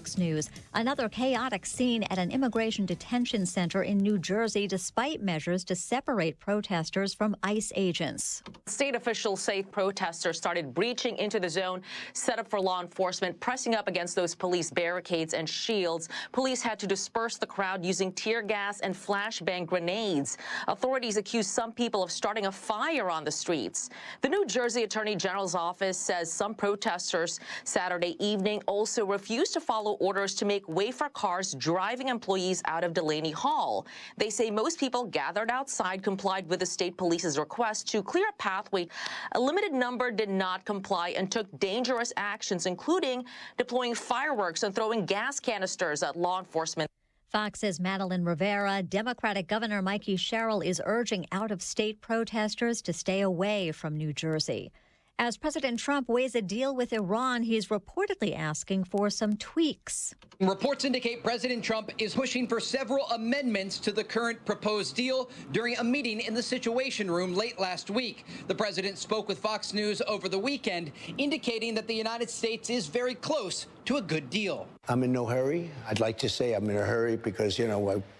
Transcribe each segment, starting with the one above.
Fox News. Another chaotic scene at an immigration detention center in New Jersey, despite measures to separate protesters from ICE agents. State officials say protesters started breaching into the zone set up for law enforcement, pressing up against those police barricades and shields. Police had to disperse the crowd using tear gas and flashbang grenades. Authorities accuse some people of starting a fire on the streets. The New Jersey Attorney General's office says some protesters Saturday evening also refused to follow orders to make way for cars driving employees out of Delaney Hall. They say most people gathered outside complied with the state police's request to clear a pathway. A limited number did not comply and took dangerous actions, including deploying fireworks and throwing gas canisters at law enforcement. Fox's Madeline Rivera. Democratic Governor Mikey Sherrill is urging out-of-state protesters to stay away from New Jersey. As President Trump weighs a deal with Iran, he's reportedly asking for some tweaks. Reports indicate President Trump is pushing for several amendments to the current proposed deal during a meeting in the Situation Room late last week. The president spoke with Fox News over the weekend, indicating that the United States is very close to a good deal. I'm in no hurry. I'd like to say I'm in a hurry because,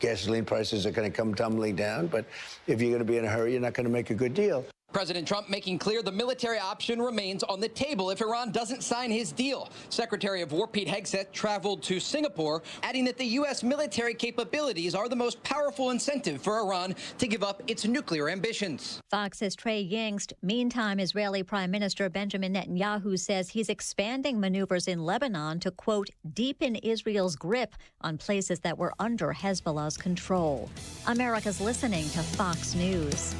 gasoline prices are going to come tumbling down. But if you're going to be in a hurry, you're not going to make a good deal. President Trump making clear the military option remains on the table if Iran doesn't sign his deal. Secretary of War Pete Hegseth traveled to Singapore, adding that the U.S. military capabilities are the most powerful incentive for Iran to give up its nuclear ambitions. Fox's Trey Yingst. Meantime, Israeli Prime Minister Benjamin Netanyahu says he's expanding maneuvers in Lebanon to, quote, deepen Israel's grip on places that were under Hezbollah's control. America's listening to Fox News.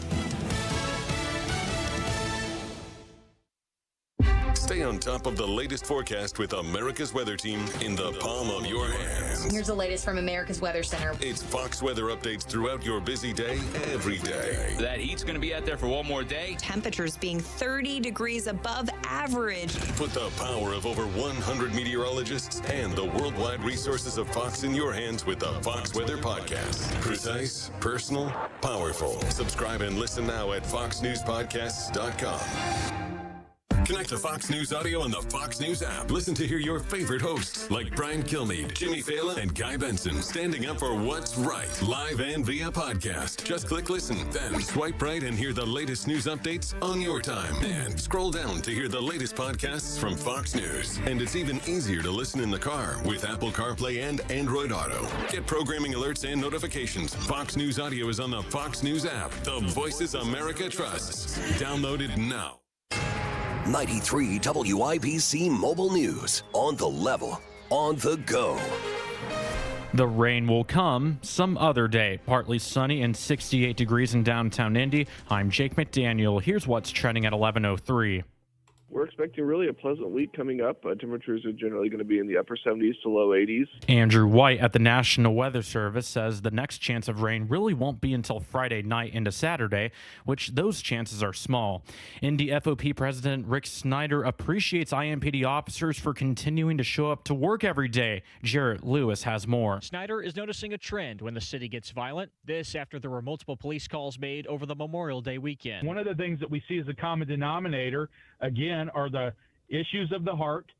Stay on top of the latest forecast with America's Weather Team in the palm of your hands. Here's the latest from America's Weather Center. It's Fox weather updates throughout your busy day, every day. That heat's going to be out there for one more day. Temperatures being 30 degrees above average. Put the power of over 100 meteorologists and the worldwide resources of Fox in your hands with the Fox Weather Podcast. Precise, personal, powerful. Subscribe and listen now at foxnewspodcasts.com. Connect to Fox News Audio on the Fox News app. Listen to hear your favorite hosts like Brian Kilmeade, Jimmy Fallon, and Guy Benson standing up for what's right, live and via podcast. Just click listen, then swipe right and hear the latest news updates on your time. And scroll down to hear the latest podcasts from Fox News. And it's even easier to listen in the car with Apple CarPlay and Android Auto. Get programming alerts and notifications. Fox News Audio is on the Fox News app. The voices America trusts. Download it now. 93 WIBC Mobile News. On the level, on the go. The rain will come some other day. Partly sunny and 68 degrees in downtown Indy. I'm Jake McDaniel. Here's what's trending at 11:03. We're expecting really a pleasant week coming up. Temperatures are generally going to be in the upper 70s to low 80s. Andrew White at the National Weather Service says the next chance of rain really won't be until Friday night into Saturday, which those chances are small. Indy FOP President Rick Snyder appreciates IMPD officers for continuing to show up to work every day. Jarrett Lewis has more. Snyder is noticing a trend when the city gets violent. This after there were multiple police calls made over the Memorial Day weekend. One of the things that we see as a common denominator, again, are the issues of the heart,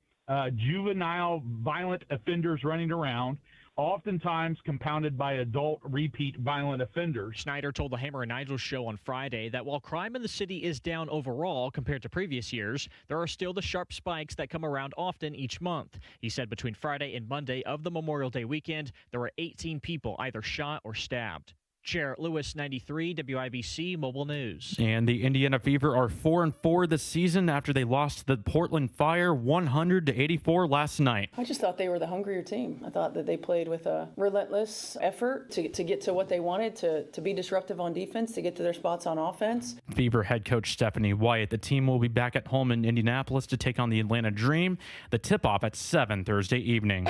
juvenile violent offenders running around, oftentimes compounded by adult repeat violent offenders. Snyder told the Hammer and Nigel show on Friday that while crime in the city is down overall compared to previous years, there are still the sharp spikes that come around often each month. He said between Friday and Monday of the Memorial Day weekend, there were 18 people either shot or stabbed. Jarrett Lewis, 93 WIBC Mobile News. And the Indiana Fever are 4-4 this season after they lost the Portland Fire 100-84 last night. I just thought they were the hungrier team. I thought that they played with a relentless effort to get to what they wanted, to be disruptive on defense, to get to their spots on offense. Fever head coach Stephanie White. The team will be back at home in Indianapolis to take on the Atlanta Dream. The tip-off at 7 Thursday evening.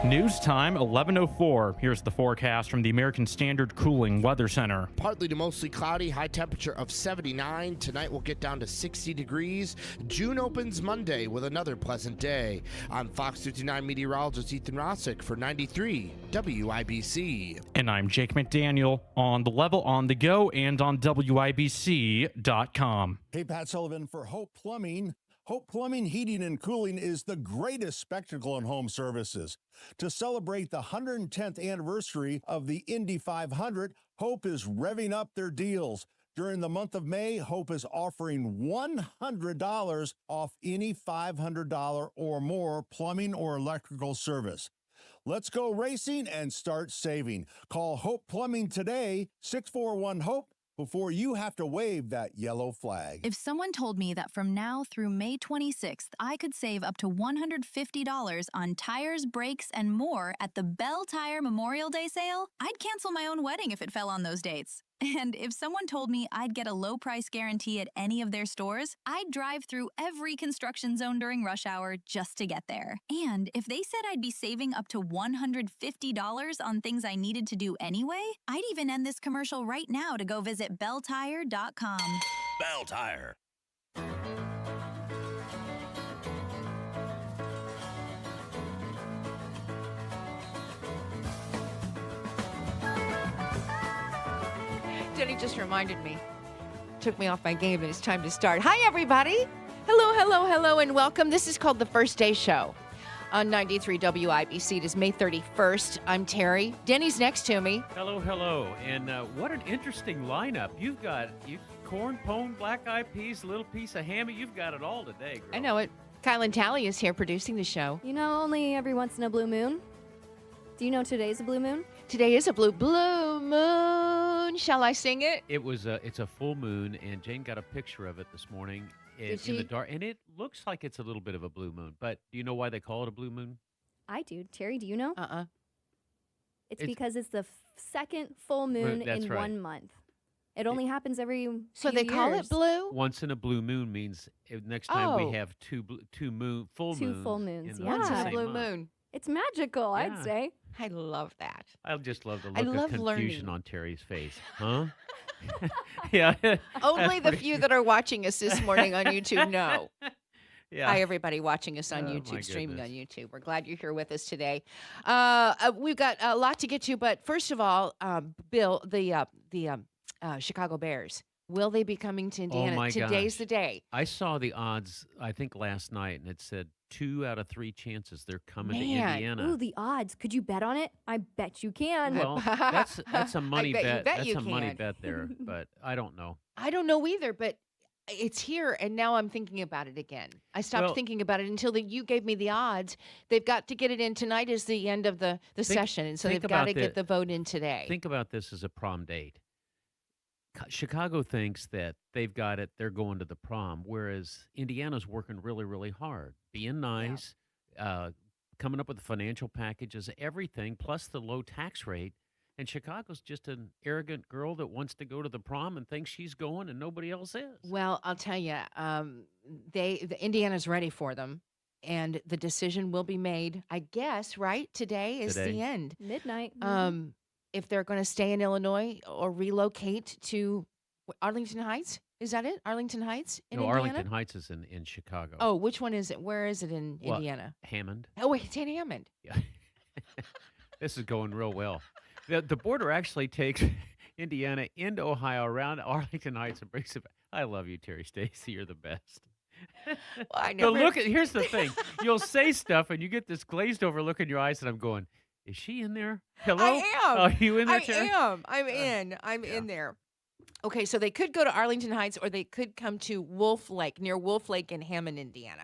News time, 11:04. Here's the forecast from the American Standard Cooling Weather Center. Partly to mostly cloudy, high temperature of 79. Tonight we'll get down to 60 degrees. June opens Monday with another pleasant day. I'm Fox 59 meteorologist Ethan Rossick for 93 WIBC. And I'm Jake McDaniel on the level, on the go, and on WIBC.com. Hey, Pat Sullivan for Hope Plumbing. Hope Plumbing, Heating, and Cooling is the greatest spectacle in home services. To celebrate the 110th anniversary of the Indy 500, Hope is revving up their deals. During the month of May, Hope is offering $100 off any $500 or more plumbing or electrical service. Let's go racing and start saving. Call Hope Plumbing today, 641-HOPE, before you have to wave that yellow flag. If someone told me that from now through May 26th, I could save up to $150 on tires, brakes, and more at the Bell Tire Memorial Day sale, I'd cancel my own wedding if it fell on those dates. And if someone told me I'd get a low price guarantee at any of their stores, I'd drive through every construction zone during rush hour just to get there. And if they said I'd be saving up to $150 on things I needed to do anyway, I'd even end this commercial right now to go visit belltire.com. Bell Tire. Denny just reminded me, took me off my game, and it's time to start. Hi, everybody. Hello, hello, hello, and welcome. This is called The First Day Show on 93 WIBC. It is May 31st. I'm Terry. Denny's next to me. Hello, hello. And what an interesting lineup. You've got corn, pone, black eyed peas, a little piece of hammy. You've got it all today, girl. I know it. Kielynn Talley is here producing the show. You know, only every once in a blue moon. Do you know today's a blue moon? Today is a blue moon. Shall I sing it? It's a full moon, and Jane got a picture of it this morning in the dark, and it looks like it's a little bit of a blue moon. But do you know why they call it a blue moon? I do. Terry, do you know? It's It's- because it's the second full moon in 1 month. It only happens every So few they call it years. blue? Once in a blue moon means next time we have two full moons. Two full moons, in yeah. Once in a same blue month. moon. It's magical, Yeah. I'd say. I love that. I just love the I look love of confusion learning. on Terry's face. Huh? Yeah. Only the That's few pretty- that are watching us this morning on YouTube know. Yeah. Hi, everybody watching us on Oh, my YouTube, streaming on goodness. YouTube. We're glad you're here with us today. We've got a lot to get to, but first of all, Bill, the Chicago Bears, will they be coming to Indiana? Oh my Today's gosh. the day. I saw the odds, I think last night, and it said 2 out of 3 chances they're coming to Man. Indiana. Ooh, the odds. Could you bet on it? I bet you can. Well, that's a money bet you bet. bet That's you a money can. bet there, but I don't know. I don't know either, but it's here, and now I'm thinking about it again. I stopped Well- thinking about it until you gave me the odds. They've got to get it in. Tonight is the end of the session, and so think they've got to about get the vote in today. Think about this as a prom date. Chicago thinks that they've got it, they're going to the prom, whereas Indiana's working really, really hard, being nice, coming up with financial packages, everything, plus the low tax rate. And Chicago's just an arrogant girl that wants to go to the prom and thinks she's going and nobody else is. Well, I'll tell you, the Indiana's ready for them, and the decision will be made. I guess right today is Today. the end. Midnight. If they're going to stay in Illinois or relocate to Arlington Heights, is that it? Arlington Heights in No, Indiana? Arlington Heights is in Chicago. Oh, which one is it? Where is it in Well, Indiana? Hammond. Oh, wait, it's in Hammond. Yeah. This is going real well. The border actually takes Indiana into Ohio around Arlington Heights and brings it back. I love you, Terri Stacy. You're the best. I But here's the thing. You'll say stuff and you get this glazed over look in your eyes and I'm going, is she in there? Hello? I am. Are you in there, I Terry? am. I'm in there. Okay, so they could go to Arlington Heights, or they could come to Wolf Lake, near Wolf Lake in Hammond, Indiana.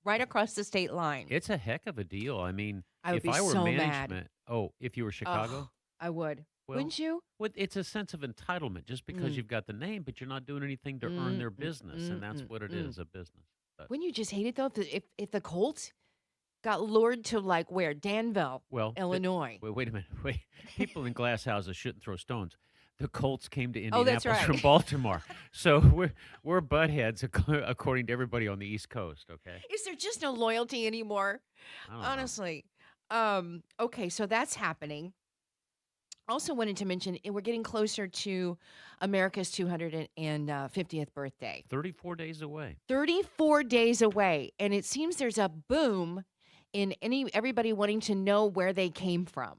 Right across the state line. It's a heck of a deal. I mean, I would if be I were so management, mad. if you were Chicago, I would. Well, Wouldn't you? it's a sense of entitlement just because you've got the name, but you're not doing anything to earn their business, and that's what it is, a business. But, Wouldn't you just hate it, though, if the Colts got lured to, like, where? Danville, well, Illinois. Wait a minute. Wait. People in glass houses shouldn't throw stones. The Colts came to Oh, that's Indianapolis right. from Baltimore. So we're buttheads according to everybody on the East Coast, okay? Is there just no loyalty anymore? I don't know. Honestly. Okay, so that's happening. Also wanted to mention, we're getting closer to America's 250th birthday. 34 days away. 34 days away, and it seems there's a boom in everybody wanting to know where they came from.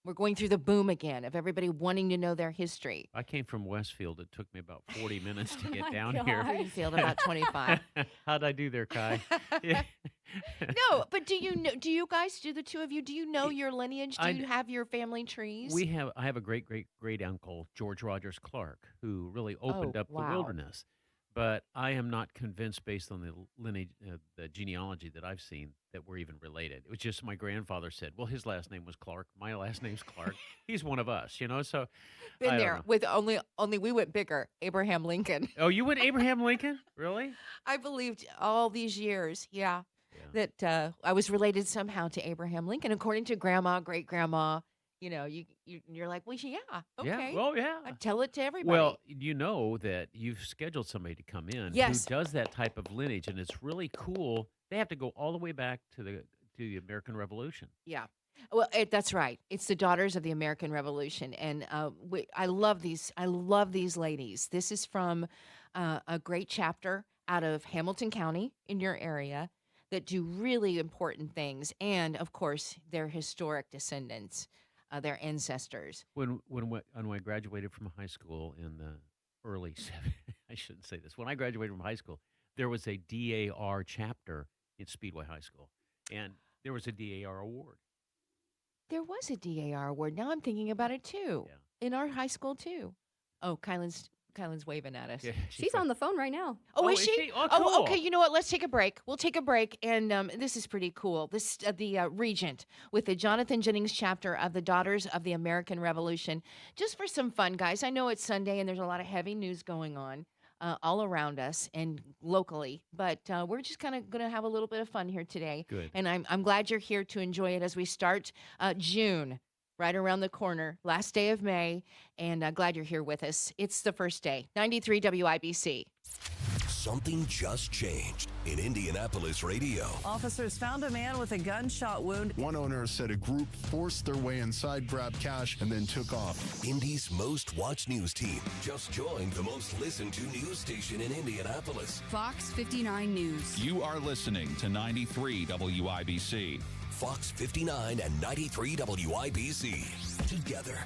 We're going through the boom again of everybody wanting to know their history. I came from Westfield. It took me about 40 minutes to get my down God. here. Greenfield about 25. How'd I do there, Kai? Yeah. No, but do you guys, do the two of you, do you know your lineage? Do you have your family trees? I have a great uncle, George Rogers Clark, who really opened up the wilderness. But I am not convinced, based on the lineage, the genealogy that I've seen, that we're even related. It was just my grandfather said, well, his last name was Clark. My last name's Clark. He's one of us, So Been there with only we went bigger. Abraham Lincoln. Oh, you went Abraham Lincoln? Really? I believed all these years, that I was related somehow to Abraham Lincoln, according to grandma, great grandma. You're like, well, yeah, okay. Yeah. Well, yeah. I tell it to everybody. Well, you know that you've scheduled somebody to come in who does that type of lineage, and it's really cool. They have to go all the way back to the American Revolution. Yeah. Well, that's right. It's the Daughters of the American Revolution, and I love these. I love these ladies. This is from a great chapter out of Hamilton County in your area that do really important things, and of course, their historic descendants. Their ancestors. When I graduated from high school in the early 70s, I shouldn't say this. When I graduated from high school, there was a DAR chapter in Speedway High School, and there was a DAR award. There was a DAR award. Now I'm thinking about it too. Yeah. In our high school too. Oh, Kielyn's waving at us. Yeah, she's on the phone right now. Oh, is she? Oh, cool. Oh, okay. You know what? Let's take a break. We'll take a break, and this is pretty cool. This the Regent with the Jonathan Jennings Chapter of the Daughters of the American Revolution. Just for some fun, guys. I know it's Sunday, and there's a lot of heavy news going on all around us and locally, but we're just kind of going to have a little bit of fun here today. Good. And I'm glad you're here to enjoy it as we start June. Right around the corner, last day of May, and glad you're here with us. It's the first day, 93 WIBC. Something just changed in Indianapolis radio. Officers found a man with a gunshot wound. One owner said a group forced their way inside, grabbed cash, and then took off. Indy's most watched news team just joined the most listened to news station in Indianapolis. Fox 59 News. You are listening to 93 WIBC. Fox 59 and 93 WIBC. Together,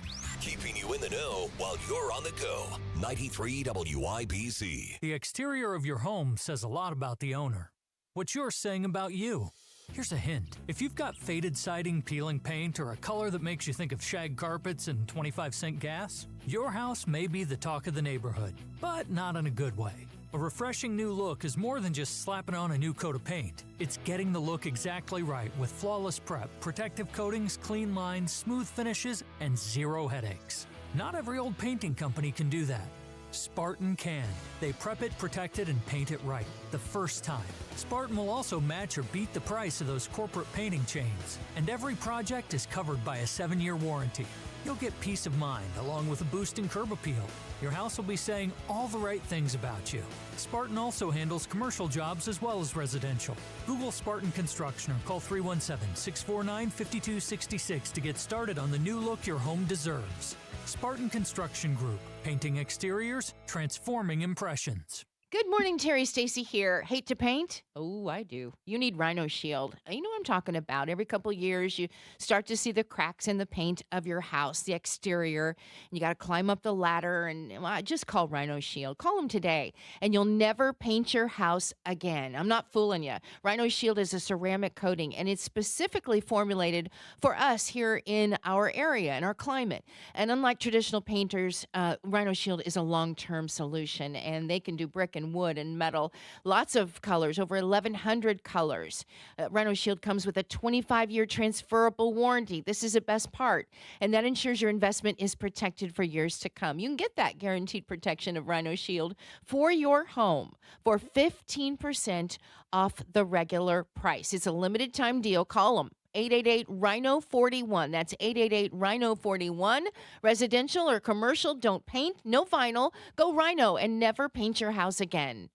keeping you in the know while you're on the go. 93 WIBC. The exterior of your home says a lot about the owner. What you're saying about you. Here's a hint. If you've got faded siding, peeling paint, or a color that makes you think of shag carpets and 25-cent gas, your house may be the talk of the neighborhood, but not in a good way. A refreshing new look is more than just slapping on a new coat of paint. It's getting the look exactly right with flawless prep, protective coatings, clean lines, smooth finishes, and zero headaches. Not every old painting company can do that. Spartan can. They prep it, protect it, and paint it right the first time. Spartan will also match or beat the price of those corporate painting chains. And every project is covered by a 7-year warranty. You'll get peace of mind along with a boost in curb appeal. Your house will be saying all the right things about you. Spartan also handles commercial jobs as well as residential. Google Spartan Construction or call 317-649-5266 to get started on the new look your home deserves. Spartan Construction Group. Painting exteriors, transforming impressions. Good morning, Terri Stacy here. Hate to paint? Oh, I do. You need Rhino Shield. You know what I'm talking about. Every couple of years, you start to see the cracks in the paint of your house, the exterior. You got to climb up the ladder and just call Rhino Shield. Call them today, and you'll never paint your house again. I'm not fooling you. Rhino Shield is a ceramic coating, and it's specifically formulated for us here in our area, in our climate. And unlike traditional painters, Rhino Shield is a long-term solution, and they can do brick and wood and metal, lots of colors, over 1,100 colors. Rhino Shield comes with a 25-year transferable warranty. This is the best part, and that ensures your investment is protected for years to come. You can get that guaranteed protection of Rhino Shield for your home for 15% off the regular price. It's a limited time deal. Call them. 888-RHINO-41. That's 888-RHINO-41. Residential or commercial, don't paint, no vinyl. Go Rhino and never paint your house again.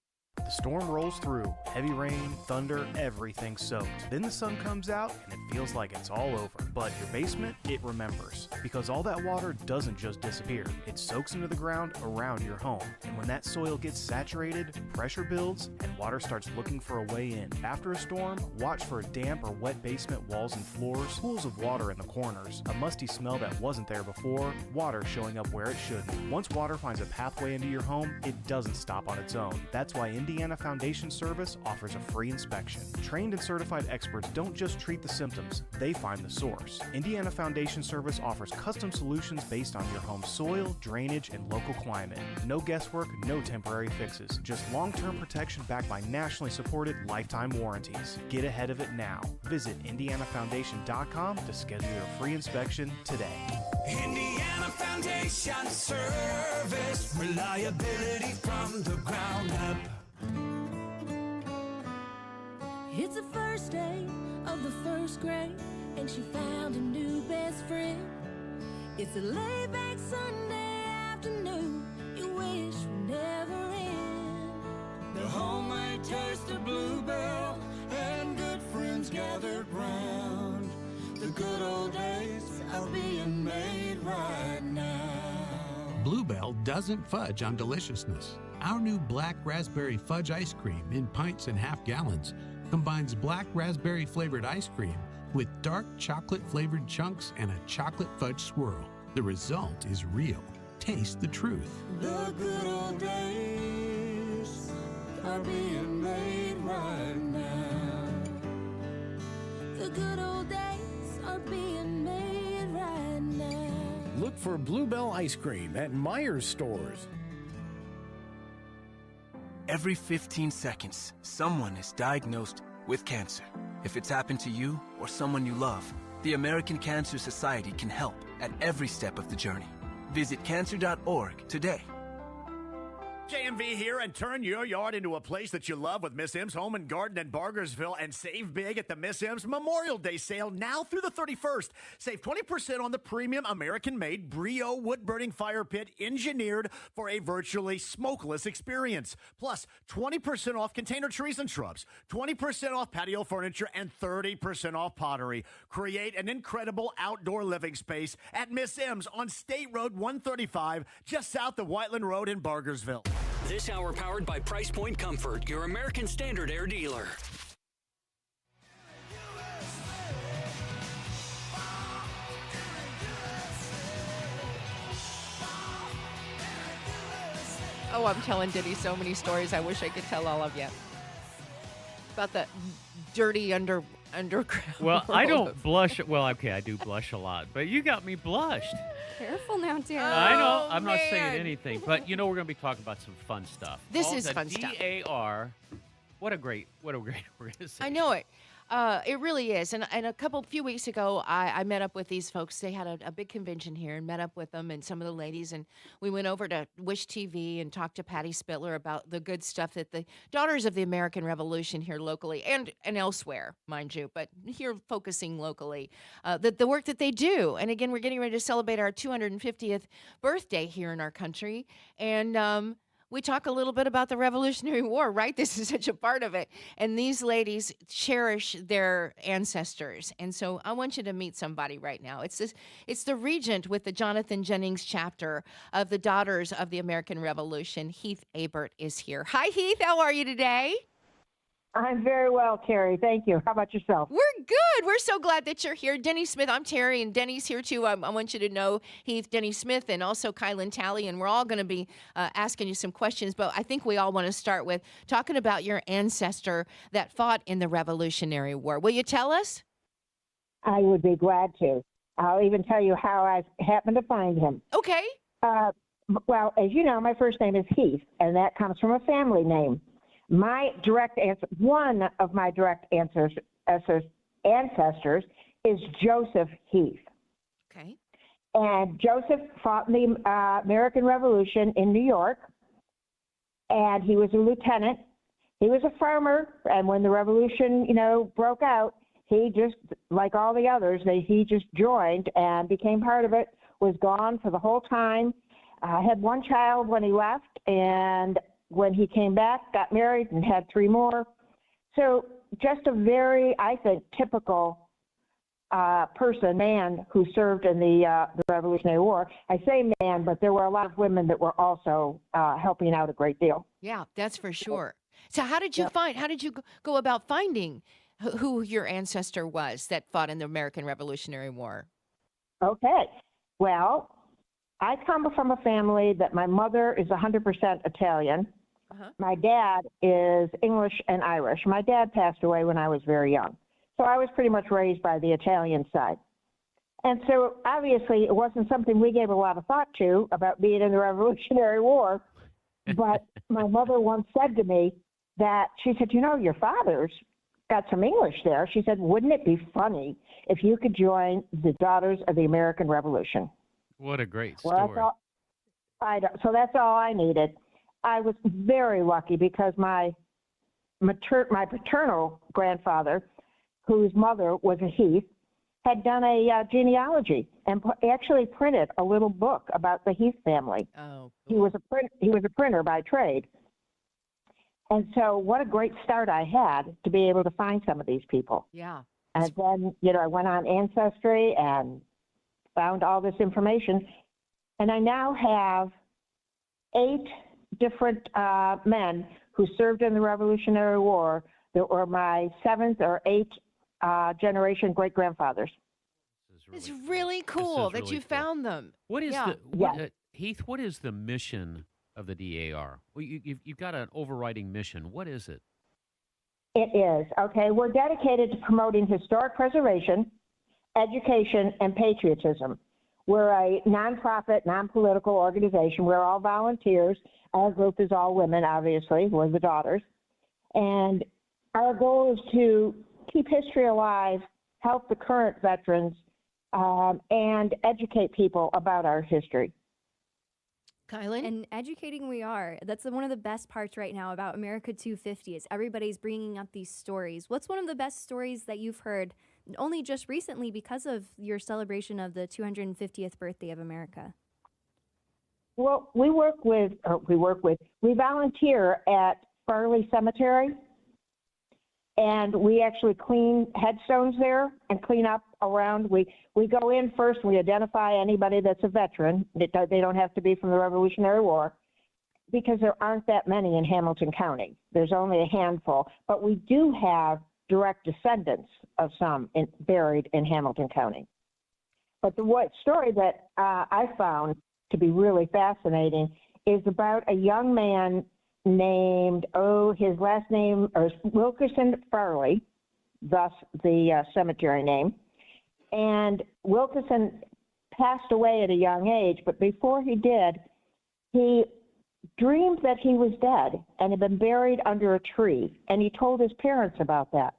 The storm rolls through. Heavy rain, thunder, everything soaked. Then the sun comes out and it feels like it's all over. But your basement, it remembers. Because all that water doesn't just disappear. It soaks into the ground around your home. And when that soil gets saturated, pressure builds and water starts looking for a way in. After a storm, watch for damp or wet basement walls and floors, pools of water in the corners, a musty smell that wasn't there before, water showing up where it shouldn't. Once water finds a pathway into your home, it doesn't stop on its own. That's why Indiana Foundation Service offers a free inspection. Trained and certified experts don't just treat the symptoms, they find the source. Indiana Foundation Service offers custom solutions based on your home's soil, drainage, and local climate. No guesswork, no temporary fixes, just long-term protection backed by nationally supported lifetime warranties. Get ahead of it now. Visit IndianaFoundation.com to schedule your free inspection today. Indiana Foundation Service, reliability from the ground up. It's the first day of the first grade, and she found a new best friend. It's a laid-back Sunday afternoon, you wish would never end. The homemade taste of Bluebell, and good friends gathered round. The good old days are being made right now. Bluebell doesn't fudge on deliciousness. Our new black raspberry fudge ice cream in pints and half gallons combines black raspberry flavored ice cream with dark chocolate flavored chunks and a chocolate fudge swirl. The result is real. Taste the truth. The good old days are being made right now. The good old days are being made right now. Look for Bluebell ice cream at Meijer's stores. Every 15 seconds, someone is diagnosed with cancer. If it's happened to you or someone you love, the American Cancer Society can help at every step of the journey. Visit cancer.org today. JMV here, and turn your yard into a place that you love with Miss M's Home and Garden in Bargersville, and save big at the Miss M's Memorial Day sale now through the 31st. Save 20% on the premium American-made Brio wood-burning fire pit engineered for a virtually smokeless experience. Plus, 20% off container trees and shrubs, 20% off patio furniture, and 30% off pottery. Create an incredible outdoor living space at Miss M's on State Road 135, just south of Whiteland Road in Bargersville. This hour powered by Price Point Comfort, your American Standard Air dealer. Oh, I'm telling Denny so many stories. I wish I could tell all of you. About the dirty underground. Well, world. I don't blush. Well, okay, I do blush a lot, but you got me blushed. Careful now, Terry. I know. I'm not saying anything, but you know we're going to be talking about some fun stuff. This is fun stuff. DAR. What a great organization. I know it. It really is. And a few weeks ago, I met up with these folks. They had a big convention here, and met up with them and some of the ladies. And we went over to Wish TV and talked to Patty Spittler about the good stuff that the Daughters of the American Revolution here locally and elsewhere, mind you, but here focusing locally, the work that they do. And again, we're getting ready to celebrate our 250th birthday here in our country. And we talk a little bit about the Revolutionary War, right? This is such a part of it. And these ladies cherish their ancestors. And so I want you to meet somebody right now. It's the Regent with the Jonathan Jennings Chapter of the Daughters of the American Revolution. Heath Abert is here. Hi, Heath. How are you today? I'm very well, Terry. Thank you. How about yourself? We're good. We're so glad that you're here. Denny Smith, I'm Terry, and Denny's here too. I want you to know Heath, Denny Smith, and also Kielynn Talley, and we're all going to be asking you some questions, but I think we all want to start with talking about your ancestor that fought in the Revolutionary War. Will you tell us? I would be glad to. I'll even tell you how I happened to find him. Okay. Well, as you know, my first name is Heath, and that comes from a family name. My direct answer, one of my direct ancestors is Joseph Heath. Okay. And Joseph fought in the American Revolution in New York, and he was a lieutenant. He was a farmer, and when the revolution, broke out, he just, like all the others, he just joined and became part of it, was gone for the whole time, had one child when he left, and when he came back, got married, and had 3 more. So just a very, I think, typical man who served in the Revolutionary War. I say man, but there were a lot of women that were also helping out a great deal. Yeah, that's for sure. So how did you go about finding who your ancestor was that fought in the American Revolutionary War? Okay. Well, I come from a family that my mother is 100% Italian. My dad is English and Irish. My dad passed away when I was very young. So I was pretty much raised by the Italian side. And so obviously it wasn't something we gave a lot of thought to about being in the Revolutionary War. But my mother once said to me that, she said, you know, your father's got some English there. She said, wouldn't it be funny if you could join the Daughters of the American Revolution? What a great story. Well, so that's all I needed. I was very lucky because my paternal grandfather, whose mother was a Heath, had done a genealogy and actually printed a little book about the Heath family. Oh, cool. He was a printer by trade. And so what a great start I had to be able to find some of these people. Yeah. And then, you know, I went on Ancestry and found all this information. And I now have 8 different men who served in the Revolutionary War that were my 7th or 8th generation great-grandfathers. It's really cool that you found them. What is Heath, what is the mission of the DAR? Well, you've got an overriding mission. What is it? It is. Okay, we're dedicated to promoting historic preservation, education, and patriotism. We're a nonprofit, non-political organization. We're all volunteers. Our group is all women, obviously. We're the Daughters. And our goal is to keep history alive, help the current veterans, and educate people about our history. Kielynn? And educating we are. That's one of the best parts right now about America 250 is everybody's bringing up these stories. What's one of the best stories that you've heard only just recently because of your celebration of the 250th birthday of America? Well, we volunteer at Farley Cemetery, and we actually clean headstones there and clean up around. We go in first, we identify anybody that's a veteran. They don't have to be from the Revolutionary War because there aren't that many in Hamilton County. There's only a handful, but we do have direct descendants of some buried in Hamilton County. But the story that I found to be really fascinating is about a young man named, his last name is Wilkerson Farley, thus the cemetery name. And Wilkerson passed away at a young age, but before he did, he dreamed that he was dead and had been buried under a tree, and he told his parents about that.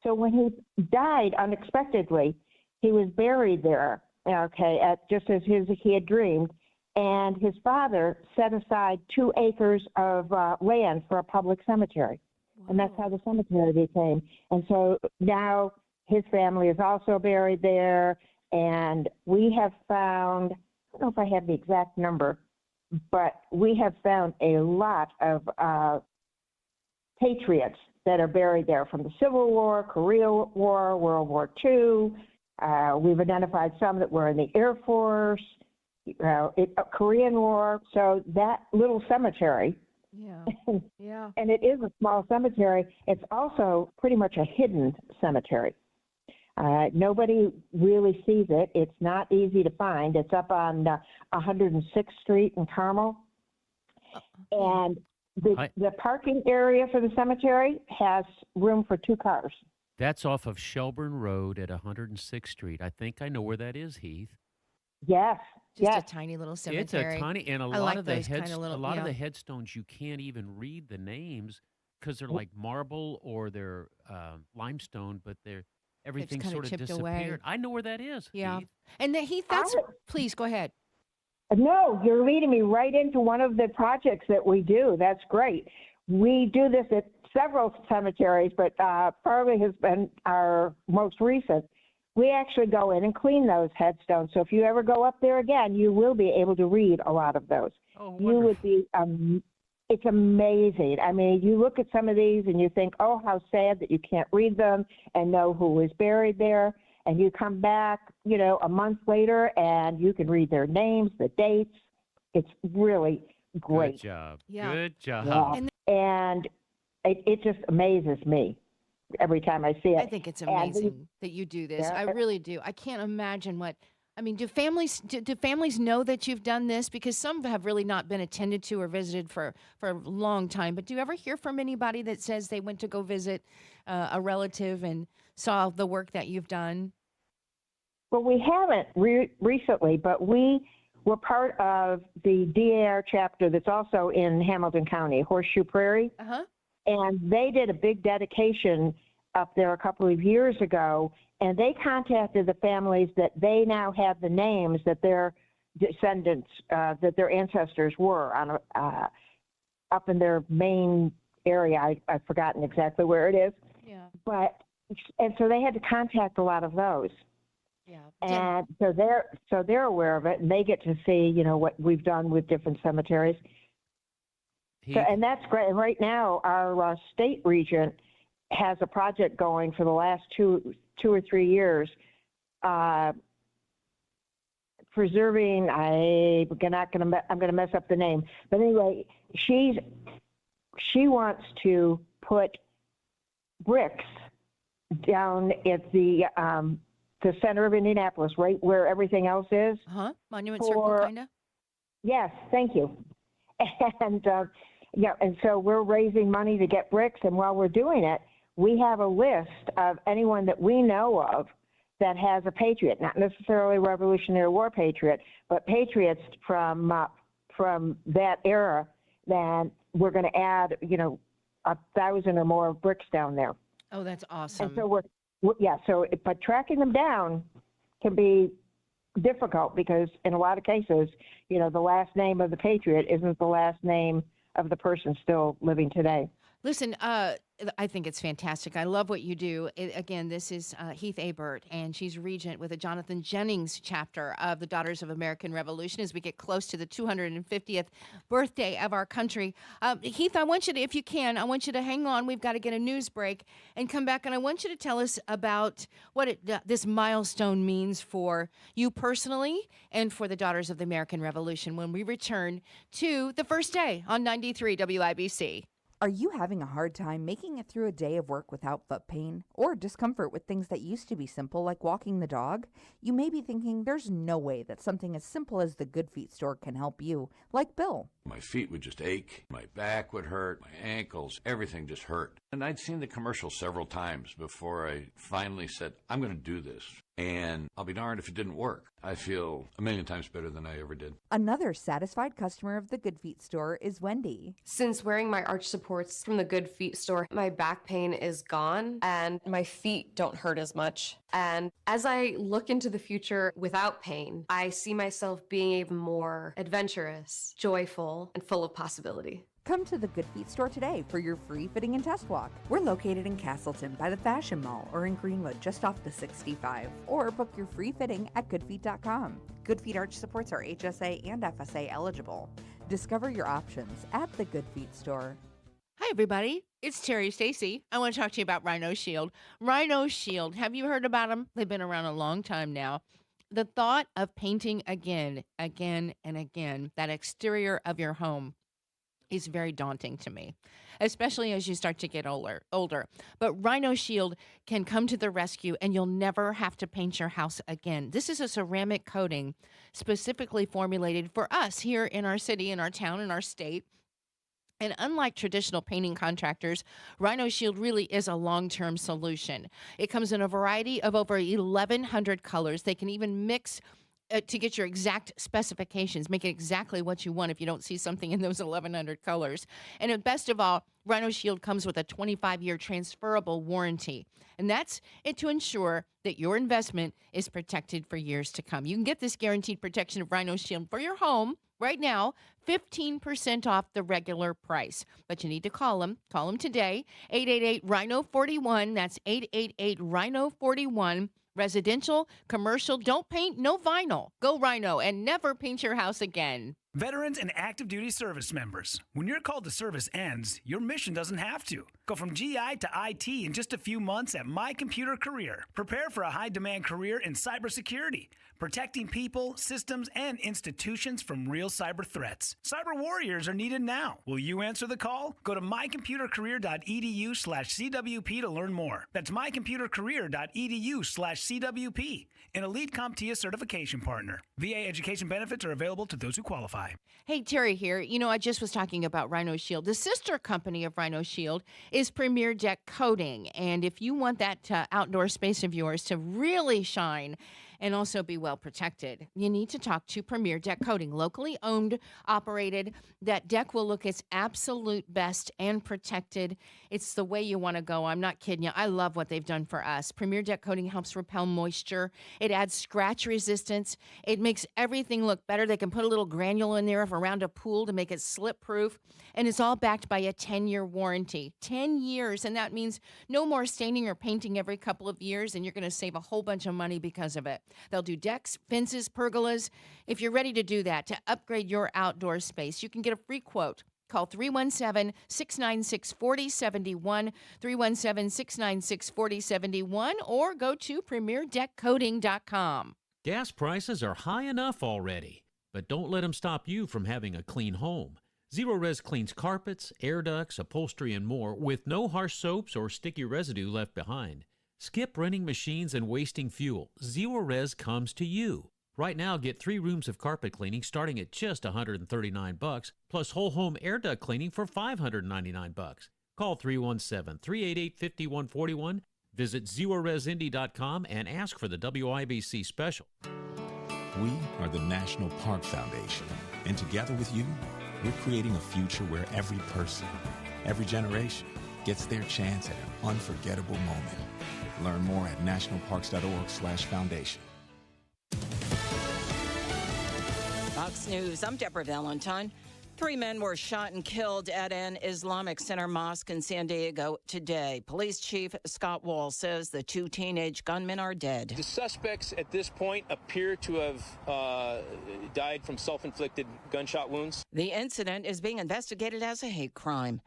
So when he died unexpectedly, he was buried there, just as he had dreamed, and his father set aside 2 acres of land for a public cemetery. Wow. And that's how the cemetery became. And so now his family is also buried there, and we have found, I don't know if I have the exact number, but we have found a lot of patriots that are buried there from the Civil War, Korean War, World War II. We've identified some that were in the Air Force, Korean War. So that little cemetery, and it is a small cemetery, it's also pretty much a hidden cemetery. Nobody really sees it. It's not easy to find. It's up on 106th Street in Carmel. And the parking area for the cemetery has room for 2 cars. That's off of Shelburne Road at 106th Street. I think I know where that is, Heath. Yes. Just a tiny little cemetery. It's a tiny, and a lot like of the of the headstones you can't even read the names because they're like marble or they're limestone, but everything sort of disappeared. Away. I know where that is. Yeah, Heath. and Heath, please go ahead. No, you're leading me right into one of the projects that we do. That's great. We do this at several cemeteries, but Farley has been our most recent. We actually go in and clean those headstones. So if you ever go up there again, you will be able to read a lot of those. Oh, you would be It's amazing. I mean, you look at some of these and you think, oh, how sad that you can't read them and know who was buried there. And you come back, a month later and you can read their names, the dates. It's really great. Good job. Yeah. Good job. Yeah. And it just amazes me every time I see it. I think it's amazing that you do this. Yeah. I really do. I can't imagine do families know that you've done this? Because some have really not been attended to or visited for a long time. But do you ever hear from anybody that says they went to go visit a relative and saw the work that you've done? Well, we haven't recently, but we were part of the DAR chapter that's also in Hamilton County, Horseshoe Prairie. Uh-huh. And they did a big dedication up there a couple of years ago, and they contacted the families that they now have the names that their descendants, that their ancestors were on up in their main area. I've forgotten exactly where it is. Yeah. And so they had to contact a lot of those. Yeah. And so they're aware of it, and they get to see, what we've done with different cemeteries. So, and that's great. And right now, our state regent has a project going for the last two or 3 years, preserving. I'm going to mess up the name, but anyway, she wants to put bricks down at the center of Indianapolis, right where everything else is. Monument Circle, kind of. Yes, thank you. And and so we're raising money to get bricks, and while we're doing it, we have a list of anyone that we know of that has a patriot, not necessarily Revolutionary War patriot, but patriots from that era. Then we're going to add, 1,000 or more bricks down there. Oh, that's awesome. And so but tracking them down can be difficult because in a lot of cases, the last name of the patriot isn't the last name of the person still living today. Listen, I think it's fantastic. I love what you do. Again, this is Heath Abert, and she's regent with the Jonathan Jennings Chapter of the Daughters of American Revolution as we get close to the 250th birthday of our country. Heath, I want you to, if you can, I want you to hang on. We've got to get a news break and come back, and I want you to tell us about what this milestone means for you personally and for the Daughters of the American Revolution when we return to the first day on 93 WIBC. Are you having a hard time making it through a day of work without foot pain or discomfort with things that used to be simple like walking the dog? You may be thinking there's no way that something as simple as the Good Feet store can help you, like Bill. My feet would just ache, my back would hurt, my ankles, everything just hurt. And I'd seen the commercial several times before I finally said, I'm going to do this. And I'll be darned if it didn't work. I feel a million times better than I ever did. Another satisfied customer of the Good Feet store is Wendy. Since wearing my arch supports from the Good Feet store, my back pain is gone and my feet don't hurt as much. And as I look into the future without pain, I see myself being even more adventurous, joyful, and full of possibility. Come to the Good Feet store today for your free fitting and test walk. We're located in Castleton by the Fashion Mall or in Greenwood just off the 65. Or book your free fitting at goodfeet.com. Good Feet arch supports are HSA and FSA eligible. Discover your options at the Good Feet store. Hi, everybody. It's Terri Stacy. I want to talk to you about Rhino Shield. Rhino Shield, have you heard about them? They've been around a long time now. The thought of painting again, and again, that exterior of your home is very daunting to me, especially as you start to get older. But Rhino Shield can come to the rescue, and you'll never have to paint your house again. This is a ceramic coating specifically formulated for us here in our city, in our town, in our state. And unlike traditional painting contractors, Rhino Shield really is a long-term solution. It comes in a variety of over 1,100 colors. They can even mix to get your exact specifications, make it exactly what you want if you don't see something in those 1,100 colors. And best of all, Rhino Shield comes with a 25-year transferable warranty. And that's it to ensure that your investment is protected for years to come. You can get this guaranteed protection of Rhino Shield for your home right now, 15% off the regular price. But you need to call them. Call them today, 888-RHINO-41. That's 888-RHINO-41. Residential, commercial, don't paint, no vinyl. Go Rhino and never paint your house again. Veterans and active duty service members, when your call to service ends, your mission doesn't have to. Go from GI to IT in just a few months at My Computer Career. Prepare for a high-demand career in cybersecurity, protecting people, systems, and institutions from real cyber threats. Cyber warriors are needed now. Will you answer the call? Go to mycomputercareer.edu/CWP to learn more. That's mycomputercareer.edu/CWP, an elite CompTIA certification partner. VA education benefits are available to those who qualify. Hey, Terry here. You know, I just was talking about Rhino Shield. The sister company of Rhino Shield is Premier Deck Coating. And if you want that outdoor space of yours to really shine and also be well protected, you need to talk to Premier Deck Coating. Locally owned, operated. That deck will look its absolute best and protected. It's the way you want to go. I'm not kidding you. I love what they've done for us. Premier Deck Coating helps repel moisture. It adds scratch resistance. It makes everything look better. They can put a little granule in there around a pool to make it slip proof. And it's all backed by a 10-year warranty. 10 years. And that means no more staining or painting every couple of years. And you're going to save a whole bunch of money because of it. They'll do decks, fences, pergolas. If you're ready to do that, to upgrade your outdoor space, you can get a free quote. Call 317-696-4071, 317-696-4071, or go to premierdeckcoating.com. Gas prices are high enough already, but don't let them stop you from having a clean home. Zero Res cleans carpets, air ducts, upholstery, and more with no harsh soaps or sticky residue left behind. Skip running machines and wasting fuel. Zero Res comes to you. Right now, get 3 rooms of carpet cleaning starting at just $139, plus whole home air duct cleaning for $599. Call 317-388-5141. Visit ZeroResIndy.com and ask for the WIBC special. We are the National Park Foundation, and together with you, we're creating a future where every person, every generation, gets their chance at an unforgettable moment. Learn more at nationalparks.org/foundation. Fox News, I'm Deborah Valentine. 3 men were shot and killed at an Islamic Center mosque in San Diego today. Police Chief Scott Wall says the 2 teenage gunmen are dead. The suspects at this point appear to have died from self-inflicted gunshot wounds. The incident is being investigated as a hate crime.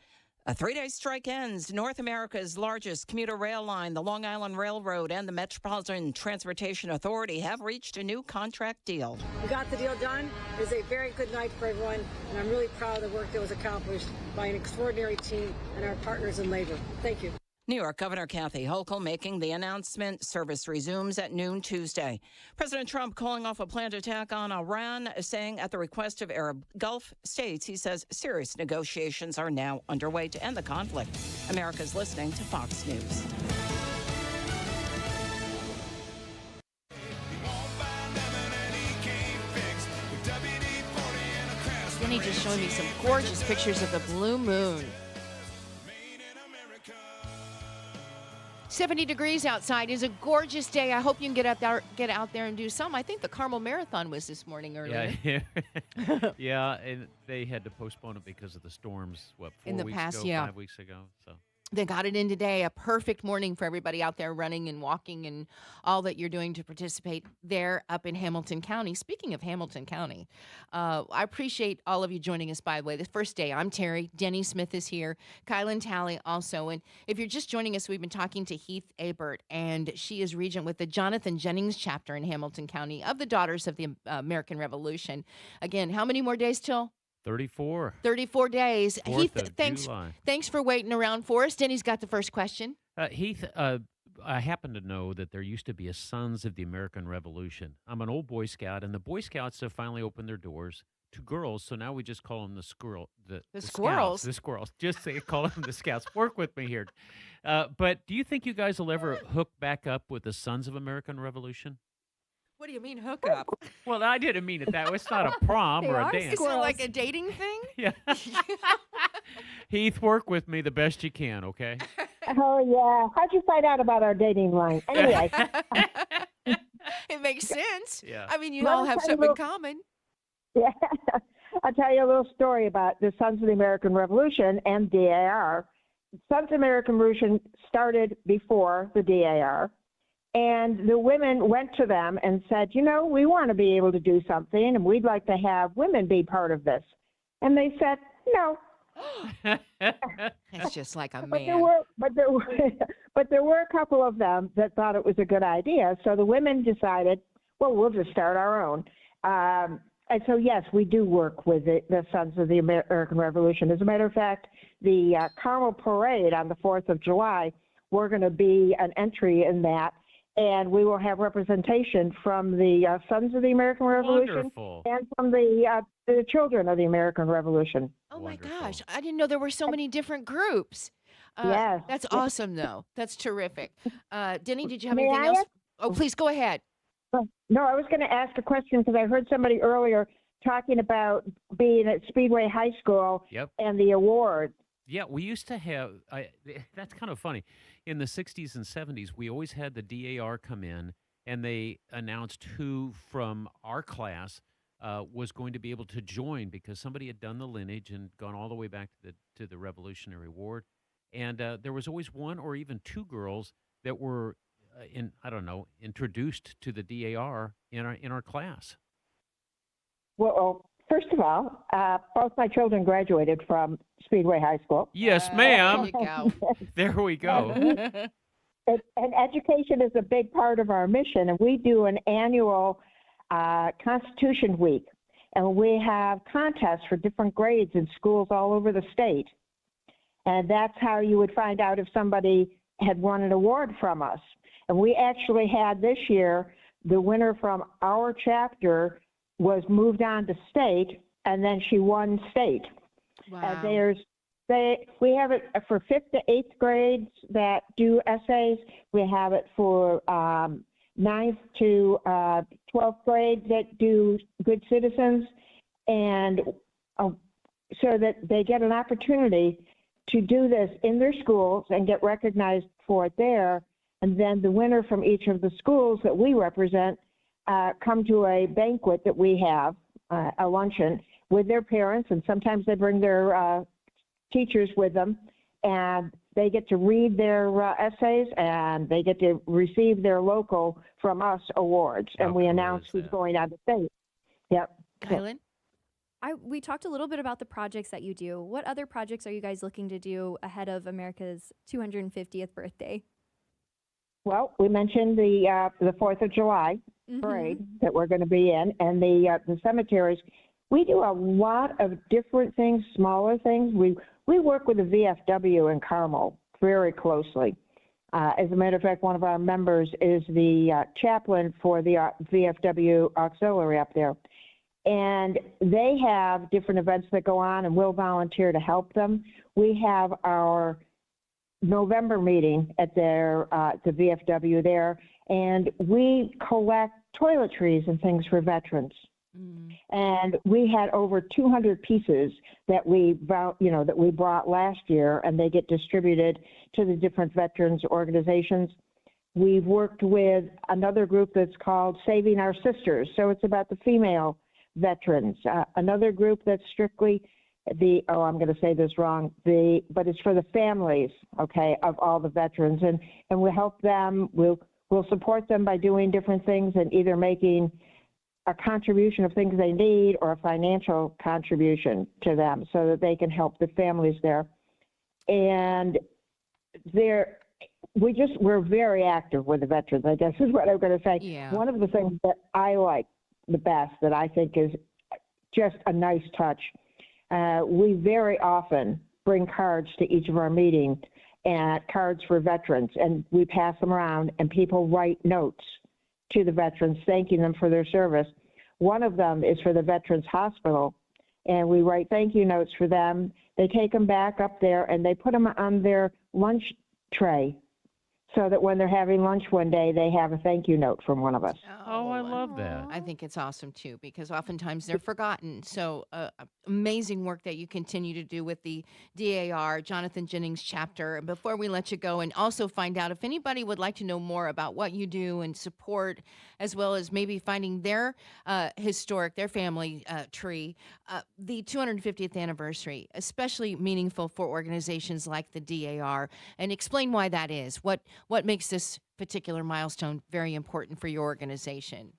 A 3-day strike ends. North America's largest commuter rail line, the Long Island Railroad, and the Metropolitan Transportation Authority have reached a new contract deal. We got the deal done. It was a very good night for everyone, and I'm really proud of the work that was accomplished by an extraordinary team and our partners in labor. Thank you. New York Governor Kathy Hochul making the announcement. Service resumes at noon Tuesday. President Trump calling off a planned attack on Iran, saying at the request of Arab Gulf states, he says serious negotiations are now underway to end the conflict. America's listening to Fox News. Denny just showing me some gorgeous pictures of the blue moon. 70 degrees outside is a gorgeous day. I hope you can get out there and do some. I think the Carmel Marathon was this morning earlier. Yeah, yeah, and they had to postpone it because of the storms, 5 weeks ago. So they got it in today. A perfect morning for everybody out there running and walking and all that you're doing to participate there up in Hamilton County. Speaking of Hamilton County, I appreciate all of you joining us, by the way. The first day, I'm Terry. Denny Smith is here. Kielynn Talley also. And if you're just joining us, we've been talking to Heath Abert, and she is Regent with the Jonathan Jennings Chapter in Hamilton County of the Daughters of the American Revolution. Again, how many more days till? 34 days. Heath, July. Thanks for waiting around for us. Denny's got the first question. Heath, I happen to know that there used to be a Sons of the American Revolution. I'm an old Boy Scout, and the Boy Scouts have finally opened their doors to girls, so now we just call them the squirrels. Squirrels? The squirrels. Just say, call them the Scouts. Work with me here. But do you think you guys will ever hook back up with the Sons of American Revolution? What do you mean hook up? Well, I didn't mean it that way. It's not a prom or a dance. Is it like a dating thing? Yeah. Heath, work with me the best you can, okay? Oh, yeah. How'd you find out about our dating line? Anyway. It makes sense. Yeah. I mean, you all have something in common. Yeah. I'll tell you a little story about the Sons of the American Revolution and DAR. Sons of the American Revolution started before the DAR. And the women went to them and said, you know, we want to be able to do something, and we'd like to have women be part of this. And they said, no. That's just like a But man. there were a couple of them that thought it was a good idea. So the women decided, well, we'll just start our own. And so, yes, we do work with the Sons of the American Revolution. As a matter of fact, the Carmel Parade on the 4th of July, we're going to be an entry in that. And we will have representation from the Sons of the American Revolution Wonderful. and from the Children of the American Revolution. Oh, my gosh. I didn't know there were so many different groups. Yes. That's awesome, though. That's terrific. Denny, did you have May anything I else? ask- Oh, please go ahead. No, I was going to ask a question because I heard somebody earlier talking about being at Speedway High School and the awards. Yeah, we used to have, that's kind of funny. In the 60s and 70s, we always had the DAR come in, and they announced who from our class was going to be able to join because somebody had done the lineage and gone all the way back to the Revolutionary War. And there was always one or even two girls that were, introduced to the DAR in our class. Well, first of all, both my children graduated from Speedway High School. Yes, ma'am. There we go. And education is a big part of our mission, and we do an annual Constitution Week, and we have contests for different grades in schools all over the state. And that's how you would find out if somebody had won an award from us. And we actually had this year, the winner from our chapter was moved on to state, and then she won state. Wow. We have it for 5th to 8th grades that do essays. We have it for 9th to 12th grade that do good citizens, and so that they get an opportunity to do this in their schools and get recognized for it there. And then the winner from each of the schools that we represent come to a banquet that we have, a luncheon, with their parents, and sometimes they bring their teachers with them, and they get to read their essays, and they get to receive their local from us awards, and we announce who's going on to state. Yep. Kielynn? We talked a little bit about the projects that you do. What other projects are you guys looking to do ahead of America's 250th birthday? Well, we mentioned the 4th of July parade that we're going to be in, and the cemeteries. We do a lot of different things, smaller things. We work with the VFW in Carmel very closely. As a matter of fact, one of our members is the chaplain for the VFW auxiliary up there. And they have different events that go on, and we'll volunteer to help them. We have our November meeting at the VFW there, and we collect toiletries and things for veterans. And we had over 200 pieces that we brought last year, and they get distributed to the different veterans organizations. We've worked with another group that's called Saving Our Sisters, so it's about the female veterans. Another group that's strictly I'm going to say this wrong, but it's for the families, okay, of all the veterans, and we help them. We'll support them by doing different things and either making a contribution of things they need or a financial contribution to them so that they can help the families there. And we're very active with the veterans, I guess is what I'm going to say. Yeah. One of the things that I like the best, that I think is just a nice touch, we very often bring cards to each of our meetings, and cards for veterans, and we pass them around, and people write notes to the veterans thanking them for their service. One of them is for the Veterans Hospital, and we write thank you notes for them. They take them back up there, and they put them on their lunch tray so that when they're having lunch one day, they have a thank you note from one of us. Oh, I love that. I think it's awesome, too, because oftentimes they're forgotten. So amazing work that you continue to do with the DAR, Jonathan Jennings Chapter. And before we let you go, and also find out if anybody would like to know more about what you do and support, as well as maybe finding their their family tree, the 250th anniversary, especially meaningful for organizations like the DAR, and explain why that is. What makes this particular milestone very important for your organization?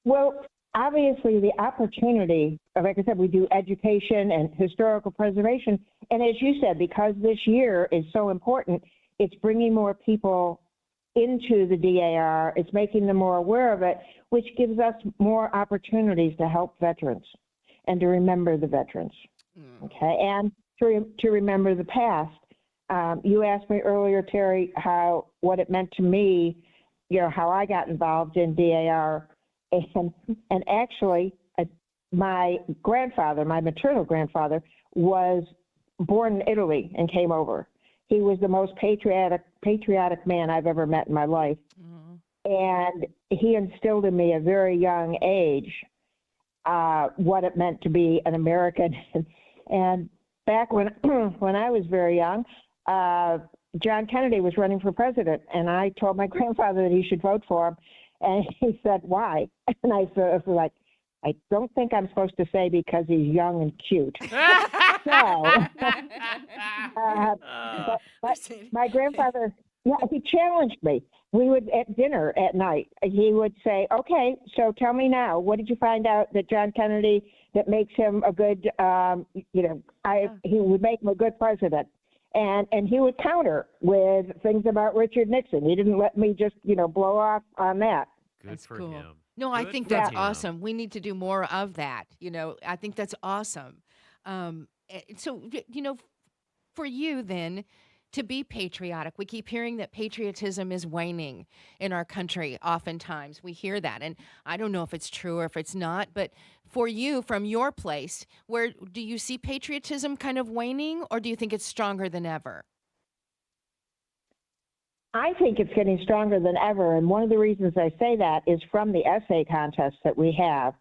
Well, obviously, the opportunity, like I said, we do education and historical preservation. And as you said, because this year is so important, it's bringing more people into the DAR. It's making them more aware of it, which gives us more opportunities to help veterans and to remember the veterans. Okay, and to remember the past. You asked me earlier, Terry, what it meant to me, how I got involved in DAR. And actually, my grandfather, my maternal grandfather, was born in Italy and came over. He was the most patriotic man I've ever met in my life. And he instilled in me at a very young age what it meant to be an American. And back when I was very young, John Kennedy was running for president, and I told my grandfather that he should vote for him. And he said, why? And I was like, I don't think I'm supposed to say because he's young and cute. But my grandfather, he challenged me. We would, at dinner at night, he would say, okay, so tell me now, what did you find out that John Kennedy, that makes him a good, he would make him a good president. And he would counter with things about Richard Nixon. He didn't let me just, blow off on that. That's for him. No, I think that's awesome. We need to do more of that. I think that's awesome. So, for you then, to be patriotic, we keep hearing that patriotism is waning in our country. Oftentimes we hear that, and I don't know if it's true or if it's not, but for you, from your place, where do you see patriotism kind of waning, or do you think it's stronger than ever? I think it's getting stronger than ever, and one of the reasons I say that is from the essay contest that we have.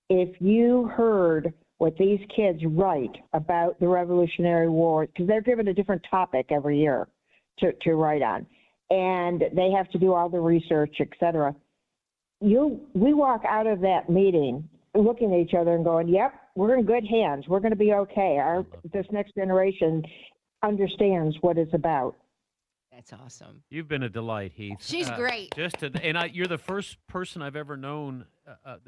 If you heard what these kids write about the Revolutionary War, because they're given a different topic every year to write on, and they have to do all the research, et cetera. We walk out of that meeting looking at each other and going, yep, we're in good hands. We're going to be okay. This next generation understands what it's about. That's awesome. You've been a delight, Heath. She's great. You're the first person I've ever known,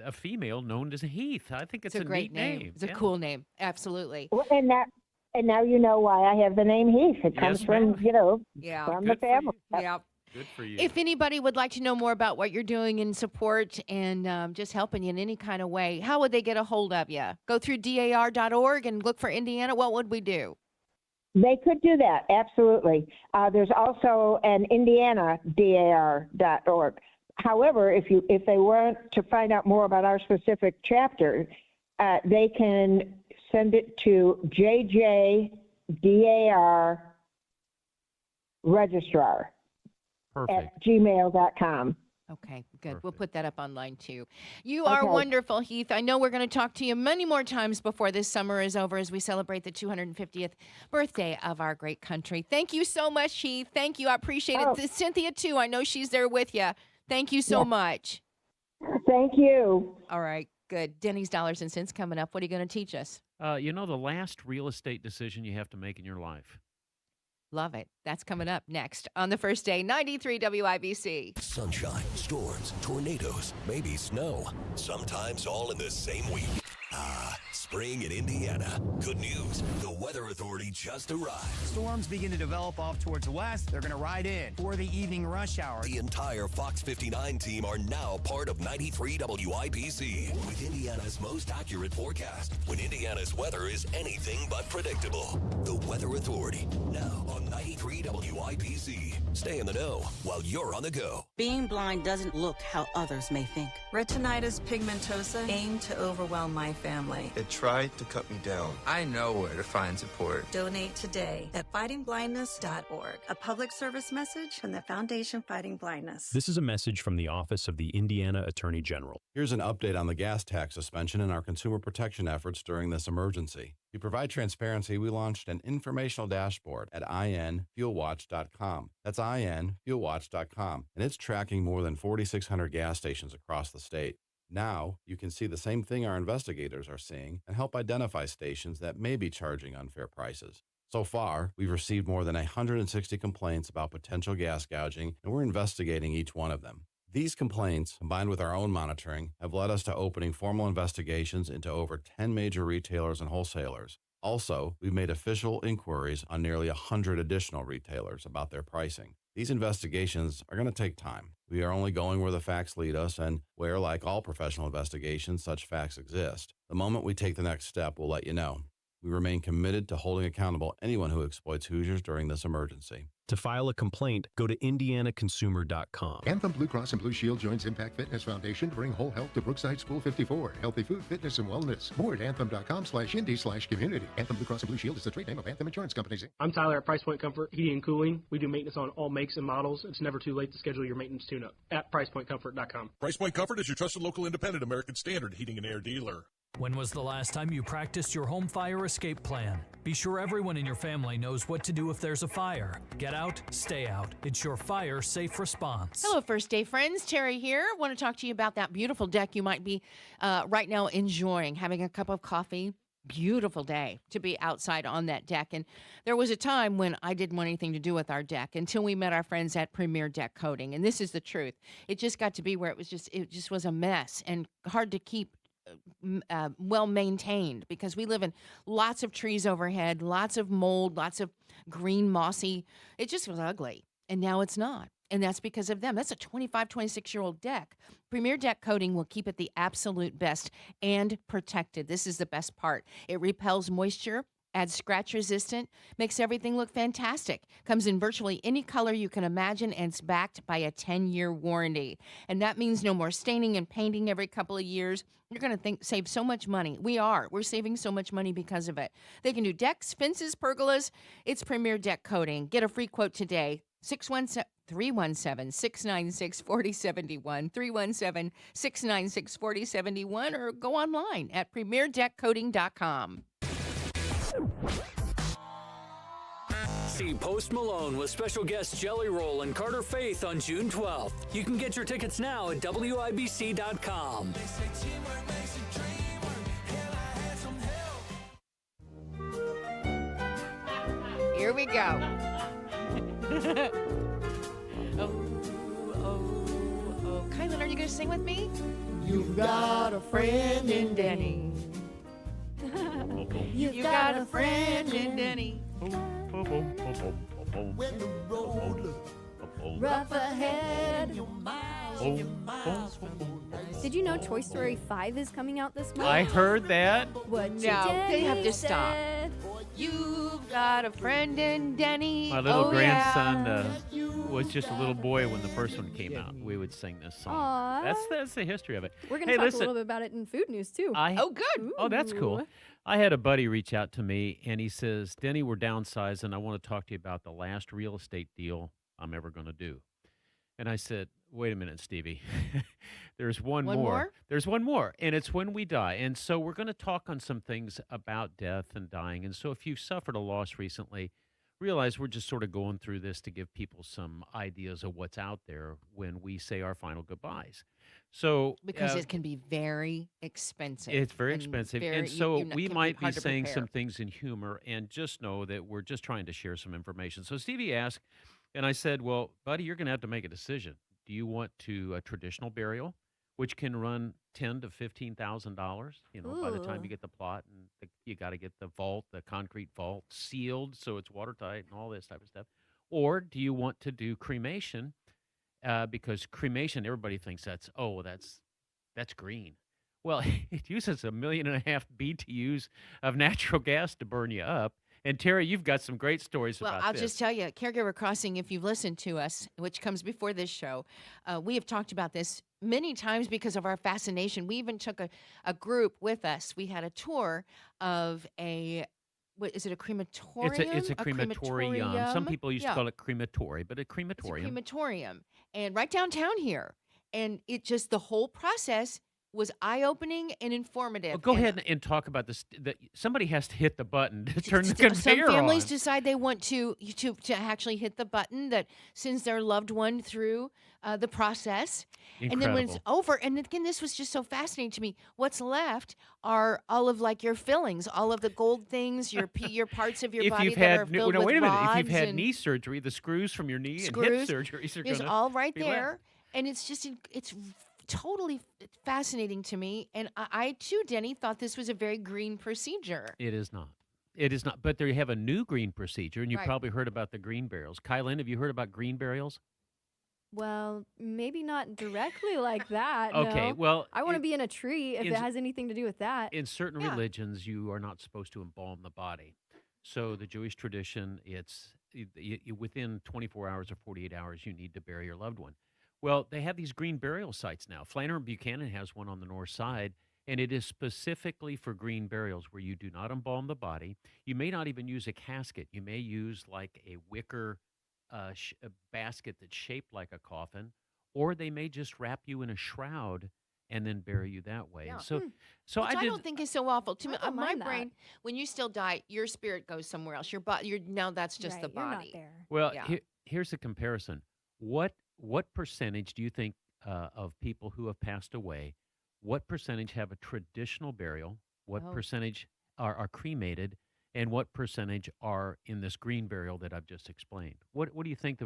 a female known as Heath. I think it's a great neat name. It's a cool name. Absolutely. Well, and now you know why I have the name Heath. It comes from, from the family. Yeah. Good for you. If anybody would like to know more about what you're doing in support and just helping you in any kind of way, how would they get a hold of you? Go through DAR.org and look for Indiana. What would we do? They could do that, absolutely. There's also an IndianaDAR.org. However, if they want to find out more about our specific chapter, they can send it to JJDAR Registrar at gmail.com. Okay, good. We'll put that up online, too. You are wonderful, Heath. I know we're going to talk to you many more times before this summer is over as we celebrate the 250th birthday of our great country. Thank you so much, Heath. Thank you. I appreciate it. Cynthia, too. I know she's there with you. Thank you so much. Thank you. All right, good. Denny's Dollars and Cents coming up. What are you going to teach us? The last real estate decision you have to make in your life. Love it. That's coming up next on the first day, 93 WIBC. Sunshine, storms, tornadoes, maybe snow. Sometimes all in the same week. Spring in Indiana. Good news. The Weather Authority just arrived. Storms begin to develop off towards the west. They're going to ride in for the evening rush hour. The entire Fox 59 team are now part of 93 WIBC with Indiana's most accurate forecast when Indiana's weather is anything but predictable. The Weather Authority, now on 93 WIBC. Stay in the know while you're on the go. Being blind doesn't look how others may think. Retinitis pigmentosa aimed to overwhelm my family. It tried to cut me down. I know where to find support. Donate today at fightingblindness.org. A public service message from the Foundation Fighting Blindness. This is a message from the Office of the Indiana Attorney General. Here's an update on the gas tax suspension and our consumer protection efforts during this emergency. To provide transparency, we launched an informational dashboard at infuelwatch.com. That's infuelwatch.com, and it's tracking more than 4,600 gas stations across the state. Now, you can see the same thing our investigators are seeing and help identify stations that may be charging unfair prices. So far, we've received more than 160 complaints about potential gas gouging, and we're investigating each one of them. These complaints, combined with our own monitoring, have led us to opening formal investigations into over 10 major retailers and wholesalers. Also, we've made official inquiries on nearly 100 additional retailers about their pricing. These investigations are going to take time. We are only going where the facts lead us and where, like all professional investigations, such facts exist. The moment we take the next step, we'll let you know. We remain committed to holding accountable anyone who exploits Hoosiers during this emergency. To file a complaint, go to indianaconsumer.com. Anthem Blue Cross and Blue Shield joins Impact Fitness Foundation to bring whole health to Brookside School 54. Healthy food, fitness, and wellness. More at anthem.com/indy/community. Anthem Blue Cross and Blue Shield is the trade name of Anthem Insurance Companies. I'm Tyler at Price Point Comfort Heating and Cooling. We do maintenance on all makes and models. It's never too late to schedule your maintenance tune-up at PricePointComfort.com. Price Point Comfort is your trusted local independent American Standard heating and air dealer. When was the last time you practiced your home fire escape plan? Be sure everyone in your family knows what to do if there's a fire. Get out, stay out. It's your fire safe response. Hello, First Day friends. Terri here. I want to talk to you about that beautiful deck you might be right now enjoying, having a cup of coffee. Beautiful day to be outside on that deck. And there was a time when I didn't want anything to do with our deck until we met our friends at Premier Deck Coating. And this is the truth. It just got to be where it just was a mess and hard to keep well maintained, because we live in lots of trees overhead, lots of mold, lots of green mossy. It just was ugly, and now it's not. And that's because of them. That's a 25, 26-year-old deck. Premier Deck Coating will keep it the absolute best and protected. This is the best part. It repels moisture, adds scratch resistant, makes everything look fantastic. Comes in virtually any color you can imagine, and it's backed by a 10-year warranty. And that means no more staining and painting every couple of years. You're going to save so much money. We're saving so much money because of it. They can do decks, fences, pergolas. It's Premier Deck Coating. Get a free quote today. 317-696-4071, 317-696-4071, or go online at premierdeckcoating.com. See Post Malone with special guest Jelly Roll and Carter Faith on June 12th. You can get your tickets now at WIBC.com. Here we go. Kielynn, are you going to sing with me? You've got a friend in Denny. You've got a friend in Denny. When the road looks rough ahead, Did you know Toy Story 5 is coming out this month? I heard that. What No, they have to stop. You've got a friend in Denny. My little grandson was just a little boy when the first one came out. We would sing this song. Aww. That's the history of it. We're going to talk a little bit about it in food news, too. Good. Oh, that's cool. I had a buddy reach out to me, and he says, Denny, we're downsizing. I want to talk to you about the last real estate deal I'm ever going to do. And I said, wait a minute, Stevie. There's one more. There's one more, and it's when we die. And so we're going to talk on some things about death and dying. And so if you've suffered a loss recently, realize we're just sort of going through this to give people some ideas of what's out there when we say our final goodbyes. So because it can be very expensive. It's very expensive. And so we might be saying some things in humor, and just know that we're just trying to share some information. So Stevie asked, and I said, well, buddy, you're going to have to make a decision. Do you want a traditional burial, which can run $10,000 to $15,000? You know, by the time you get the plot, and you got to get the vault, the concrete vault, sealed so it's watertight and all this type of stuff. Or do you want to do cremation? Because cremation, everybody thinks that's green. Well, it uses 1.5 million BTUs of natural gas to burn you up. And Terri, you've got some great stories about this. Well, I'll just tell you, Caregiver Crossing, if you've listened to us, which comes before this show, we have talked about this many times because of our fascination. We even took a group with us. We had a tour of is it a crematorium? It's a crematorium. Some people used to call it crematory, but a crematorium. It's a crematorium. And right downtown here. And it just, the whole process was eye-opening and informative. Well, go ahead and talk about this. Somebody has to hit the button to turn the Some conveyor families on. decide they want to actually hit the button that sends their loved one through the process. And then when it's over, and again, this was just so fascinating to me. What's left are all of like your fillings, all of the gold things, your parts of your body that are filled with wait a minute. If rods you've had and knee surgery, the screws from your knee and hip surgeries are is going all right be there. left. And it's just it's totally fascinating to me. And I too, Denny, thought this was a very green procedure. It is not. It is not. But they have a new green procedure, and you Right. probably heard about the green burials. Kielynn, have you heard about green burials? Well, maybe not directly like that. Okay, no. well, I want to be in a tree if in- it has anything to do with that. In certain Yeah. religions, you are not supposed to embalm the body. So the Jewish tradition, it's within 24 hours or 48 hours, you need to bury your loved one. Well, they have these green burial sites now. Flannery Buchanan has one on the north side, and it is specifically for green burials where you do not embalm the body. You may not even use a casket. You may use like a wicker a basket that's shaped like a coffin, or they may just wrap you in a shroud and then bury you that way. Yeah. So Which I don't think is so awful. To me, don't my mind that. brain, when you still die, your spirit goes somewhere else. Your body, now that's just Right, the you're not body. there. Well, Yeah. here's the comparison. What percentage do you think of people who have passed away, what percentage have a traditional burial? What Oh. percentage are cremated? And what percentage are in this green burial that I've just explained? What do you think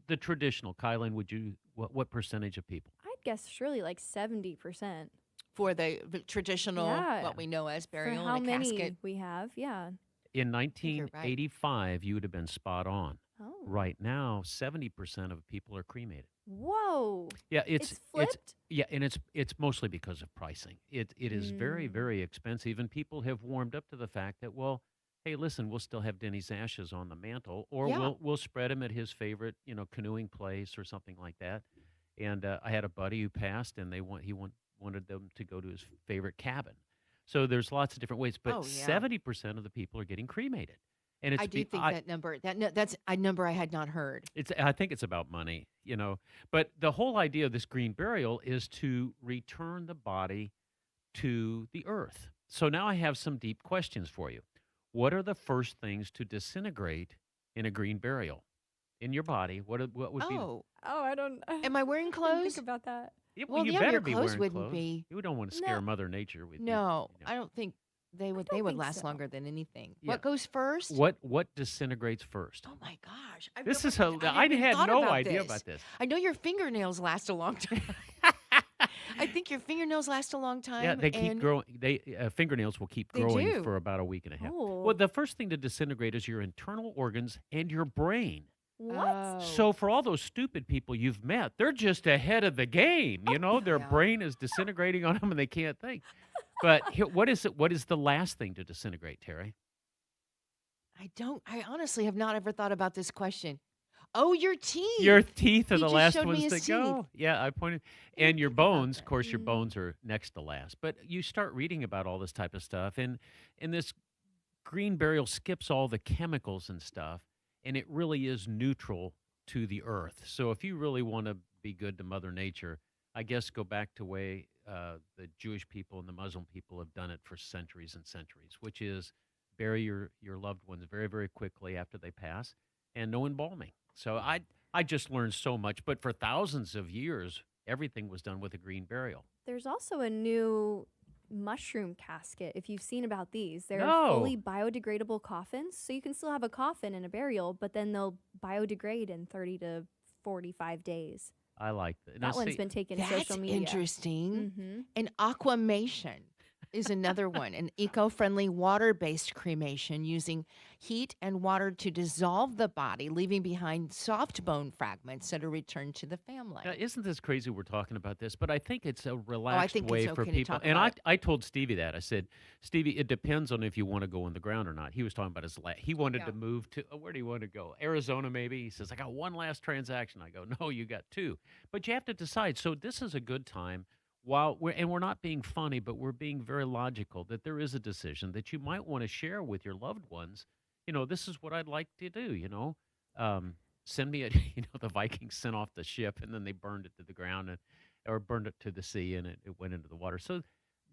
the traditional, Kielynn, what percentage of people? I'd guess surely like 70%. For the traditional, Yeah. what we know as For burial how in a many casket. we have, yeah. In you're right. 1985, you would have been spot on. Oh. Right now, 70% of people are cremated. Whoa. Yeah, It's flipped? and it's mostly because of pricing. It is very, very expensive, and people have warmed up to the fact that, well, hey, listen, we'll still have Denny's ashes on the mantle, or Yeah. we'll spread him at his favorite, canoeing place or something like that. And I had a buddy who passed, and he wanted them to go to his favorite cabin. So there's lots of different ways, but Oh, yeah. 70% of the people are getting cremated, and it's I do think that number. That's a number I had not heard. I think it's about money, But the whole idea of this green burial is to return the body to the earth. So now I have some deep questions for you. What are the first things to disintegrate in a green burial? In your body, what would be? Oh, I don't. am I wearing I didn't clothes? think about that. Yeah, Well, you yeah, better your be clothes wearing wouldn't clothes. be. You don't want to scare Mother Nature with No, you. I don't think they would. don't They would think last so. longer than anything. Yeah. What goes first? What disintegrates first? Oh my gosh! This is I had no idea about this. I know your fingernails last a long time. I think your fingernails last a long time. Yeah, they keep and growing. Fingernails will keep They growing do. for about a week and a half. Oh. Well, the first thing to disintegrate is your internal organs and your brain. What? Oh. So for all those stupid people you've met, they're just ahead of the game. Their Yeah. brain is disintegrating on them and they can't think. But what is the last thing to disintegrate, Terry? I honestly have not ever thought about this question. Oh, your teeth. Your teeth are He the just last showed me ones his to go. teeth. Yeah, I pointed. And your bones, of course, your bones are next to last. But you start reading about all this type of stuff, and this green burial skips all the chemicals and stuff, and it really is neutral to the earth. So if you really want to be good to Mother Nature, I guess go back to way the Jewish people and the Muslim people have done it for centuries and centuries, which is bury your loved ones very, very quickly after they pass, and no embalming. So I just learned so much. But for thousands of years, everything was done with a green burial. There's also a new mushroom casket, if you've seen about these. They're No. fully biodegradable coffins. So you can still have a coffin in a burial, but then they'll biodegrade in 30 to 45 days. I like that. That one's been taken to That's social media. interesting. Mhm. And aquamation is another one, an eco-friendly water-based cremation using heat and water to dissolve the body, leaving behind soft bone fragments that are returned to the family. Now, isn't this crazy we're talking about this? But I think it's a relaxed think way it's for okay to people. talk And about I told Stevie that. I said, Stevie, it depends on if you want to go in the ground or not. He was talking about his he wanted to move to, where do you want to go? Arizona, maybe? He says, I got one last transaction. I go, no, you got two. But you have to decide. So this is a good time. We're not being funny, but we're being very logical that there is a decision that you might want to share with your loved ones. This is what I'd like to do, send me the Vikings sent off the ship and then they burned it to the ground. And or burned it to the sea and it went into the water. So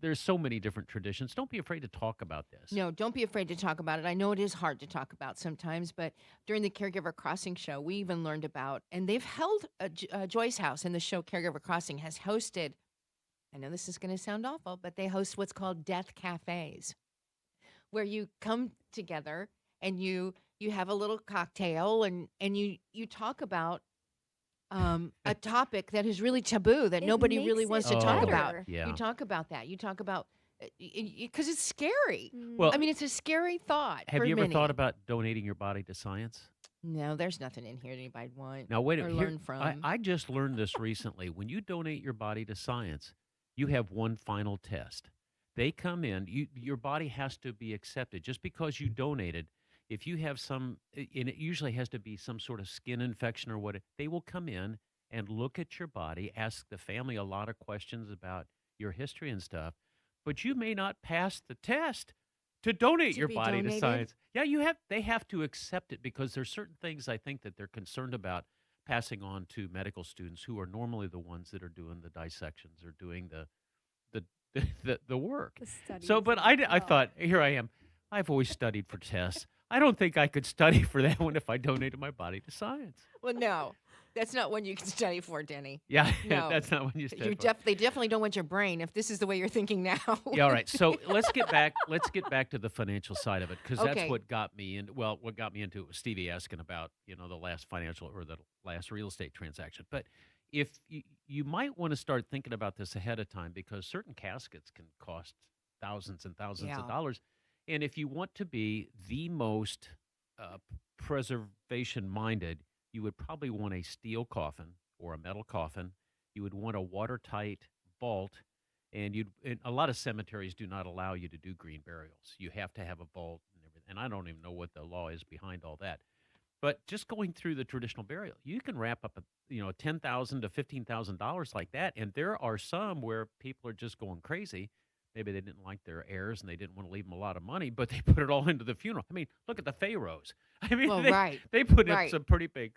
there's so many different traditions. Don't be afraid to talk about this. No, don't be afraid to talk about it. I know it is hard to talk about sometimes, but during the Caregiver Crossing show, we even learned about, and they've held, Joy's House in the show Caregiver Crossing has hosted, I know this is going to sound awful, but they host what's called death cafes, where you come together and you have a little cocktail and you talk about a topic that is really taboo that nobody really wants to talk about. Yeah. You talk about that. You talk about because it's scary. Well, I mean, it's a scary thought. Have for you ever many. thought about donating your body to science? No, there's nothing in here anybody would want. Now wait a or minute. learn from. I just learned this recently. When you donate your body to science, you have one final test. They come in. Your body has to be accepted. Just because you donated, if you have some, and it usually has to be some sort of skin infection or what, they will come in and look at your body, ask the family a lot of questions about your history and stuff, but you may not pass the test to donate your body to science. Yeah, they have to accept it because there's certain things I think that they're concerned about passing on to medical students who are normally the ones that are doing the dissections or doing the work. So, but I thought, here I am. I've always studied for tests. I don't think I could study for that one if I donated my body to science. Well, no. That's not one you can study for, Denny. Yeah, no. That's not one you study for. They definitely don't want your brain if this is the way you're thinking now. Yeah, all right. So let's get back to the financial side of it because that's what got me in. Well, what got me into it was Stevie asking about the last financial or the last real estate transaction. But if you might want to start thinking about this ahead of time because certain caskets can cost thousands and thousands of dollars, and if you want to be the most preservation minded, you would probably want a steel coffin or a metal coffin. You would want a watertight vault, and a lot of cemeteries do not allow you to do green burials. You have to have a vault and everything. And I don't even know what the law is behind all that. But just going through the traditional burial, you can wrap up $10,000 to $15,000 like that. And there are some where people are just going crazy. Maybe they didn't like their heirs and they didn't want to leave them a lot of money, but they put it all into the funeral. I mean, look at the pharaohs. I mean, they put in some pretty big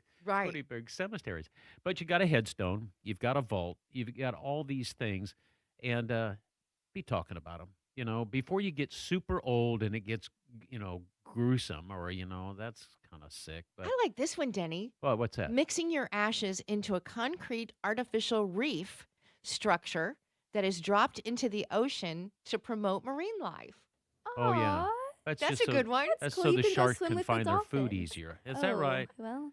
cemeteries. But you got a headstone, you've got a vault, you've got all these things, and be talking about them. Before you get super old and it gets, gruesome or that's kind of sick. But I like this one, Denny. Well, what's that? Mixing your ashes into a concrete artificial reef structure that is dropped into the ocean to promote marine life. Oh, yeah. That's a good one. That's cool. so You the can go shark swim can with the find their food dolphins. easier. Is that right? Well.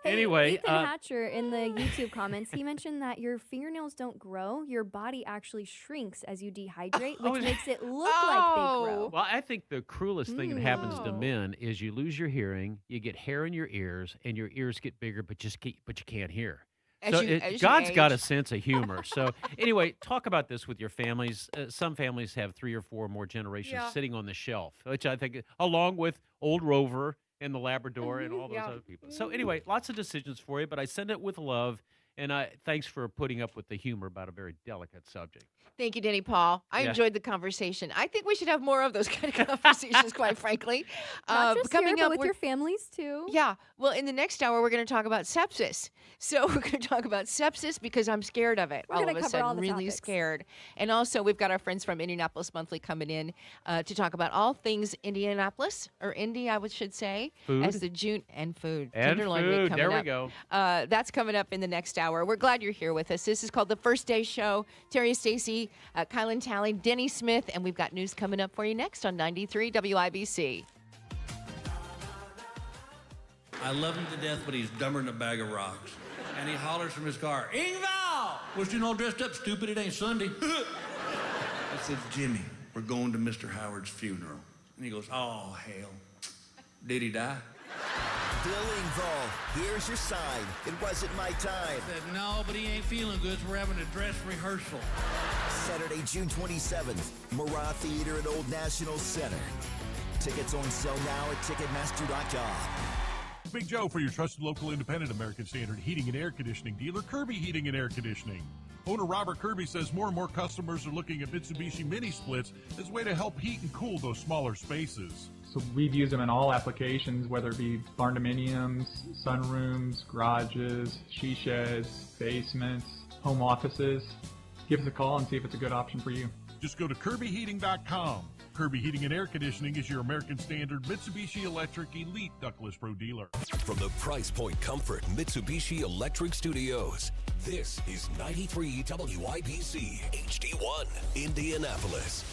Anyway, Ethan Hatcher in the YouTube comments, he mentioned that your fingernails don't grow. Your body actually shrinks as you dehydrate, which makes it look like they grow. Well, I think the cruelest thing that happens to men is you lose your hearing, you get hair in your ears, and your ears get bigger, but you can't hear. God's got a sense of humor. So anyway, talk about this with your families. Some families have 3 or 4 more generations sitting on the shelf, which I think, along with Old Rover and the Labrador and all those other people. So anyway, lots of decisions for you, but I send it with love. And thanks for putting up with the humor about a very delicate subject. Thank you, Denny Paul. I enjoyed the conversation. I think we should have more of those kind of conversations, quite frankly. Not just coming here, but with your families, too. Yeah. Well, in the next hour, we're going to talk about sepsis. So we're going to talk about sepsis because I'm scared of it. All of a sudden, really scared. And also, we've got our friends from Indianapolis Monthly coming in to talk about all things Indianapolis, or Indy, I should say. Food. As the June and food. And Tenderloin food. coming There we up. go. That's coming up in the next hour. We're glad you're here with us. This is called The First Day Show. Terri Stacy, Kylan Talley, Denny Smith, and we've got news coming up for you next on 93 WIBC. I love him to death, but he's dumber than a bag of rocks. And he hollers from his car, Ingval! Was you all dressed up, stupid? It ain't Sunday. I said, Jimmy, we're going to Mr. Howard's funeral. And he goes, oh, hell. Did he die? Bill Engvall, here's your sign. It wasn't my time. I said, no, but he ain't feeling good, so we're having a dress rehearsal. Saturday, June 27th, Murat Theater at Old National Center. Tickets on sale now at Ticketmaster.com. Big Joe for your trusted local independent American Standard heating and air conditioning dealer, Kirby Heating and Air Conditioning. Owner Robert Kirby says more and more customers are looking at Mitsubishi mini splits as a way to help heat and cool those smaller spaces. So we've used them in all applications, whether it be barn dominiums, sunrooms, garages, she sheds, basements, home offices. Give us a call and see if it's a good option for you. Just go to KirbyHeating.com. Kirby Heating and Air Conditioning is your American Standard Mitsubishi Electric Elite Ductless Pro dealer. From the Price Point Comfort Mitsubishi Electric Studios, this is 93 WIBC HD1, Indianapolis.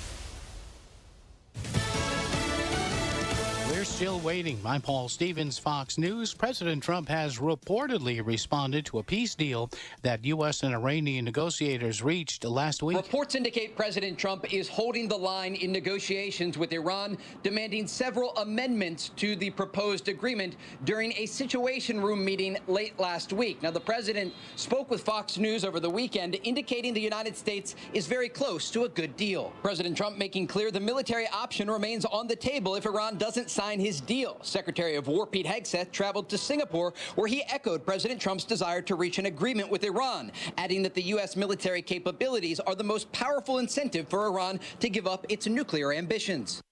We're still waiting. I'm Paul Stevens, Fox News. President Trump has reportedly responded to a peace deal that U.S. and Iranian negotiators reached last week. Reports indicate President Trump is holding the line in negotiations with Iran, demanding several amendments to the proposed agreement during a Situation Room meeting late last week. Now, the president spoke with Fox News over the weekend, indicating the United States is very close to a good deal. President Trump making clear the military option remains on the table if Iran doesn't sign his deal. Secretary of War Pete Hegseth traveled to Singapore, where he echoed President Trump's desire to reach an agreement with Iran, adding that the U.S. military capabilities are the most powerful incentive for Iran to give up its nuclear ambitions.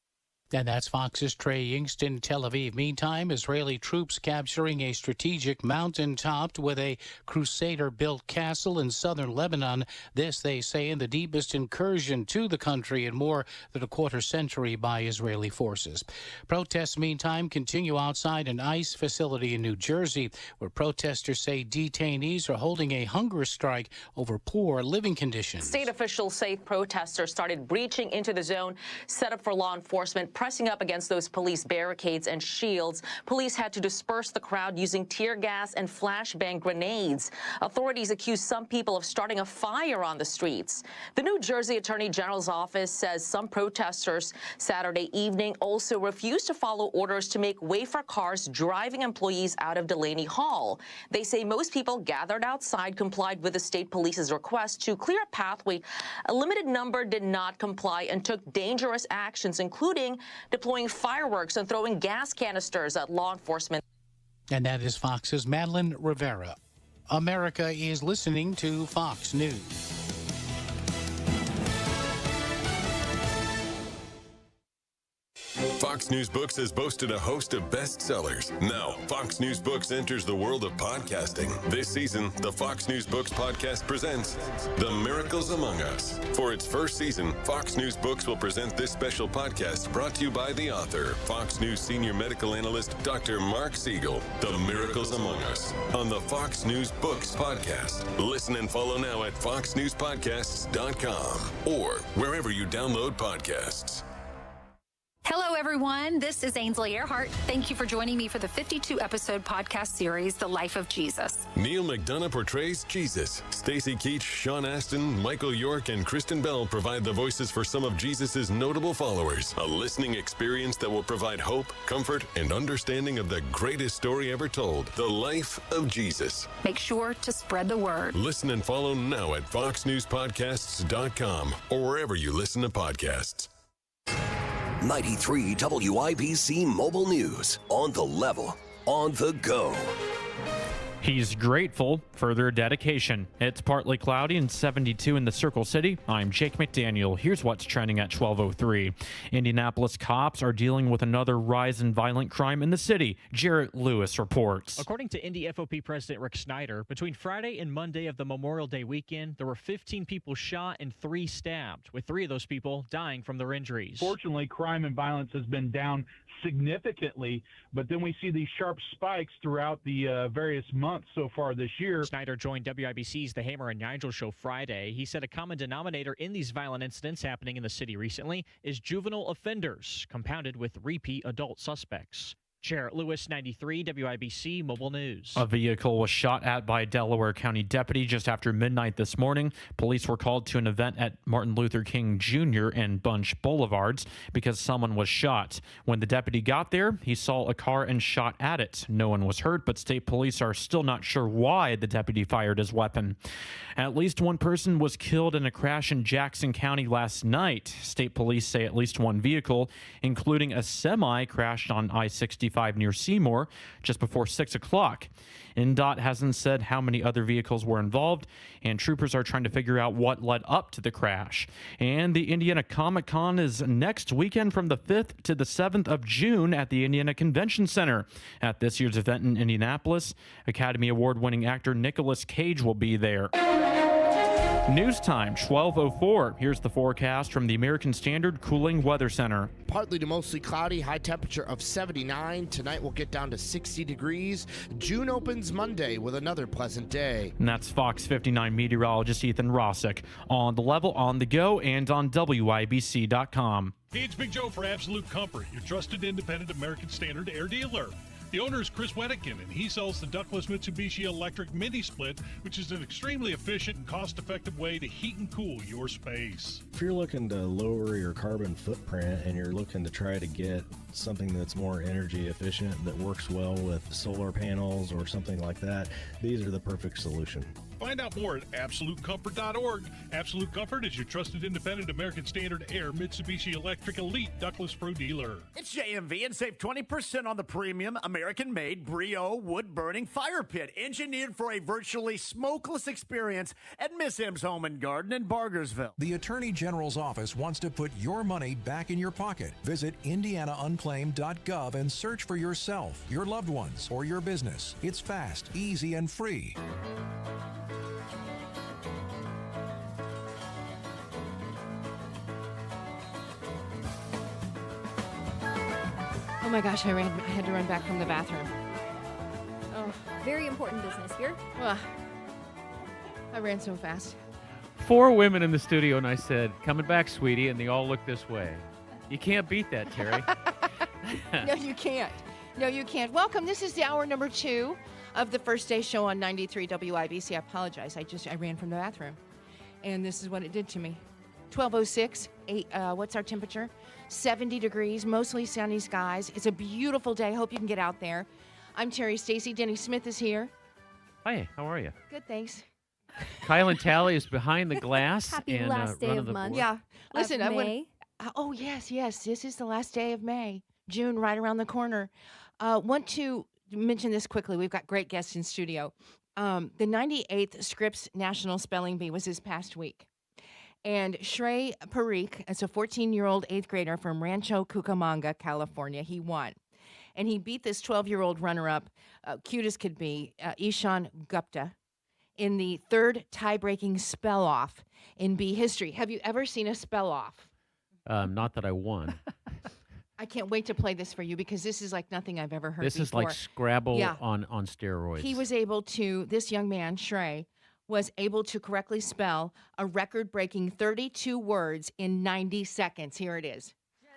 And that's Fox's Trey Yingst in Tel Aviv. Meantime, Israeli troops capturing a strategic mountain-topped with a Crusader-built castle in southern Lebanon. This, they say, in the deepest incursion to the country in more than a quarter century by Israeli forces. Protests, meantime, continue outside an ICE facility in New Jersey, where protesters say detainees are holding a hunger strike over poor living conditions. State officials say protesters started breaching into the zone set up for law enforcement, pressing up against those police barricades and shields. Police had to disperse the crowd using tear gas and flashbang grenades. Authorities accuse some people of starting a fire on the streets. The New Jersey Attorney General's office says some protesters Saturday evening also refused to follow orders to make way for cars driving employees out of Delaney Hall. They say most people gathered outside complied with the state police's request to clear a pathway. A limited number did not comply and took dangerous actions, including deploying fireworks and throwing gas canisters at law enforcement. And that is Fox's Madeline Rivera. America is listening to Fox News. Fox News Books has boasted a host of bestsellers. Now, Fox News Books enters the world of podcasting. This season, the Fox News Books podcast presents The Miracles Among Us. For its first season, Fox News Books will present this special podcast brought to you by the author, Fox News senior medical analyst, Dr. Mark Siegel. The Miracles Among Us on the Fox News Books podcast. Listen and follow now at foxnewspodcasts.com or wherever you download podcasts. Hello, everyone. This is Ainsley Earhart. Thank you for joining me for the 52-episode podcast series, The Life of Jesus. Neil McDonough portrays Jesus. Stacy Keach, Sean Astin, Michael York, and Kristen Bell provide the voices for some of Jesus' notable followers. A listening experience that will provide hope, comfort, and understanding of the greatest story ever told, The Life of Jesus. Make sure to spread the word. Listen and follow now at foxnewspodcasts.com or wherever you listen to podcasts. 93 WIBC Mobile News. On the level, on the go. He's grateful for their dedication. It's partly cloudy and 72 in the Circle City. I'm Jake McDaniel. Here's what's trending at 12:03. Indianapolis cops are dealing with another rise in violent crime in the city. Jarrett Lewis reports. According to Indy FOP President Rick Snyder, between Friday and Monday of the Memorial Day weekend, there were 15 people shot and 3 stabbed, with 3 of those people dying from their injuries. Fortunately, crime and violence has been down significantly, but then we see these sharp spikes throughout the various months so far this year. Snyder joined WIBC's The Hammer and Nigel show Friday. He said a common denominator in these violent incidents happening in the city recently is juvenile offenders, compounded with repeat adult suspects. Jarrett Lewis, 93 WIBC Mobile News. A vehicle was shot at by a Delaware County deputy just after midnight this morning. Police were called to an event at Martin Luther King Jr. and Bunch Boulevards because someone was shot. When the deputy got there, he saw a car and shot at it. No one was hurt, but state police are still not sure why the deputy fired his weapon. At least one person was killed in a crash in Jackson County last night. State police say at least one vehicle, including a semi, crashed on I-65 near Seymour just before 6 o'clock. NDOT hasn't said how many other vehicles were involved, and troopers are trying to figure out what led up to the crash. And the Indiana Comic-Con is next weekend from the 5th to the 7th of June at the Indiana Convention Center. At this year's event in Indianapolis, Academy Award-winning actor Nicolas Cage will be there. News time, 12:04. Here's the forecast from the American Standard Cooling Weather Center. Partly to mostly cloudy, high temperature of 79. Tonight we'll get down to 60 degrees. June opens Monday with another pleasant day. And that's Fox 59 meteorologist Ethan Rossick. On the level, on the go, and on WIBC.com. Hey, it's Big Joe for Absolute Comfort, your trusted independent American Standard air dealer. The owner is Chris Wettikin, and he sells the ductless Mitsubishi electric mini split, which is an extremely efficient and cost-effective way to heat and cool your space. If you're looking to lower your carbon footprint and you're looking to try to get something that's more energy efficient that works well with solar panels or something like that, these are the perfect solution. Find out more at AbsoluteComfort.org. Absolute Comfort is your trusted independent American Standard Air Mitsubishi Electric Elite Ductless Pro dealer. It's JMV and save 20% on the premium American-made Brio wood-burning fire pit, engineered for a virtually smokeless experience at Miss M's Home and Garden in Bargersville. The Attorney General's office wants to put your money back in your pocket. Visit IndianaUnclaimed.gov and search for yourself, your loved ones, or your business. It's fast, easy, and free. Oh my gosh, I had to run back from the bathroom. Oh, very important business here. Well, I ran so fast. 4 women in the studio, and I said, "Coming back, sweetie," and they all looked this way. You can't beat that, Terry. No, you can't. No, you can't. Welcome. This is the hour number 2 of the First Day Show on 93 WIBC. I apologize. I ran from the bathroom, and this is what it did to me. 12:06. What's our temperature? 70 degrees, mostly sunny skies. It's a beautiful day. Hope you can get out there. I'm Terri Stacy. Denny Smith is here. Hi, how are you? Good, thanks. Kielynn Talley is behind the glass. Happy and, last day running of the month. board. Yeah. Listen, I May. oh, yes. This is the last day of May. June right around the corner. Want to mention this quickly. We've got great guests in studio. The 98th Scripps National Spelling Bee was this past week. And Shrey Parikh, as a 14-year-old 8th grader from Rancho Cucamonga, California, he won. And he beat this 12-year-old runner-up, cute as could be, Ishan Gupta, in the 3rd tie-breaking spell-off in bee history. Have you ever seen a spell-off? Not that I won. I can't wait to play this for you because this is like nothing I've ever heard This before. is like Scrabble on steroids. He was able to, this young man, Shrey, was able to correctly spell a record-breaking 32 words in 90 seconds. Here it is.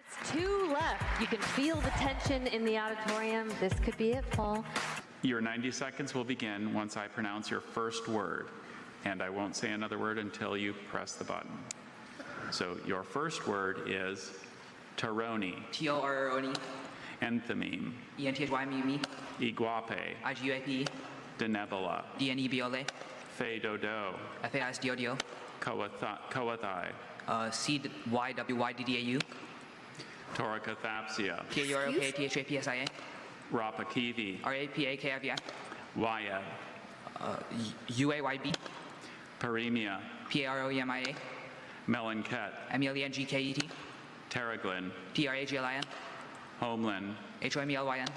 Just 2 left. You can feel the tension in the auditorium. This could be it, Paul. Your 90 seconds will begin once I pronounce your first word, and I won't say another word until you press the button. So your first word is Taroni. T-O-R-O-N-E. Enthymeme. E-N-T-H-Y-M-E-M-E. Iguape. I-G-U-A-P-E. D-N-E-B-O-L-A. Fe-do-do. F-A-S-D-O-D-O. Coathai. C-Y-W-Y-D-D-A-U. Toracathapsia. T-A-U-R-O-K-T-H-A-P-S-I-A. Rapakivi. R-A-P-A-K-I-V-I. Wayad. U-A-Y-B. Paremia. P-A-R-O-E-M-I-A. Melanket. M-E-L-E-N-G-K-E-T. Terraglin. T-R-A-G-L-I-N. Homeland. H-O-M-E-L-Y-N.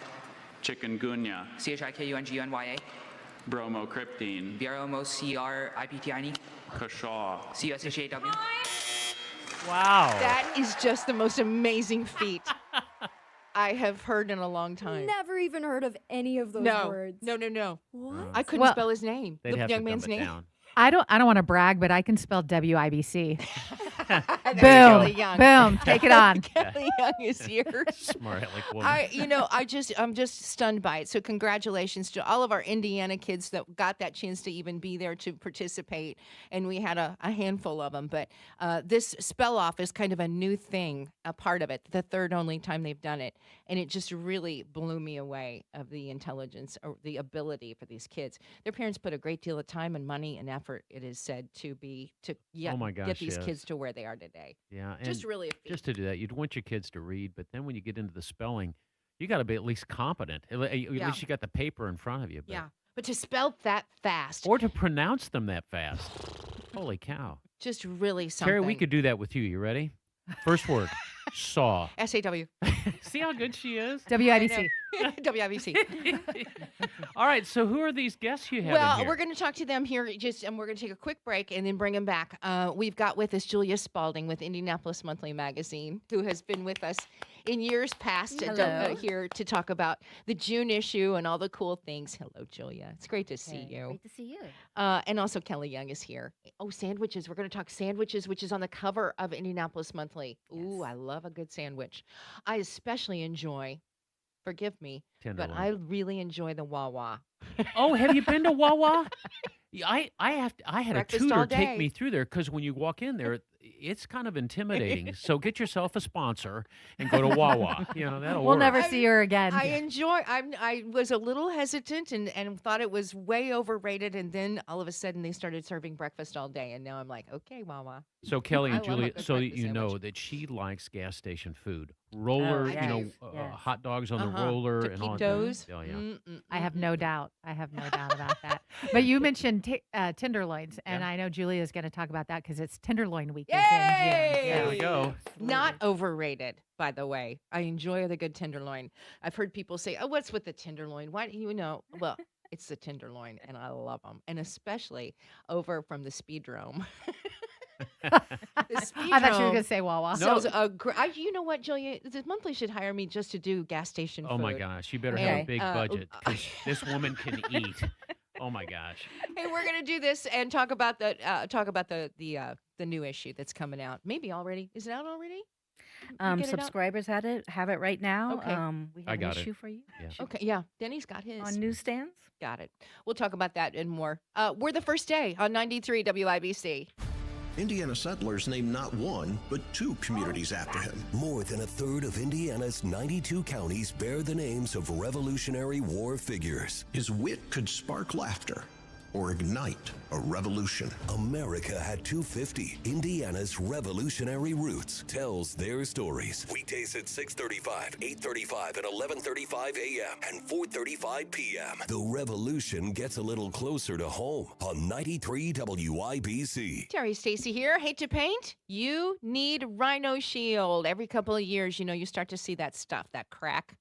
Chikungunya. C-H-I-K-U-N-G-U-N-Y-A. Bromocryptine. B-R-O-M-O-C-R-I-P-T-I-N-E. Kashaw. C-U-S-H-A-W. Wow. That is just the most amazing feat I have heard in a long time. Never even heard of any of those words. No. What? I couldn't spell his name. They'd The have young to man's dumb it name. down. I don't want to brag, but I can spell WIBC. Kelly Boom. Young. Boom. Take it on. Kelly Young is here. Smart aleck woman. I'm just stunned by it. So congratulations to all of our Indiana kids that got that chance to even be there to participate. And we had a handful of them. But this spell off is kind of a new thing, a part of it, the third only time they've done it. And it just really blew me away of the intelligence or the ability for these kids. Their parents put a great deal of time and money and effort, it is said, to Oh my gosh, get these yes. kids to where they are today. Yeah, and Just really a feat. just to do that, you'd want your kids to read, but then when you get into the spelling, you got to be at least competent. At least you got the paper in front of you. But, Yeah, but to spell that fast, or to pronounce them that fast. Holy cow! just really something. Terry, we could do that with you. You ready? First word. SAW. SAW. See how good she is? WIBC. WIBC. All right, so who are these guests you have in Well, here? we're going to talk to them here and we're going to take a quick break and then bring them back. We've got with us Julia Spalding with Indianapolis Monthly Magazine, who has been with us in years past here to talk about the June issue and all the cool things. Hello, Julia. It's great to see you. Great to see you. And also Kelly Young is here. Oh, sandwiches. We're going to talk sandwiches, which is on the cover of Indianapolis Monthly. Ooh, I love a good sandwich. I especially enjoy, forgive me, but Tenderloin. I really enjoy the Wawa. Oh, have you been to Wawa? Yeah, I had Breakfast a tutor all day. take me through there because when you walk in there, it's kind of intimidating. So get yourself a sponsor and go to Wawa. That'll We'll work. never see her again. I was a little hesitant and thought it was way overrated, and then all of a sudden they started serving breakfast all day, and now I'm like, okay, Wawa. So Kelly I and love a Julia, good so that breakfast you know sandwich. that she likes gas station food, roller, yes, hot dogs on the roller and all that. Taquitos. Oh yeah. I have no doubt. I have no doubt about that. But you mentioned tenderloins, and I know Julia's going to talk about that because it's Tenderloin Week. is in June. There we go. Not overrated, by the way. I enjoy the good tenderloin. I've heard people say, "Oh, what's with the tenderloin?" Why do you know? Well, it's the tenderloin, and I love them, and especially over from the Speedrome. I thought you were going to say Wawa. Sells you know what, Julia? The Monthly should hire me just to do gas station food. Oh my gosh, you better have a big budget because this woman can eat. Oh my gosh. Hey, we're gonna do this and talk about the new issue that's coming out. Maybe already. Is it out already? Get it out? Subscribers have it right now. Okay. We I have got an it. issue for you. Yeah. Okay, yeah. Denny's got his. On newsstands. Got it. We'll talk about that and more. We're the first day on 93 WIBC. Indiana settlers named not one, but 2 communities after him. More than a third of Indiana's 92 counties bear the names of Revolutionary War figures. His wit could spark laughter or ignite a revolution. America had 250. Indiana's revolutionary roots tells their stories. Weekdays at 6:35, 8:35, and 11:35 a.m. and 4:35 p.m. The revolution gets a little closer to home on 93 WIBC. Terri Stacy here. Hate to paint? You need Rhino Shield. Every couple of years, you start to see that stuff, that crack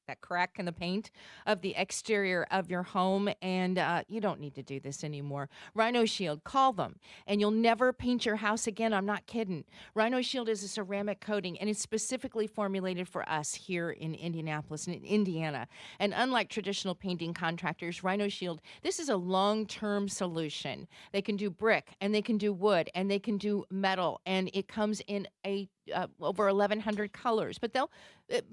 in the paint of the exterior of your home, and you don't need to do this anymore. Rhino Shield, call them, and you'll never paint your house again. I'm not kidding. Rhino Shield is a ceramic coating, and it's specifically formulated for us here in Indianapolis and in Indiana. And unlike traditional painting contractors, Rhino Shield, this is a long-term solution. They can do brick, and they can do wood, and they can do metal, and it comes in over 1,100 colors. But they'll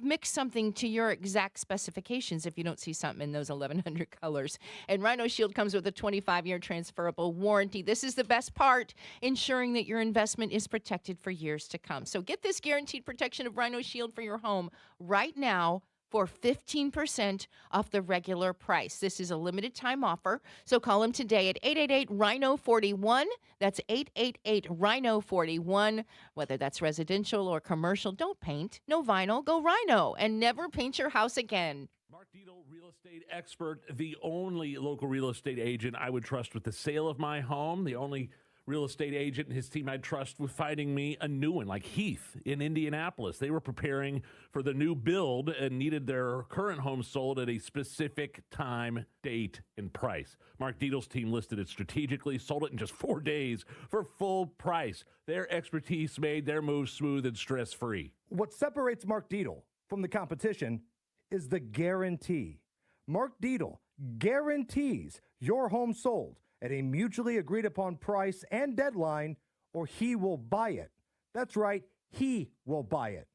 mix something to your exact specifications if you don't see something in those 1,100 colors. And Rhino Shield comes with a 25-year transferable warranty. This is the best part, ensuring that your investment is protected for years to come. So get this guaranteed protection of Rhino Shield for your home right now for 15% off the regular price. This is a limited time offer, so call them today at 888-RHINO-41. That's 888-RHINO-41. Whether that's residential or commercial, don't paint, no vinyl, go Rhino, and never paint your house again. Mark Dietel, real estate expert, the only local real estate agent I would trust with the sale of my home, the only real estate agent and his team I'd trust with finding me a new one, like Heath in Indianapolis. They were preparing for the new build and needed their current home sold at a specific time, date, and price. Mark Dietel's team listed it strategically, sold it in just 4 days for full price. Their expertise made their move smooth and stress-free. What separates Mark Dietel from the competition is the guarantee. Mark Dietel guarantees your home sold at a mutually agreed upon price and deadline, or he will buy it. That's right, he will buy it.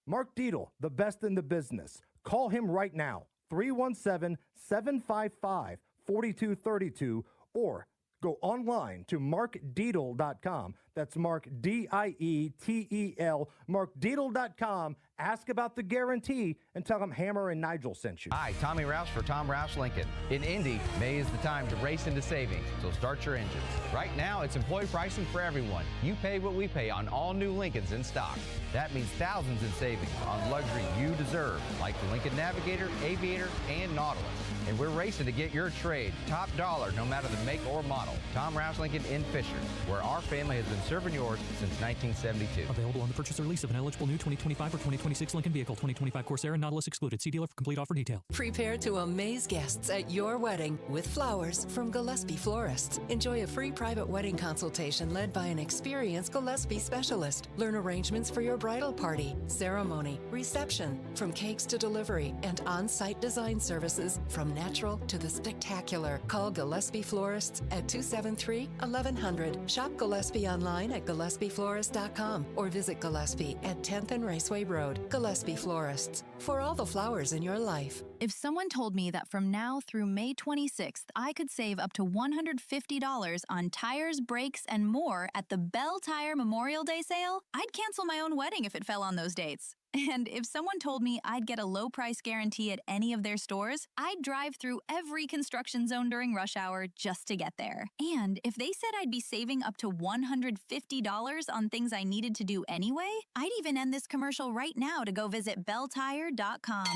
Mark Dietel, the best in the business. Call him right now, 317-755-4232, or go online to markdietel.com. That's Mark, D-I-E-T-E-L, markdietel.com. Ask about the guarantee and tell them Hammer and Nigel sent you. Hi, Tommy Rouse for Tom Rouse Lincoln. In Indy, May is the time to race into savings, so start your engines. Right now, it's employee pricing for everyone. You pay what we pay on all new Lincolns in stock. That means thousands in savings on luxury you deserve, like the Lincoln Navigator, Aviator, and Nautilus. And we're racing to get your trade top dollar no matter the make or model. Tom Rouse Lincoln in Fishers, where our family has been serving yours since 1972. Available on the purchase or lease of an eligible new 2025 or 2026 Lincoln vehicle. 2025 Corsair and Nautilus excluded. See dealer for complete offer detail. Prepare to amaze guests at your wedding with flowers from Gillespie Florists. Enjoy a free private wedding consultation led by an experienced Gillespie specialist. Learn arrangements for your bridal party, ceremony, reception, from cakes to delivery, and on-site design services from natural to the spectacular. Call Gillespie Florists at 273-1100. Shop Gillespie online at GillespieFlorist.com or visit Gillespie at 10th and Raceway Road. Gillespie Florists, for all the flowers in your life. If someone told me that from now through May 26th, I could save up to $150 on tires, brakes, and more at the Bell Tire Memorial Day sale, I'd cancel my own wedding if it fell on those dates. And if someone told me I'd get a low price guarantee at any of their stores, I'd drive through every construction zone during rush hour just to get there. And if they said I'd be saving up to $150 on things I needed to do anyway, I'd even end this commercial right now to go visit belltire.com.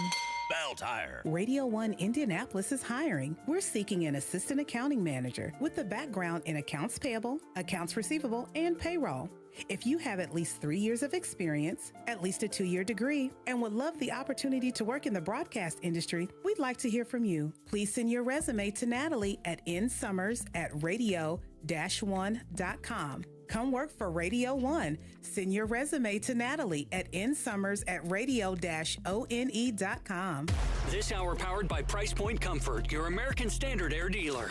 Bell Tire. Radio 1 Indianapolis is hiring. We're seeking an assistant accounting manager with a background in accounts payable, accounts receivable, and payroll. If you have at least 3 years of experience, at least a 2-year degree, and would love the opportunity to work in the broadcast industry, we'd like to hear from you. Please send your resume to Natalie at nsummers@radio-1.com. Come work for Radio 1. Send your resume to Natalie at nsummers@radio-one.com. This hour powered by Price Point Comfort, your American Standard Air dealer.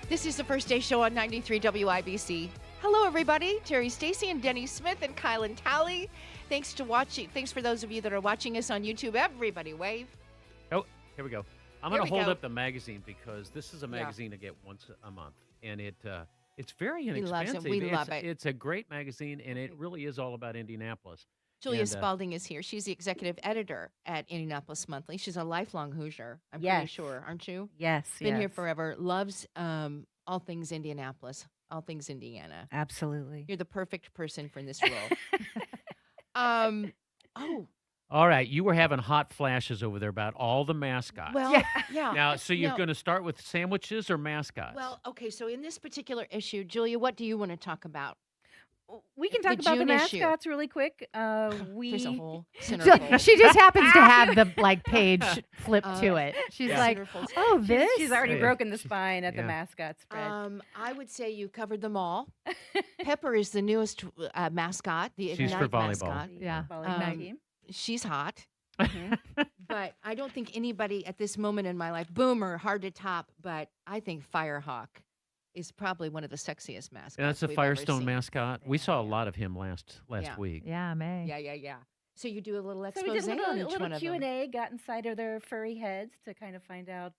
This is the First Day Show on 93 WIBC. Hello, everybody. Terri Stacy and Denny Smith and Kielynn Talley. Thanks to watching. Thanks for those of you that are watching us on YouTube. Everybody wave. Oh, here we go. I'm Here going to we hold go. up the magazine because this is a magazine I get once a month, and it's very He loves it. inexpensive. We love it. It's a great magazine, and it really is all about Indianapolis. Julia And, Spalding is here. She's the executive editor at Indianapolis Monthly. She's a lifelong Hoosier, I'm pretty Yes. sure, aren't you? Yes, Been here yes. forever. Loves all things Indianapolis, all things Indiana. Absolutely. You're the perfect person for this role. All right, you were having hot flashes over there about all the mascots. Well, yeah. Now, so you're No. going to start with sandwiches or mascots? Well, okay, so in this particular issue, Julia, what do you want to talk about? We can talk about the June issue. mascots really quick. There's a whole So centerfold. she just happens to have the page flipped to it. She's Yeah. like, Centerfolds. oh, this. She's already Yeah. broken the spine at the Yeah. mascot spread. I would say you covered them all. Pepper is the newest mascot, the She's for Ignite volleyball. mascot. Yeah. Volleyball team. She's hot. But I don't think anybody at this moment in my life, Boomer, hard to top, but I think Firehawk is probably one of the sexiest mascots. And that's a we've ever Firestone seen. mascot. We saw a lot of him last Yeah. week. Yeah, May. Yeah. So you do a little So expose we did a on little, each little one of them. Q&A, got inside of their furry heads to kind of find out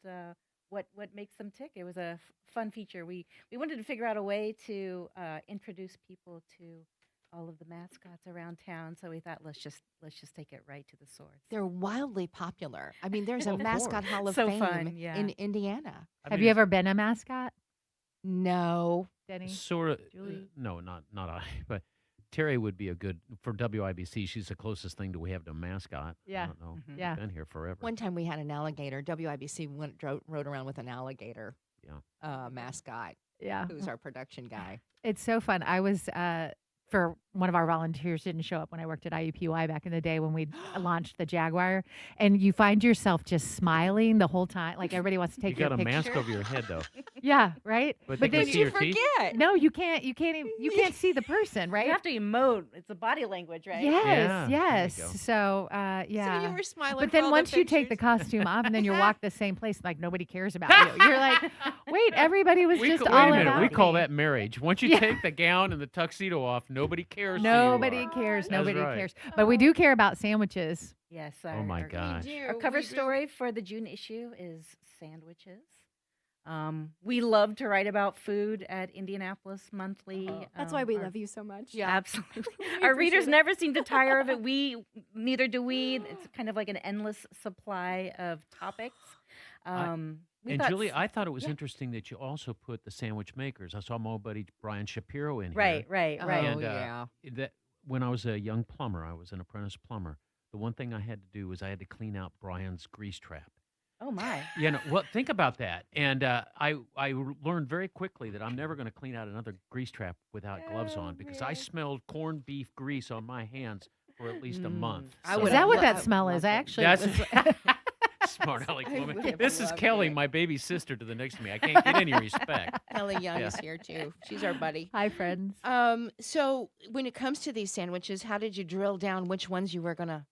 what makes them tick. It was a fun feature. We wanted to figure out a way to introduce people to all of the mascots around town, so we thought let's just take it right to the source. They're wildly popular. I mean, there's a Of mascot course. hall of So fame fun, yeah. in Indiana. Have you ever been a mascot, No. Denny? Sort of. Julie? No, not I. But Terry would be a good for WIBC. She's the closest thing that we have to a mascot. Yeah. I don't know. Mhm. Yeah. Been here forever. One time we had an alligator. WIBC rode around with an alligator mascot. Yeah. Who's our production guy. It's so fun. I was for one of our volunteers didn't show up when I worked at IUPUI back in the day when we launched the Jaguar, and you find yourself just smiling the whole time, like everybody wants to take you your got a picture. mask over your head though. Yeah, right. But they can then see your teeth? No, you can't. You can't. You can't see the person, right? You have to emote. It's a body language, right? Yes, Yeah, yes. there you go. So, yeah. So you were smiling But for then all once the you take the pictures. costume off and then you walk the same place, like nobody cares about you. You're like, wait, everybody was just Wait all a minute. about We call me. that marriage. Once you Yeah. take the gown and the tuxedo off, nobody cares. who you Nobody are. cares. That's Nobody right. cares. But we do care about sandwiches. Yes. Oh my gosh. do. Our cover We do. story for the June issue is sandwiches. We love to write about food at Indianapolis Monthly. That's why we love you so much. Yeah. Absolutely. We Our readers appreciate it. never seem to tire of it. Neither do we. It's kind of like an endless supply of topics. And Julie, I thought it was interesting that you also put the sandwich makers. I saw my buddy Brian Shapiro in Right, here. right. And, yeah. That when I was a young plumber, I was an apprentice plumber. The one thing I had to do was I had to clean out Brian's grease trap. Oh my. You know, well, think about that. And I learned very quickly that I'm never going to clean out another grease trap without gloves on because I smelled corned beef grease on my hands for at least a month. Is that what that smell is? I actually That's was- smart aleck I woman. would've This is loved Kelly, it. my baby sister to the next to me. I can't get any respect. Kelly Young Yeah. is here too. She's our buddy. Hi, friends. So when it comes to these sandwiches, how did you drill down which ones you were gonna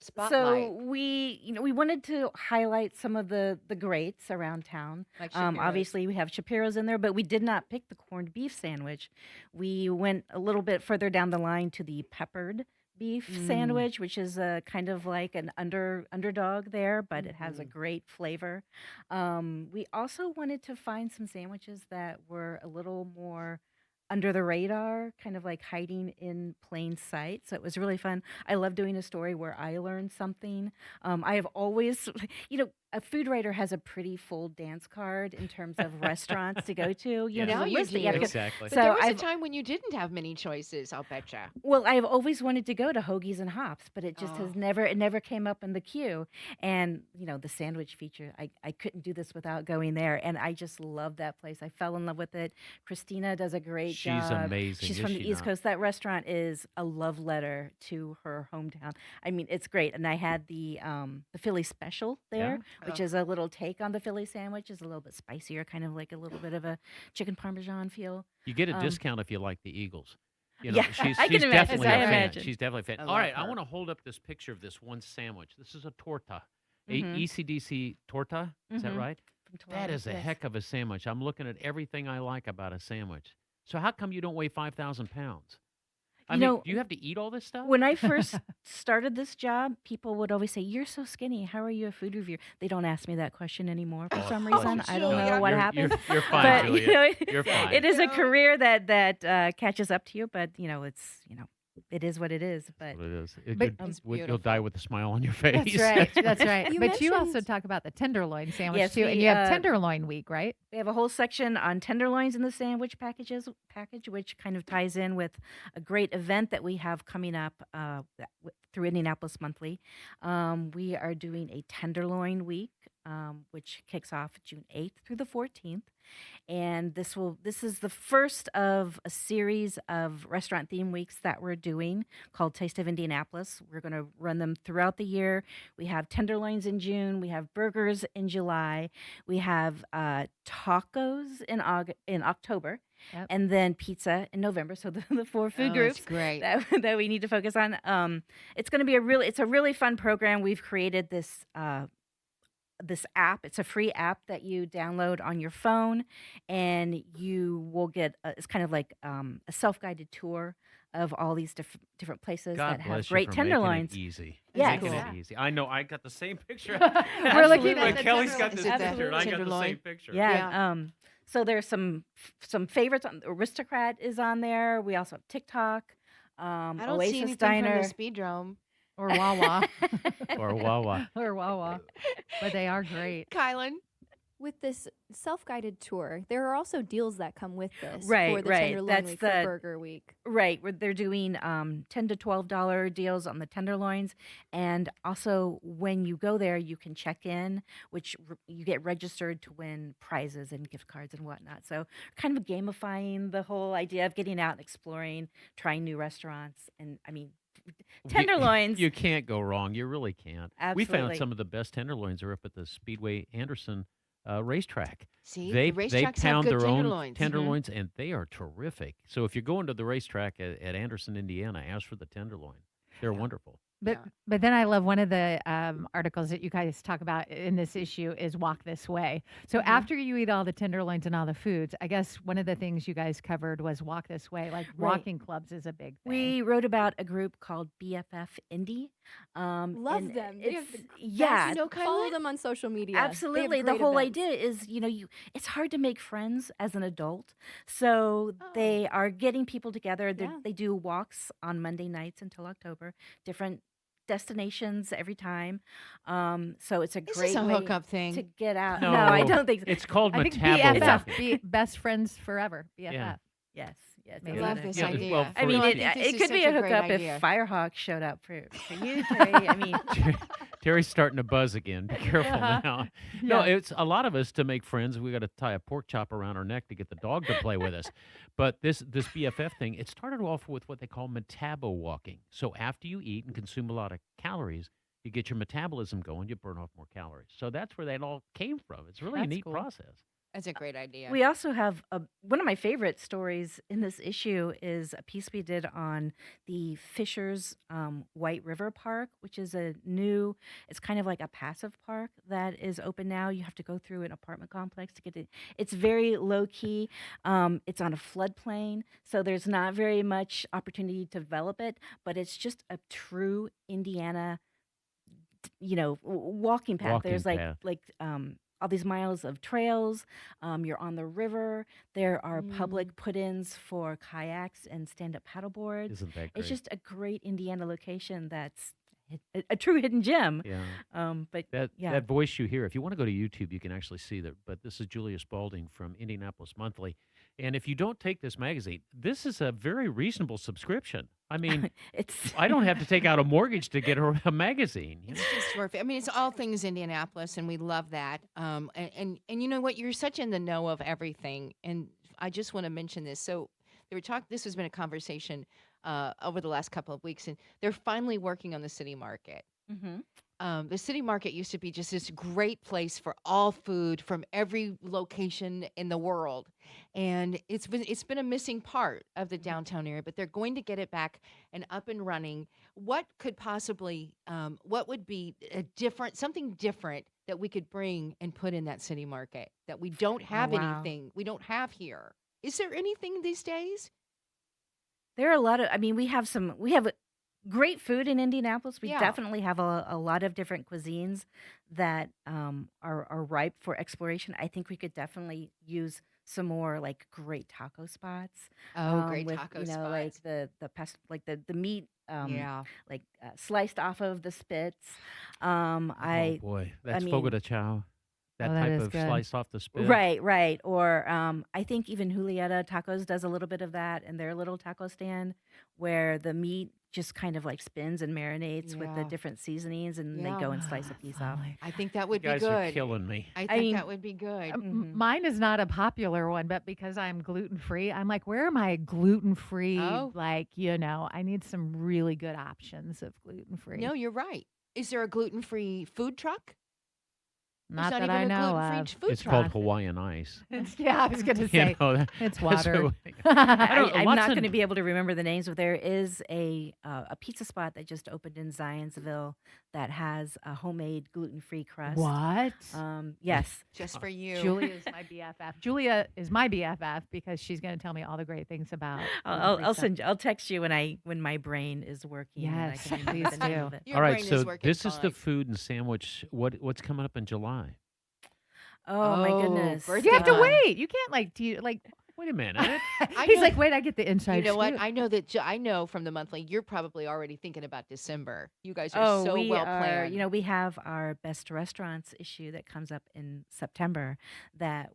spotlight? So we wanted to highlight some of the greats around town. Like Shapiro's. Obviously, we have Shapiro's in there, but we did not pick the corned beef sandwich. We went a little bit further down the line to the peppered beef sandwich, which is kind of like an underdog there, but it has a great flavor. We also wanted to find some sandwiches that were a little more under the radar, kind of like hiding in plain sight. So it was really fun. I love doing a story where I learned something. I have always, a food writer has a pretty full dance card in terms of restaurants to go to. Now there's a you list that do. have to- Exactly. But So there was I've a time when you didn't have many choices, I'll betcha. well, I've always wanted to go to Hoagies and Hops, but it just has never came up in the queue. And the sandwich feature, I couldn't do this without going there. And I just love that place. I fell in love with it. Christina does a great job. She's amazing, She's is from the she East not? Coast. That restaurant is a love letter to her hometown. I mean, it's great. And I had the Philly special there, which is a little take on the Philly sandwich. Is a little bit spicier, kind of like a little bit of a chicken parmesan feel. You get a discount if you like the Eagles. Yeah, she's I can imagine. definitely a I fan. imagine. She's definitely a fan. I All love right, I her. want to hold up this picture of this one sandwich. This is a torta, Mhm. a ECDC torta. Is that Mhm. right? From That Toledo, is a yes. heck of a sandwich. I'm looking at everything I like about a sandwich. So how come you don't weigh 5,000 pounds? I You mean, know, do you have to eat all this stuff? When I first started this job, people would always say, "You're so skinny. How are you a food reviewer?" They don't ask me that question anymore for some bless reason. you. I don't So, know yeah. what You're- happened. you're fine, but, Julia. You're fine. It is a career that catches up to you, but it's it is what it is. But What it is. But- You'll die with a smile on your face. That's right. That's right. You but you also mentioned- talk about the tenderloin sandwich Yes, too, and we, you have tenderloin week, right? we have a whole section on tenderloins in the sandwich package, which kind of ties in with a great event that we have coming up through Indianapolis Monthly. We are doing a tenderloin week, which kicks off June 8th through the 14th. And this is the first of a series of restaurant theme weeks that we're doing called Taste of Indianapolis. We're going to run them throughout the year. We have tenderloins in June. We have burgers in July. We have tacos in October. Yep. And then pizza in November. So the four food groups Great. that we need to focus on. It's going to be a really fun program. We've created this app. It's a free app that you download on your phone, and you will get it's kind of like a self-guided tour of all these different places God that have bless you great for tenderloins. Making it easy. Yes. Making Yeah. it easy. I know. I got the same picture. We're looking Absolutely. at the Kelly's got tenderloin. this Is it the picture, and I got the tenderloin? same picture. Yeah. So there's some favorites. Aristocrat is on there. We also have TikTok. I don't Oasis see anything Diner. from the Speedrome. Or Wawa. Or Wawa. Or Wawa. But they are great. Kylan. With this self-guided tour, there are also deals that come with this for Right, the right. Tenderloin That's Week, the- for Burger Week. Right, where they're doing $10 to $12 deals on the tenderloins, and also when you go there, you can check in, which you get registered to win prizes and gift cards and whatnot. So, kind of gamifying the whole idea of getting out and exploring, trying new restaurants, and I mean, tenderloins. You can't go wrong. You really can't. We found Absolutely. some of the best tenderloins are up at the Speedway Anderson racetrack. See, They the racetracks have pound good their own tenderloins. tenderloins, and they are terrific. So if you're going to the racetrack at Anderson, Indiana, ask for the tenderloin. They're wonderful. But then I love one of the articles that you guys talk about in this issue is Walk This Way. So after you eat all the tenderloins and all the foods, I guess one of the things you guys covered was Walk This Way. Like Right. walking clubs is a big thing. We wrote about a group called BFF Indie. Love and them. They have it's- the yeah, best- follow them on social media. They have Absolutely. The great whole events. idea is, it's hard to make friends as an adult. So they are getting people together. Yeah. They do walks on Monday nights until October, different destinations every time. So it's a Is great this a way hookup thing? to get out. No, I don't think so. It's called I think metabolism. BFF, best friends forever. BFF. Yeah. Yes, yes. Maybe. Love it's this a- idea. well, I mean, for- it could be a hookup if Firehawk showed up for you, Terry. I mean, Terry's starting to buzz again. Be careful now. No, Yeah. it's a lot of us to make friends. We got to tie a pork chop around our neck to get the dog to play with us. But this BFF thing, it started off with what they call metabo walking. So after you eat and consume a lot of calories, you get your metabolism going, you burn off more calories. So that's where that all came from. It's really a That's neat cool. process. That's a great idea. we also have one of my favorite stories in this issue is a piece we did on the Fishers White River Park, which is it's kind of like a passive park that is open now. You have to go through an apartment complex to get it. It's very low key. It's on a floodplain, so there's not very much opportunity to develop it, but it's just a true Indiana, walking path. Walking There's path. all these miles of trails. You're on the river. There are public put-ins for kayaks and stand-up paddleboards. Isn't that great? It's just a great Indiana location that's a true hidden gem. Yeah. But That voice you hear, if you want to go to YouTube, you can actually see that. But this is Julia Spalding from Indianapolis Monthly. And if you don't take this magazine, this is a very reasonable subscription. I mean, I don't have to take out a mortgage to get a magazine. It's just worth it. I mean, it's all things Indianapolis, and we love that. And you know what? You're such in the know of everything. And I just want to mention this. So this has been a conversation over the last couple of weeks, and they're finally working on the city market. Mm-hmm. The city market used to be just this great place for all food from every location in the world, and it's been a missing part of the downtown area. But they're going to get it back and up and running. What could possibly, what would be something different that we could bring and put in that city market that we don't have anything we don't have here? Is there anything these days? There are a lot of. I mean, we have great food in Indianapolis. We Yeah. definitely have a lot of different cuisines that are ripe for exploration. I think we could definitely use some more great taco spots. Great with, taco like spots. the meat, Yeah. sliced off of the spits. Oh, boy. That's fogo de chao. That that type is of good. slice off the spit. Right. Or I think even Julieta Tacos does a little bit of that in their little taco stand where the meat just kind of spins and marinates with the Yeah. different seasonings, and they go and slice a piece off. I think that would You guys be are good. killing me. I think I mean, that would be good. Mine is not a popular one, but because I'm gluten free, I'm like, where are my gluten free? Oh. I need some really good options of gluten free. No, you're right. Is there a gluten-free food truck? Not There's that I even a know gluten-free of. food It's truck. called Hawaiian Ice. Yeah, I was going to say it's that's water. what- I'm lots not of- going to be able to remember the names, but there is a pizza spot that just opened in Zionsville that has a homemade gluten-free crust. What? Yes. Just for you. Julia is my BFF. Julia is my BFF because she's going to tell me all the great things about. I'll text you when my brain is working. and I Yes, can remember please the name do. of it. Your All right, brain so is working this is the fine. food and sandwich. What's coming up in July? Oh my goodness! birthday You have to month. wait. You can't Wait a minute. He's know- like, wait, I get the inside. You know what? scoop. I know that. I know from the monthly, you're probably already thinking about December. You guys are Oh, so we well are. planned. We have our best restaurants issue that comes up in September. That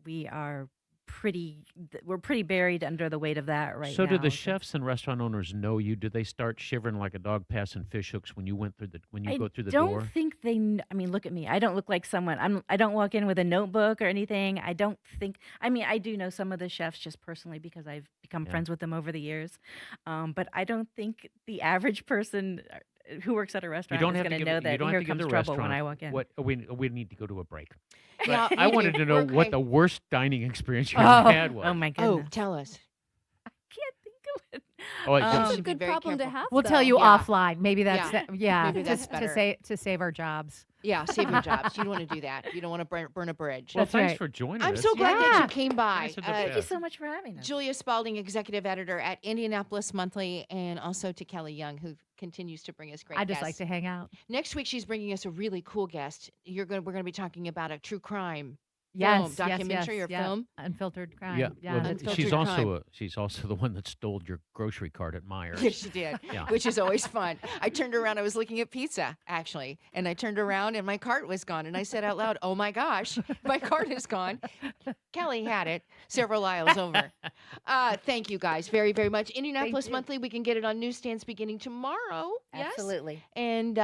we're pretty buried under the weight of that right So now. do the chefs and restaurant owners know you? Do they start shivering like a dog passing fish hooks when you go through the don't door? think they. I mean, look at me. I don't look like someone. I don't walk in with a notebook or anything. I don't think. I mean, I do know some of the chefs just personally because I've become friends with them over the years. But I don't think the average person who works at a You restaurant don't is have to going to give. know You that don't here have to give comes the trouble restaurant. when I walk in. What we need to go to a break. Now, I you wanted do- to know what okay. the worst dining experience you ever had was. Oh my goodness! Oh, tell us. Can't think of it. Oh, wait, That's That's a should be good very problem to careful. have. We'll tell though. you Yeah. offline. Maybe that's Yeah. Maybe that's just better. to save our jobs. Yeah, save your jobs. You don't want to do that. You don't want to burn a bridge. Well, That's thanks right. for joining I'm us. so glad that Yeah. you came by. Guys are the Thank you best. so much for having us. Julia Spalding, executive editor at Indianapolis Monthly, and also to Kelly Young, who continues to bring us great I just guests. like to hang out. Next week, she's bringing us a really cool guest. We're going to be talking about a true crime Yes, documentary or film. Unfiltered Crime. Yeah, Yeah, well, that's she's also the one that stole your grocery cart at Myers. Yes, she did, Yeah. which is always fun. I turned around. I was looking at pizza, actually, and I turned around, and my cart was gone. And I said out loud, "Oh, my gosh, my cart is gone." Kelly had it several aisles over. Thank you, guys, very, very much. Indianapolis Monthly, we can get it on newsstands beginning tomorrow. Absolutely. Yes? And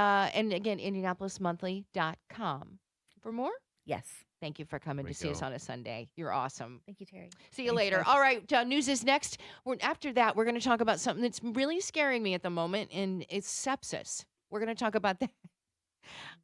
again, IndianapolisMonthly.com. For more? Yes. Thank you for coming to see us on a Sunday. You're awesome. Thank you, Terry. See you Thanks, later. guys. All right, news is next. After that, we're going to talk about something that's really scaring me at the moment, and it's sepsis. We're going to talk about that.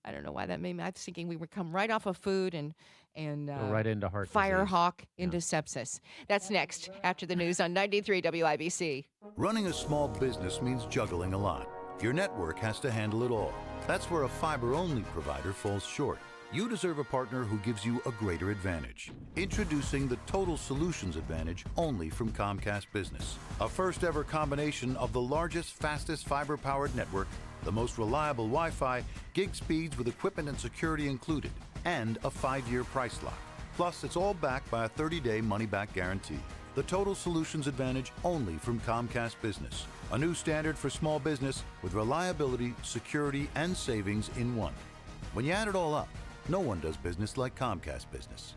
I don't know why that made me. I was thinking we would come right off of food and Go right into heart fire disease. hawk into sepsis. That's next after the news on 93 WIBC. Running a small business means juggling a lot. Your network has to handle it all. That's where a fiber-only provider falls short. You deserve a partner who gives you a greater advantage. Introducing the Total Solutions Advantage only from Comcast Business. A first-ever combination of the largest, fastest fiber-powered network, the most reliable Wi-Fi, gig speeds with equipment and security included, and a 5-year price lock. Plus, it's all backed by a 30-day money-back guarantee. The Total Solutions Advantage only from Comcast Business. A new standard for small business with reliability, security, and savings in one. When you add it all up, no one does business like Comcast Business.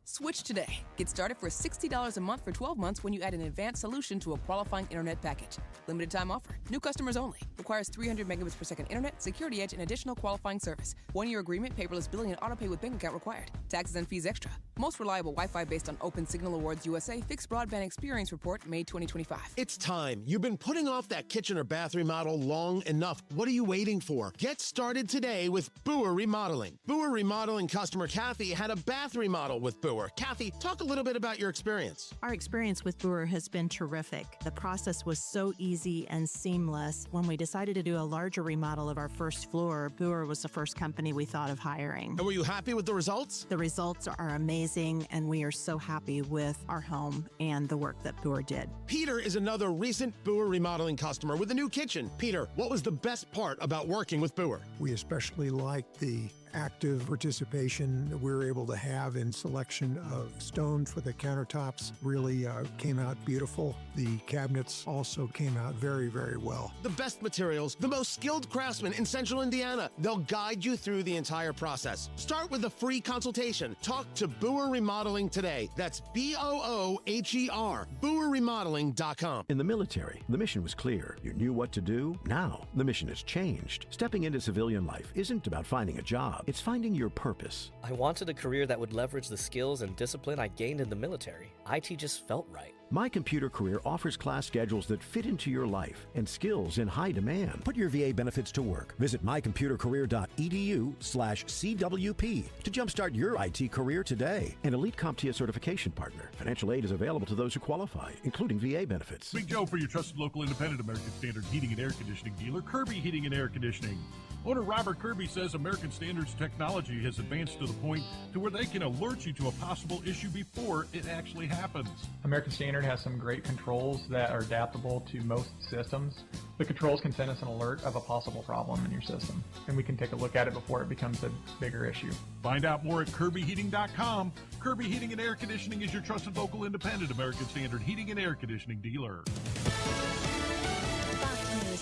Switch today. Get started for $60 a month for 12 months when you add an advanced solution to a qualifying internet package. Limited time offer. New customers only. Requires 300 megabits per second internet, security edge, and additional qualifying service. 1-year agreement, paperless billing, and autopay with bank account required. Taxes and fees extra. Most reliable Wi-Fi based on Open Signal Awards USA Fixed Broadband Experience Report, May 2025. It's time. You've been putting off that kitchen or bath remodel long enough. What are you waiting for? Get started today with Boer Remodeling. Boer Remodeling customer Kathy had a bath remodel with Boer. Kathy, talk a little bit about your experience. Our experience with Boer has been terrific. The process was so easy and seamless. When we decided to do a larger remodel of our first floor, Boer was the first company we thought of hiring. And were you happy with the results? The results are amazing, and we are so happy with our home and the work that Boer did. Peter is another recent Boer Remodeling customer with a new kitchen. Peter, what was the best part about working with Boer? We especially liked the active participation that we were able to have in selection of stone for the countertops. Really came out beautiful. The cabinets also came out very, very well. The best materials, the most skilled craftsmen in Central Indiana. They'll guide you through the entire process. Start with a free consultation. Talk to Boer Remodeling today. That's BOOHER, BoerRemodeling.com. In the military, the mission was clear. You knew what to do. Now, the mission has changed. Stepping into civilian life isn't about finding a job. It's finding your purpose. I wanted a career that would leverage the skills and discipline I gained in the military. IT just felt right. My Computer Career offers class schedules that fit into your life and skills in high demand. Put your VA benefits to work. Visit mycomputercareer.edu/CWP to jumpstart your IT career today. An elite CompTIA certification partner. Financial aid is available to those who qualify, including VA benefits. Big Joe for your trusted local independent American Standard heating and air conditioning dealer, Kirby Heating and Air Conditioning. Owner Robert Kirby says American Standard's technology has advanced to the point to where they can alert you to a possible issue before it actually happens. American Standard has some great controls that are adaptable to most systems. The controls can send us an alert of a possible problem in your system, and we can take a look at it before it becomes a bigger issue. Find out more at KirbyHeating.com. Kirby Heating and Air Conditioning is your trusted local independent American Standard heating and air conditioning dealer.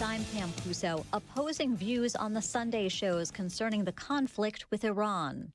I'm Pam Crusoe. Opposing views on the Sunday shows concerning the conflict with Iran.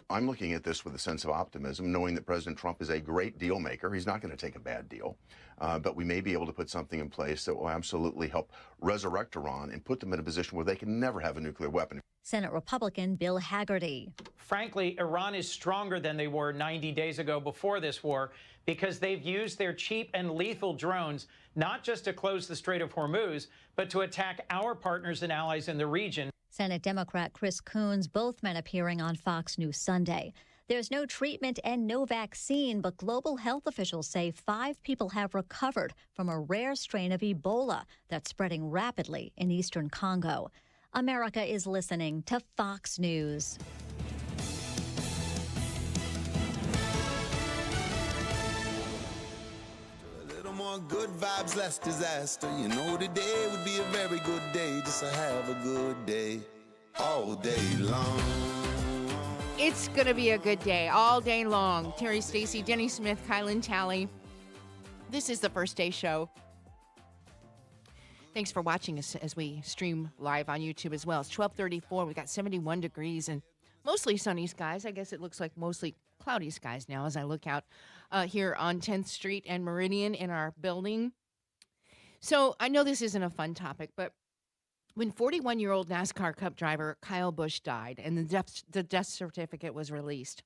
I'm looking at this with a sense of optimism, knowing that President Trump is a great deal maker. He's not going to take a bad deal, but we may be able to put something in place that will absolutely help resurrect Iran and put them in a position where they can never have a nuclear weapon. Senate Republican Bill Haggerty. Frankly, Iran is stronger than they were 90 days ago before this war because they've used their cheap and lethal drones not just to close the Strait of Hormuz, but to attack our partners and allies in the region. Senate Democrat Chris Coons, both men appearing on Fox News Sunday. There's no treatment and no vaccine, but global health officials say 5 people have recovered from a rare strain of Ebola that's spreading rapidly in eastern Congo. America is listening to Fox News. More good vibes, less disaster. You know today would be a very good day just to have a good day all day long. It's going to be a good day all day long. Terri Stacy, Denny Smith, Kielynn Talley. This is the First Day Show. Thanks for watching us as we stream live on YouTube as well. It's 12:34. We've got 71 degrees and mostly sunny skies. I guess it looks like mostly cloudy skies now as I look out here on 10th Street and Meridian in our building. So I know this isn't a fun topic, but when 41-year-old NASCAR Cup driver Kyle Busch died and the death certificate was released,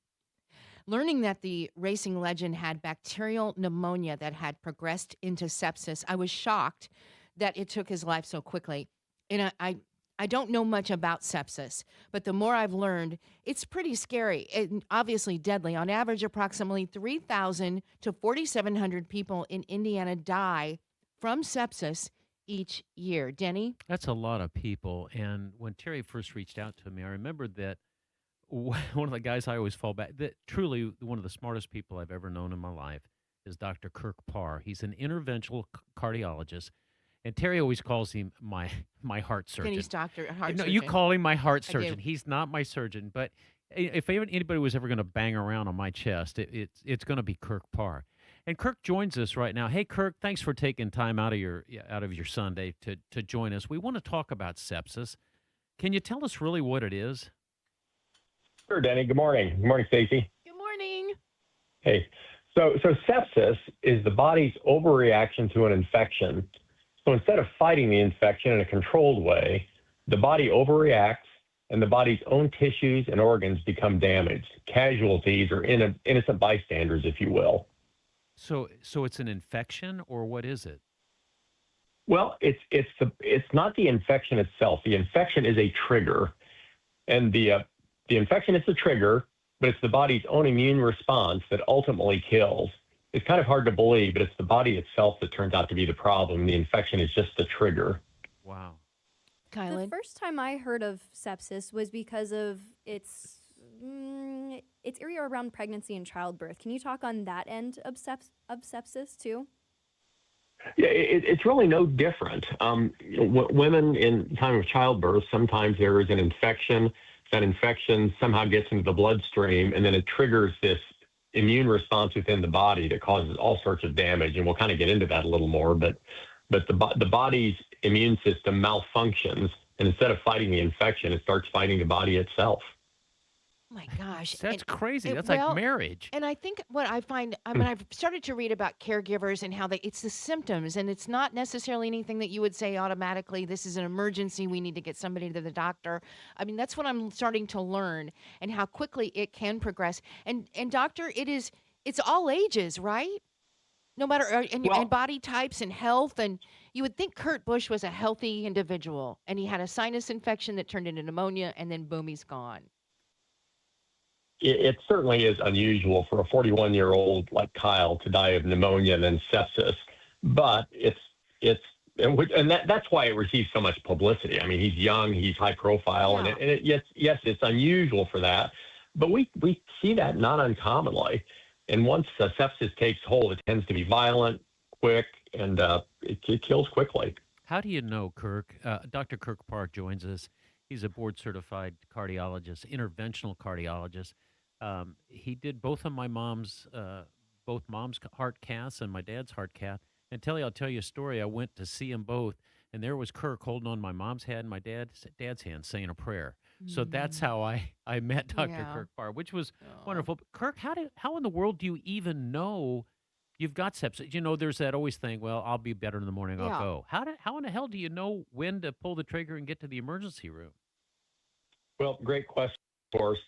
learning that the racing legend had bacterial pneumonia that had progressed into sepsis, I was shocked that it took his life so quickly. And I don't know much about sepsis, but the more I've learned, it's pretty scary and obviously deadly. On average, approximately 3,000 to 4,700 people in Indiana die from sepsis each year. Denny? That's a lot of people. And when Terri first reached out to me, I remembered that one of the guys I always fall back, that truly one of the smartest people I've ever known in my life is Dr. Kirk Parr. He's an interventional cardiologist. And Terri always calls him my heart surgeon. Denny's doctor, heart No, surgeon. you call him my heart I surgeon. do. He's not my surgeon. But if anybody was ever going to bang around on my chest, it's going to be Kirk Parr. And Kirk joins us right now. Hey, Kirk, thanks for taking time out of your Sunday to join us. We want to talk about sepsis. Can you tell us really what it is? Sure, Denny. Good morning. Good morning, Stacy. Good morning. Hey, so sepsis is the body's overreaction to an infection. So instead of fighting the infection in a controlled way, the body overreacts and the body's own tissues and organs become damaged. Casualties or innocent bystanders, if you will. So it's an infection, or what is it? Well, it's not the infection itself. The infection is a trigger, and the infection is the trigger, but it's the body's own immune response that ultimately kills. It's kind of hard to believe, but it's the body itself that turns out to be the problem. The infection is just the trigger. Wow. Kylan? The first time I heard of sepsis was because of its area around pregnancy and childbirth. Can you talk on that end of sepsis too? Yeah, it's really no different. Women in time of childbirth, sometimes there is an infection. That infection somehow gets into the bloodstream, and then it triggers this immune response within the body that causes all sorts of damage. And we'll kind of get into that a little more. But the body's immune system malfunctions, and instead of fighting the infection, it starts fighting the body itself. Oh my gosh. That's crazy. That's like marriage. And I think what I find, I've started to read about caregivers and how it's the symptoms, and it's not necessarily anything that you would say automatically, this is an emergency, we need to get somebody to the doctor. I mean, that's what I'm starting to learn, and how quickly it can progress. And doctor, it's all ages, right? No matter, and body types and health. And you would think Kurt Busch was a healthy individual, and he had a sinus infection that turned into pneumonia, and then boom, he's gone. It certainly is unusual for a 41-year-old like Kyle to die of pneumonia and then sepsis, but that's why it receives so much publicity. I mean, he's young, he's high profile, yes, it's unusual for that, but we see that not uncommonly. And once sepsis takes hold, it tends to be violent, quick, and it kills quickly. How do you know, Kirk? Dr. Kirk Parr joins us. He's a board-certified cardiologist, interventional cardiologist. He did both of my mom's heart caths and my dad's heart cath. And I'll tell you a story. I went to see them both, and there was Kirk holding on my mom's hand and my dad's hand, saying a prayer. So that's how I met Dr. Kirk Parr, which was wonderful. But Kirk, how in the world do you even know you've got sepsis? You know, there's that always thing, well, I'll be better in the morning, I'll go. How in the hell do you know when to pull the trigger and get to the emergency room? Well, great question, of course.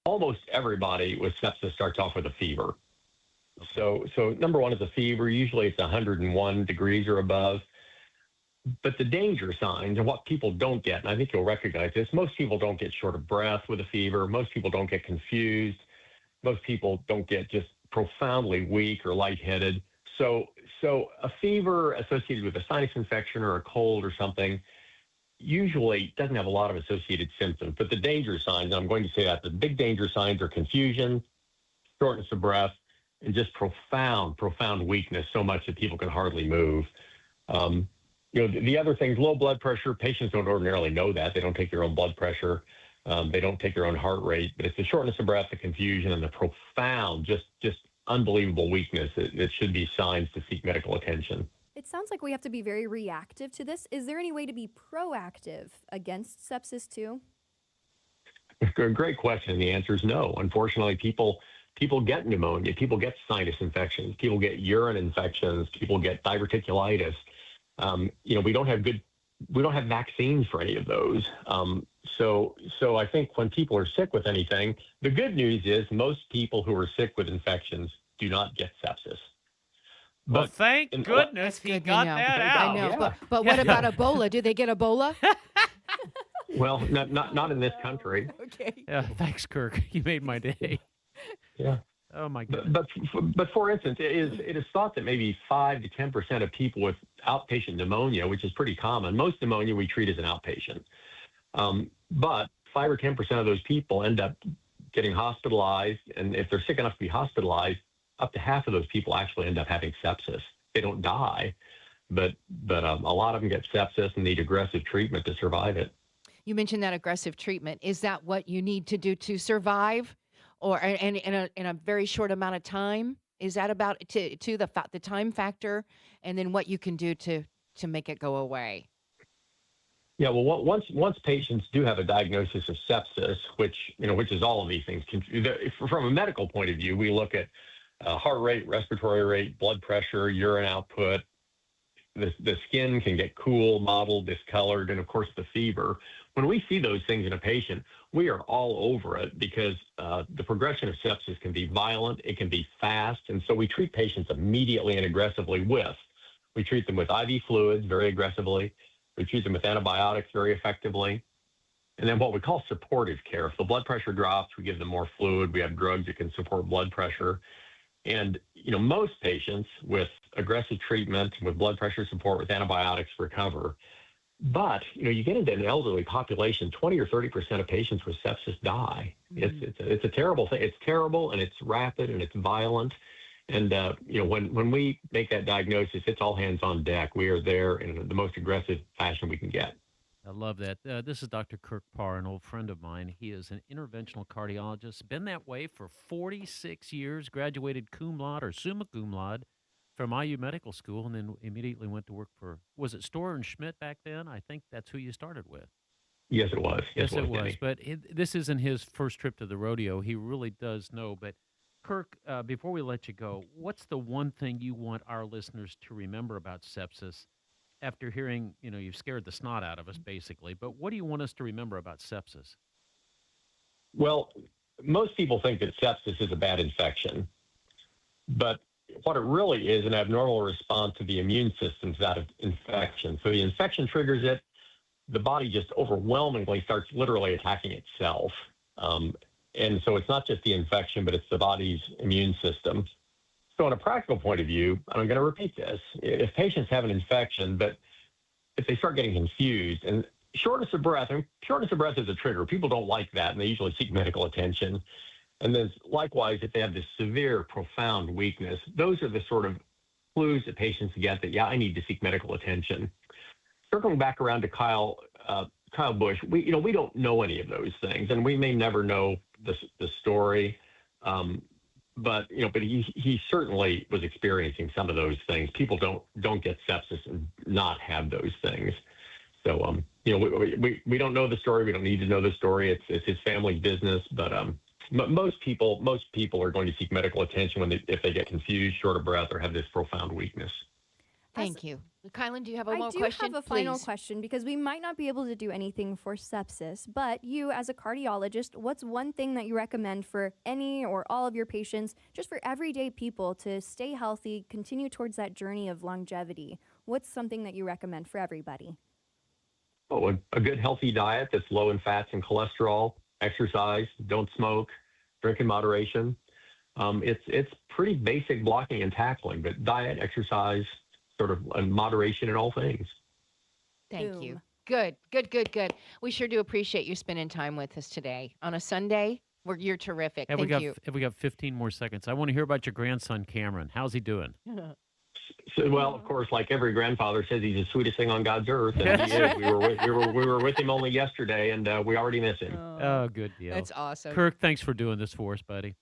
Almost everybody with sepsis starts off with a fever. So number one is a fever. Usually it's 101 degrees or above. But the danger signs and what people don't get, and I think you'll recognize this, most people don't get short of breath with a fever. Most people don't get confused. Most people don't get just profoundly weak or lightheaded. So a fever associated with a sinus infection or a cold or something usually doesn't have a lot of associated symptoms. But the danger signs, and I'm going to say that, the big danger signs are confusion, shortness of breath, and just profound weakness, so much that people can hardly move. The other things, low blood pressure, patients don't ordinarily know that. They don't take their own blood pressure. They don't take their own heart rate, but it's the shortness of breath, the confusion, and the profound, just unbelievable weakness. It should be signs to seek medical attention. It sounds like we have to be very reactive to this. Is there any way to be proactive against sepsis too? Great question. The answer is no. Unfortunately, people get pneumonia, people get sinus infections, people get urine infections, people get diverticulitis. We don't have vaccines for any of those. So I think when people are sick with anything, the good news is most people who are sick with infections do not get sepsis. Well, thank goodness he got that out. I know, Yeah. but what about Ebola? Do they get Ebola? Well, not in this country. Okay. Yeah, thanks, Kirk. You made my day. Yeah. Oh my goodness. But for instance, it is thought that maybe 5 to 10% of people with outpatient pneumonia, which is pretty common, most pneumonia we treat as an outpatient. But 5 or 10% of those people end up getting hospitalized, and if they're sick enough to be hospitalized, up to half of those people actually end up having sepsis. They don't die, but a lot of them get sepsis and need aggressive treatment to survive it. You mentioned that aggressive treatment. Is that what you need to do to survive, or in a very short amount of time? Is that about to the time factor, and then what you can do to make it go away? Yeah, well, once patients do have a diagnosis of sepsis, which is all of these things, from a medical point of view, we look at heart rate, respiratory rate, blood pressure, urine output. The skin can get cool, mottled, discolored, and of course the fever. When we see those things in a patient, we are all over it because the progression of sepsis can be violent, it can be fast, and so we treat patients immediately and aggressively we treat them with IV fluids very aggressively, we treat them with antibiotics very effectively, and then what we call supportive care. If the blood pressure drops, we give them more fluid, we have drugs that can support blood pressure. And, most patients with aggressive treatment, with blood pressure support, with antibiotics recover. But, you get into an elderly population, 20 or 30% of patients with sepsis die. Mm-hmm. It's a terrible thing. It's terrible, and it's rapid, and it's violent. And, when we make that diagnosis, it's all hands on deck. We are there in the most aggressive fashion we can get. I love that. This is Dr. Kirk Parr, an old friend of mine. He is an interventional cardiologist, been that way for 46 years, graduated cum laude or summa cum laude from IU Medical School, and then immediately went to work for, was it Storer and Schmidt back then? I think that's who you started with. Yes, it was. Yes, it was. Denny. But this isn't his first trip to the rodeo. He really does know. But, Kirk, before we let you go, what's the one thing you want our listeners to remember about sepsis? After hearing, you've scared the snot out of us, basically. But what do you want us to remember about sepsis? Well, most people think that sepsis is a bad infection. But what it really is an abnormal response to the immune system to that infection. So the infection triggers it. The body just overwhelmingly starts literally attacking itself. And so it's not just the infection, but it's the body's immune system. So in a practical point of view, I'm going to repeat this. If patients have an infection, but if they start getting confused, and shortness of breath is a trigger. People don't like that, and they usually seek medical attention. And then likewise, if they have this severe, profound weakness, those are the sort of clues that patients get that, I need to seek medical attention. Circling back around to Kyle Busch, we don't know any of those things, and we may never know the story. But he certainly was experiencing some of those things. People don't get sepsis and not have those things. So we don't know the story. We don't need to know the story. It's his family's business. But most people are going to seek medical attention if they get confused, short of breath, or have this profound weakness. Thank you. Kielynn, do you have a more question? I do have a final Please. question because we might not be able to do anything for sepsis, but you as a cardiologist, what's one thing that you recommend for any or all of your patients, just for everyday people to stay healthy, continue towards that journey of longevity? What's something that you recommend for everybody? Oh, a good healthy diet that's low in fats and cholesterol, exercise, don't smoke, drink in moderation. It's pretty basic blocking and tackling, but diet, exercise, sort of a moderation in all things. Thank you. Good. We sure do appreciate you spending time with us today on a Sunday. You're terrific. Thank you. Have we got 15 more seconds? I want to hear about your grandson, Cameron. How's he doing? So, well, of course, like every grandfather says, he's the sweetest thing on God's earth, and he is. We were with him only yesterday, and we already miss him. Oh, good deal. That's awesome. Kirk, thanks for doing this for us, buddy.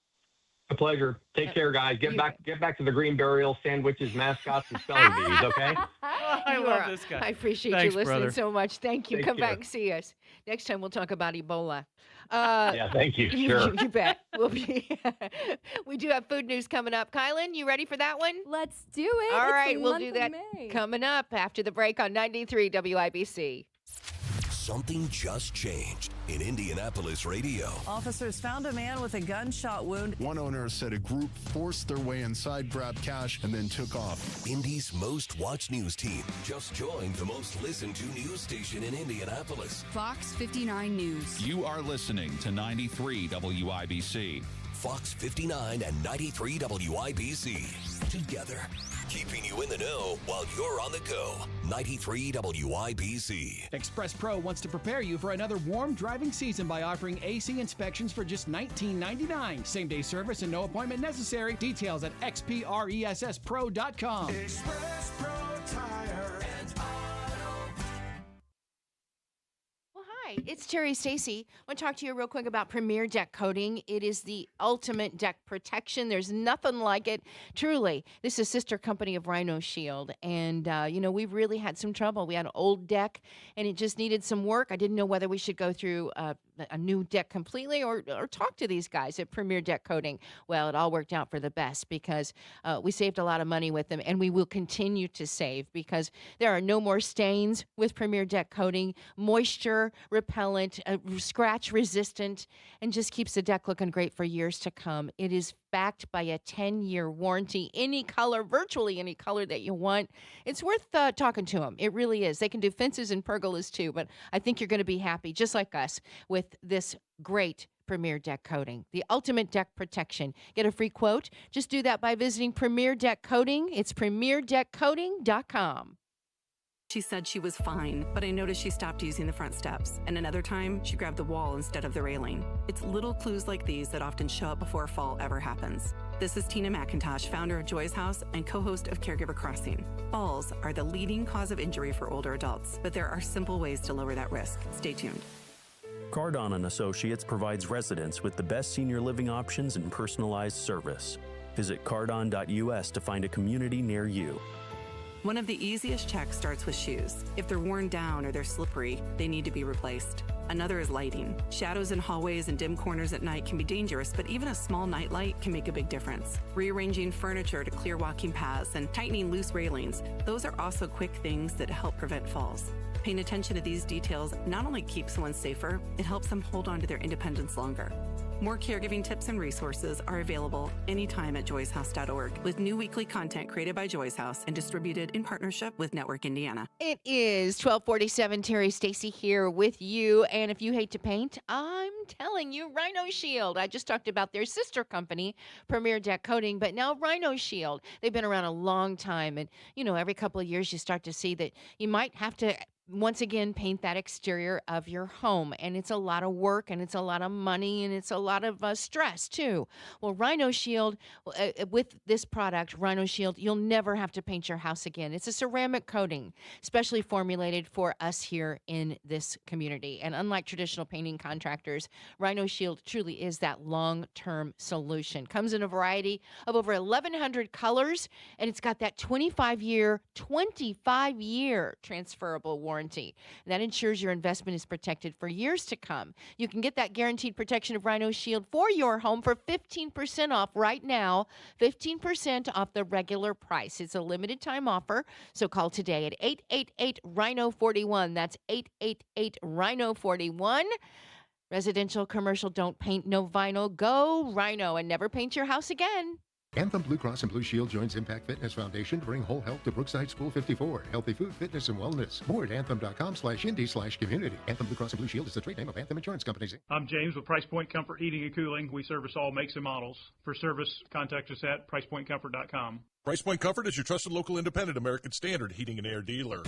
A pleasure. Take care, guys. Get back to the green burial, sandwiches, mascots, and spelling bees, okay? I love this guy. I appreciate Thanks, you listening brother. so much. Thank you. Take Come care. back and see us. Next time we'll talk about Ebola. Yeah, thank you. Sure. You bet. We'll be. We do have food news coming up. Kielynn, you ready for that one? Let's do it. All It's right, the we'll month do of that May. coming up after the break on 93 WIBC. Something just changed in Indianapolis radio. Officers found a man with a gunshot wound. One owner said a group forced their way inside, grabbed cash, and then took off. Indy's most watched news team just joined the most listened to news station in Indianapolis. Fox 59 News. You are listening to 93 WIBC. Fox 59 and 93 WIBC. Together, keeping you in the know while you're on the go. 93 WIBC. Express Pro wants to prepare you for another warm driving season by offering AC inspections for just $19.99. Same-day service and no appointment necessary. Details at xpressspro.com. Express Pro Tire and Well, hi, it's Terri Stacy. I want to talk to you real quick about Premier Deck Coating. It is the ultimate deck protection. There's nothing like it. Truly, this is a sister company of Rhino Shield. And, we've really had some trouble. We had an old deck, and it just needed some work. I didn't know whether we should go through a new deck completely or talk to these guys at Premier Deck Coating. Well, it all worked out for the best because we saved a lot of money with them, and we will continue to save because there are no more stains with Premier Deck Coating, moisture repellent, scratch resistant, and just keeps the deck looking great for years to come. It is backed by a 10-year warranty, any color, virtually any color that you want. It's worth talking to them. It really is. They can do fences and pergolas too, but I think you're going to be happy, just like us, with this great Premier Deck Coating, the ultimate deck protection. Get a free quote. Just do that by visiting Premier Deck Coating. It's premierdeckcoating.com. She said she was fine, but I noticed she stopped using the front steps, and another time she grabbed the wall instead of the railing. It's little clues like these that often show up before a fall ever happens. This is Tina McIntosh, founder of Joy's House and co-host of Caregiver Crossing. Falls are the leading cause of injury for older adults, but there are simple ways to lower that risk. Stay tuned. Cardon & Associates provides residents with the best senior living options and personalized service. Visit cardon.us to find a community near you. One of the easiest checks starts with shoes. If they're worn down or they're slippery, they need to be replaced. Another is lighting. Shadows in hallways and dim corners at night can be dangerous, but even a small night light can make a big difference. Rearranging furniture to clear walking paths and tightening loose railings, those are also quick things that help prevent falls. Paying attention to these details not only keeps someone safer, it helps them hold on to their independence longer. More caregiving tips and resources are available anytime at joyshouse.org, with new weekly content created by Joy's House and distributed in partnership with Network Indiana. It is 1247. Terri Stacy here with you. And if you hate to paint, I'm telling you, Rhino Shield. I just talked about their sister company, Premier Deck Coating, but now Rhino Shield. They've been around a long time. And, every couple of years you start to see that you might have to once again paint that exterior of your home, and it's a lot of work, and it's a lot of money, and it's a lot of stress too. Well, Rhino Shield, with this product, Rhino Shield, you'll never have to paint your house again. It's a ceramic coating, specially formulated for us here in this community. And unlike traditional painting contractors, Rhino Shield truly is that long-term solution. Comes in a variety of over 1,100 colors, and it's got that 25-year transferable warranty. That ensures your investment is protected for years to come. You can get that guaranteed protection of Rhino Shield for your home for 15% off right now, 15% off the regular price. It's a limited time offer, so call today at 888-RHINO-41. That's 888-RHINO-41. Residential, commercial, don't paint, no vinyl. Go Rhino and never paint your house again. Anthem Blue Cross and Blue Shield joins Impact Fitness Foundation to bring whole health to Brookside School 54. Healthy food, fitness, and wellness. More at anthem.com/indy/community. Anthem Blue Cross and Blue Shield is the trade name of Anthem Insurance Companies. I'm James with Price Point Comfort Heating and Cooling. We service all makes and models. For service, contact us at pricepointcomfort.com. Price Point Comfort is your trusted local independent American Standard heating and air dealer.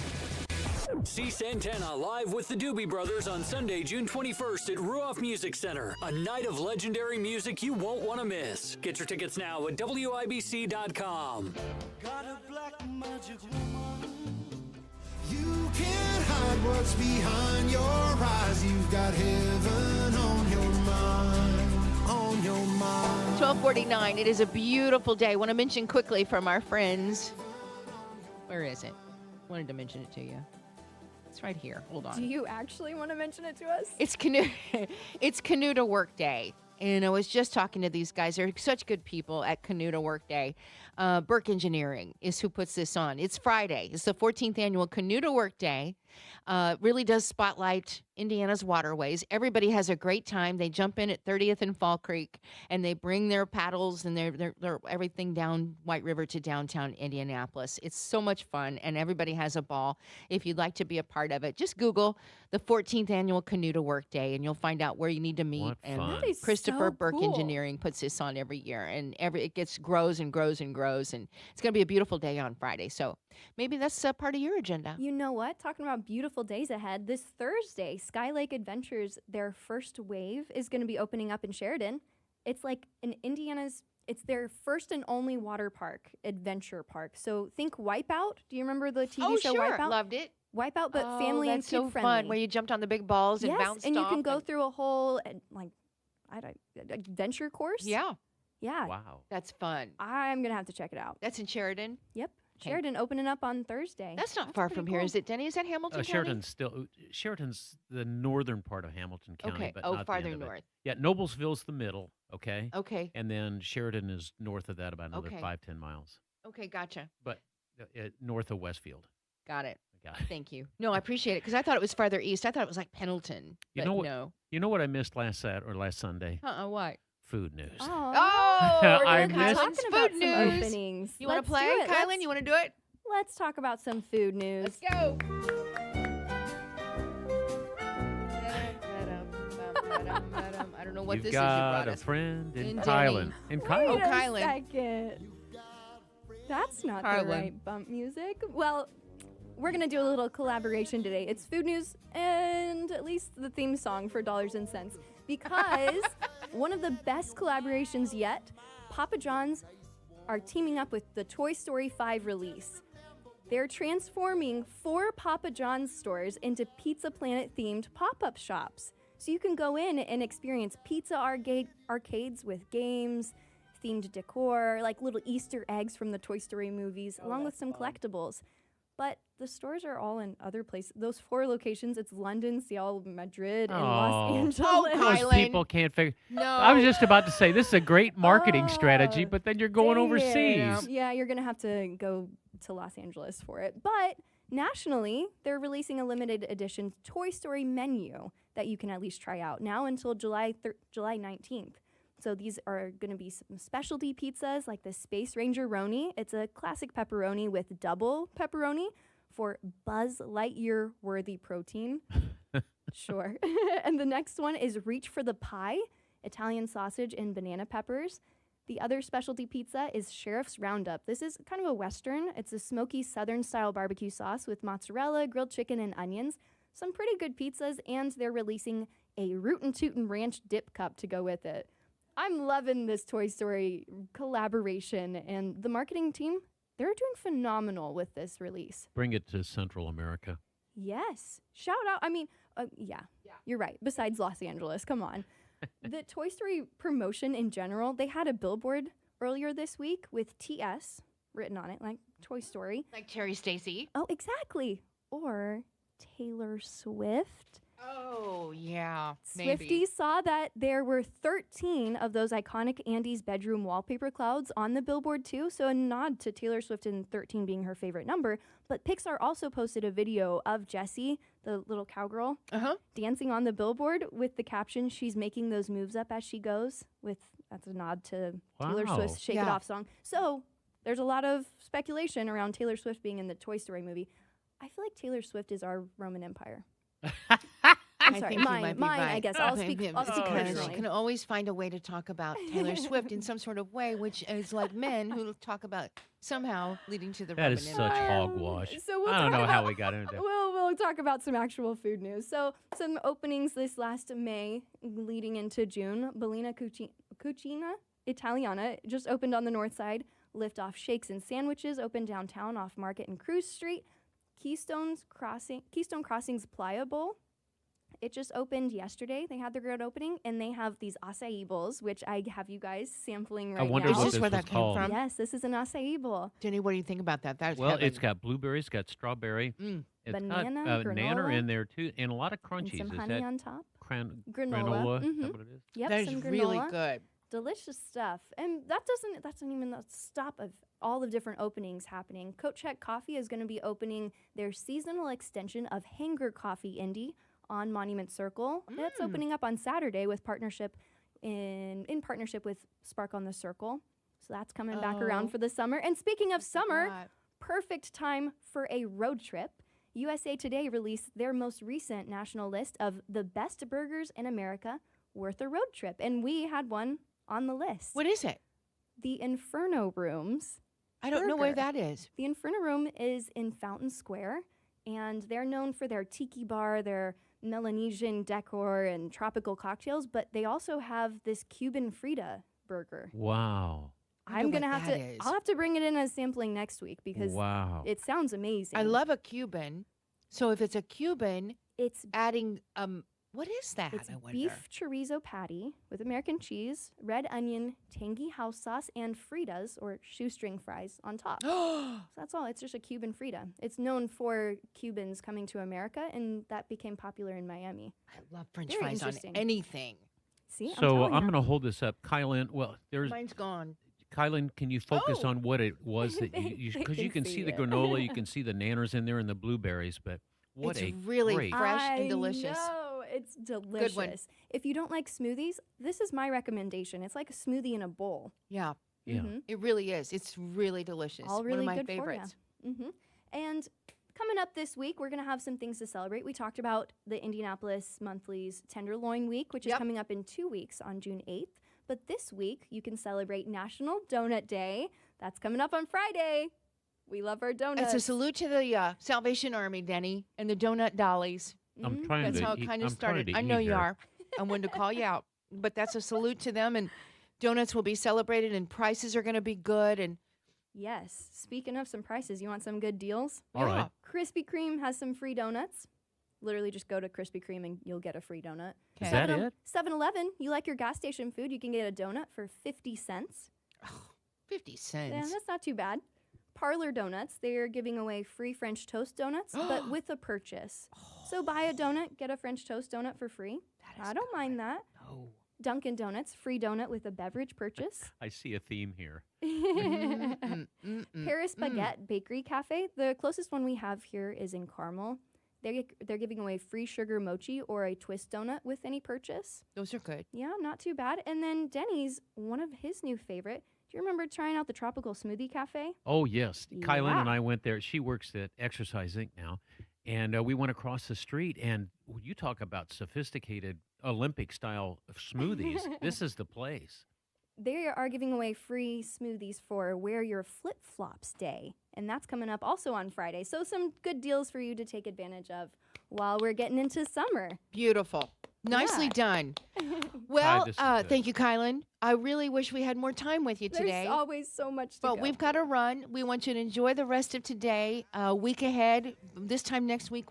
See Santana live with the Doobie Brothers on Sunday, June 21st at Ruoff Music Center. A night of legendary music you won't want to miss. Get your tickets now at WIBC.com. Magic woman. You can't hide what's behind your eyes. You've got heaven on your mind, on your mind. 12:49. It is a beautiful day. Want to mention quickly from our friends. Where is it? Wanted to mention it to you. It's right here. Hold on. Do you actually want to mention it to us? It's canoe. It's Canoe to Work Day. And I was just talking to these guys. They're such good people at Canoe to Work Day. Burke Engineering is who puts this on. It's Friday. It's the 14th annual Canoe to Work Day. Really does spotlight Indiana's waterways. Everybody has a great time. They jump in at 30th and Fall Creek, and they bring their paddles and their everything down White River to downtown Indianapolis. It's so much fun, and everybody has a ball. If you'd like to be a part of it, just Google the 14th annual Canoe to Work Day, and you'll find out where you need to meet. What and fun. That is Christopher so Burke cool. Engineering puts this on every year, and it grows and grows and grows, and it's going to be a beautiful day on Friday. So maybe that's part of your agenda. You know what? Talking about beautiful days ahead, this Thursday, Sky Lake Adventures, their first wave is going to be opening up in Sheridan. It's like it's their first and only water park, adventure park. So think Wipeout. Do you remember the TV show sure. Wipeout? Loved it. Wipeout, but family and that's so kid friendly. fun, where you jumped on the big balls and yes, bounced and you off. can go through a whole adventure course. Yeah. Yeah. Wow. That's fun. I'm going to have to check it out. That's in Sheridan? Yep. Okay. Sheridan opening up on Thursday. That's not far from here, is it, Denny? Is that Hamilton County? Sheridan's the northern part of Hamilton County, Okay. but Oh, not farther the end of it. north. Yeah, Noblesville's the middle, okay? Okay. And then Sheridan is north of that about another Okay. 5-10 miles. Okay, gotcha. But north of Westfield. Got it. Got it. Thank you. No, I appreciate it, because I thought it was farther east. I thought it was like Pendleton. You but know what? No. You know what I missed last Sunday? What? Food news. Oh, we're I doing missed- Kylan's talking about food some news. openings. You want Let's to play, do it. Kielynn? Let's- You want to do it? Let's talk about some food news. Let's go. I don't know what You've this is. got You brought a us. friend in Denny. Kielynn. In Wait Kielynn. a Kylan. second. That's not Kylan. the right bump music. Well, we're going to do a little collaboration today. It's food news and at least the theme song for Dollars and Cents. Because one of the best collaborations yet, Papa John's are teaming up with the Toy Story 5 release. They're transforming 4 Papa John's stores into Pizza Planet themed pop-up shops. So you can go in and experience pizza arcades with games, themed decor, like little Easter eggs from the Toy Story movies, along with some collectibles. But the stores are all in other places. Those 4 locations, it's London, Seattle, Madrid, and Los Angeles. Those people can't figure. No. I was just about to say this is a great marketing strategy, but then you're going overseas. Yeah, you're going to have to go to Los Angeles for it. But nationally, they're releasing a limited edition Toy Story menu that you can at least try out now until July 19th. So these are going to be some specialty pizzas like the Space Ranger Roni. It's a classic pepperoni with double pepperoni for Buzz Lightyear worthy protein. Sure. And the next one is Reach for the Pie, Italian sausage and banana peppers. The other specialty pizza is Sheriff's Roundup. This is kind of a Western. It's a smoky Southern style barbecue sauce with mozzarella, grilled chicken, and onions. Some pretty good pizzas, and they're releasing a Rootin' Tootin' Ranch dip cup to go with it. I'm loving this Toy Story collaboration, and the marketing team, they're doing phenomenal with this release. Bring it to Central America. Yes. Shout out. I mean, yeah, you're right. Besides Los Angeles, come on. The Toy Story promotion in general, they had a billboard earlier this week with TS written on it, like Toy Story. Like Terri Stacy. Oh, exactly. Or Taylor Swift. Oh, yeah. Swifties saw that there were 13 of those iconic Andy's bedroom wallpaper clouds on the billboard too, so a nod to Taylor Swift and 13 being her favorite number. But Pixar also posted a video of Jessie, the little cowgirl, dancing on the billboard with the caption, "She's making those moves up as she goes," that's a nod to Taylor Swift's Shake It Off song. So there's a lot of speculation around Taylor Swift being in the Toy Story movie. I feel like Taylor Swift is our Roman Empire. I'm sorry, mine, I guess. I'll speak personally. You can always find a way to talk about Taylor Swift in some sort of way, which is like men who talk about somehow leading to the That Roman is such hogwash. So we'll I don't talk know how about- we got into that. We'll talk about some actual food news. So some openings this last May leading into June. Bellina Cucina Italiana just opened on the north side. Liftoff Shakes and Sandwiches open downtown off Market and Cruise Street. Keystone Crossings Playa Bowl. It just opened yesterday. They had their grand opening, and they have these acai bowls, which I have you guys sampling right now. I wonder what this where that called. came from? Yes, this is an acai bowl. Jenny, what do you think about that? That's Well, heaven. it's got blueberries, got strawberry. It's Banana, got banana granola, in there, too, and a lot of and crunchies. some Is honey that on top. granola? Granola. Is that what it is? Yep, That is some really granola. good. Delicious stuff. And that's not even the stop of all the different openings happening. Coach Heck Coffee is going to be opening their seasonal extension of Hanger Coffee Indy on Monument Circle. That's opening up on Saturday with partnership in partnership with Spark on the Circle. So that's coming back around for the summer. And speaking of summer, perfect time for a road trip. USA Today released their most recent national list of the best burgers in America worth a road trip. And we had one on the list. What is it? The Inferno Rooms. I don't know where that is. The Inferno Room is in Fountain Square, and they're known for their tiki bar, their Melanesian decor, and tropical cocktails, but they also have this Cuban Frita burger. Wow. I'll have to bring it in as sampling next week because it sounds amazing. I love a Cuban. So if it's a Cuban, it's adding what is that? It's I wonder. beef chorizo patty with American cheese, red onion, tangy house sauce, and Fritas or shoestring fries on top. So that's all. It's just a Cuban Frita. It's known for Cubans coming to America, and that became popular in Miami. I love French Very fries on interesting. anything. See, So I'm going to hold this up. Kielynn, well, Mine's gone. Kielynn, can you focus on what it was that because you can see the granola, you can see the nanners in there and the blueberries, but what It's a really great fresh and delicious. No, it's delicious. Good one. If you don't like smoothies, this is my recommendation. It's like a smoothie in a bowl. Yeah. Yeah. It really is. It's really delicious. All really One of my good favorites. for you. And coming up this week, we're going to have some things to celebrate. We talked about the Indianapolis Monthly's Tenderloin Week, which is coming up in 2 weeks on June 8th. But this week, you can celebrate National Donut Day. That's coming up on Friday. We love our donuts. It's a salute to the Salvation Army, Denny, and the donut dollies. I'm trying That's to how it eat- kind I'm of trying started. to I know eat you here. are. I wanted to call you out. But that's a salute to them, and donuts will be celebrated, and prices are going to be good. And Yes. Speaking of some prices, you want some good deals? All right. Krispy Kreme has some free donuts. Literally just go to Krispy Kreme and you'll get a free donut. Is that it? 7-Eleven, you like your gas station food, you can get a donut for 50 cents. 50 cents. Yeah, that's not too bad. Parlor Donuts, they're giving away free French toast donuts, but with a purchase. So buy a donut, get a French toast donut for free. I don't mind that. No. Dunkin' Donuts, free donut with a beverage purchase. I see a theme here. Paris Baguette Bakery Cafe, the closest one we have here is in Carmel. They're giving away free sugar mochi or a twist donut with any purchase. Those are good. Yeah, not too bad. And then Denny's, one of his new favorite. Do you remember trying out the Tropical Smoothie Cafe? Oh, yes. Kielynn Yeah. and I went there. She works at Exercise Inc. now. And we went across the street, and you talk about sophisticated Olympic-style smoothies. This is the place. They are giving away free smoothies for Wear Your Flip-Flops Day. And that's coming up also on Friday. So some good deals for you to take advantage of while we're getting into summer. Beautiful. Nicely done. Well, this is good. thank you, Kielynn. I really wish we had more time with you today. There's always so much to But go. we've got to run. We want you to enjoy the rest of today. Week ahead, this time next week,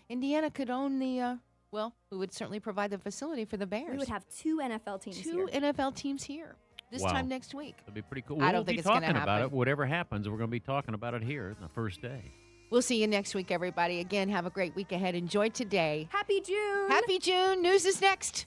Indiana could own the, we would certainly provide the facility for the Bears. We would have two NFL teams Two here. NFL teams here this Wow. time next week. That'd be pretty cool. I don't We'll think be it's gonna talking about happen. it. Whatever happens, we're going to be talking about it here the first day. We'll see you next week, everybody. Again, have a great week ahead. Enjoy today. Happy June. Happy June. News is next.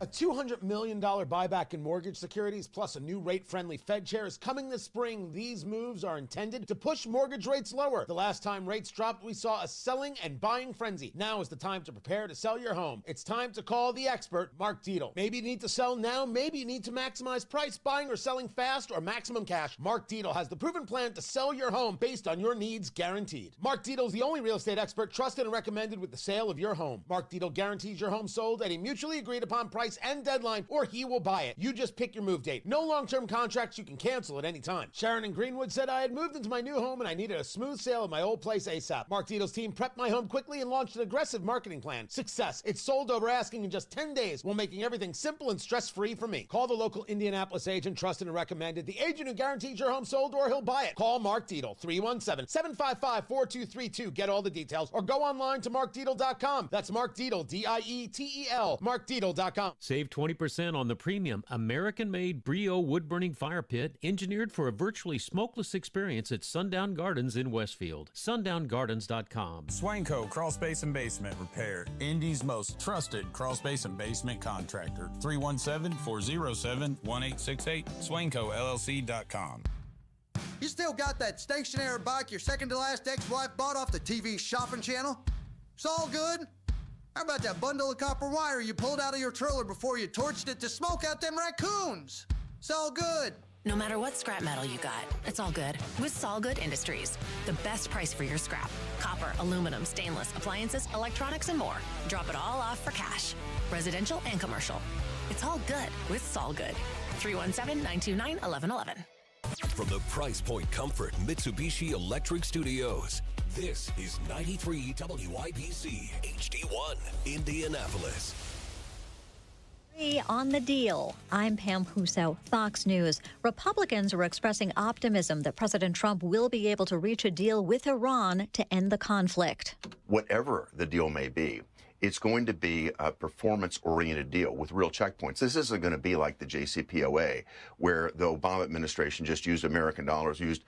A $200 million buyback in mortgage securities plus a new rate-friendly Fed chair is coming this spring. These moves are intended to push mortgage rates lower. The last time rates dropped, we saw a selling and buying frenzy. Now is the time to prepare to sell your home. It's time to call the expert, Mark Dietel. Maybe you need to sell now, maybe you need to maximize price, buying or selling fast or maximum cash. Mark Dietel has the proven plan to sell your home based on your needs guaranteed. Mark Dietel is the only real estate expert trusted and recommended with the sale of your home. Mark Dietel guarantees your home sold at a mutually agreed upon price end deadline, or he will buy it. You just pick your move date. No long-term contracts. You can cancel at any time. Sharon in Greenwood said, I had moved into my new home and I needed a smooth sale of my old place ASAP. Mark Diedel's team prepped my home quickly and launched an aggressive marketing plan. Success. It's sold over asking in just 10 days while making everything simple and stress-free for me. Call the local Indianapolis agent, trusted and recommended. The agent who guarantees your home sold or he'll buy it. Call Mark Diedel, 317-755-4232. Get all the details or go online to markdiedel.com. That's Mark Diedel, D-I-E-T-E-L, markdiedel.com. Save 20% on the premium American-made Brio wood-burning fire pit engineered for a virtually smokeless experience at Sundown Gardens in Westfield. SundownGardens.com. Swanco Crawl Space and Basement Repair, Indy's most trusted crawl space and basement contractor. 317-407-1868. SwancoLLC.com. You still got that stationary bike your second-to-last ex-wife bought off the TV shopping channel? It's all good. How about that bundle of copper wire you pulled out of your trailer before you torched it to smoke out them raccoons? It's all good. No matter what scrap metal you got, it's all good with Solgood Industries. The best price for your scrap. Copper, aluminum, stainless, appliances, electronics, and more. Drop it all off for cash. Residential and commercial. It's all good with Solgood. 317-929-1111. From the Price Point Comfort Mitsubishi Electric Studios, this is 93 WIBC HD1 Indianapolis. On the deal. I'm Pam Huso, Fox News. Republicans are expressing optimism that President Trump will be able to reach a deal with Iran to end the conflict. Whatever the deal may be, it's going to be a performance-oriented deal with real checkpoints. This isn't going to be like the JCPOA, where the Obama administration just used American dollars, used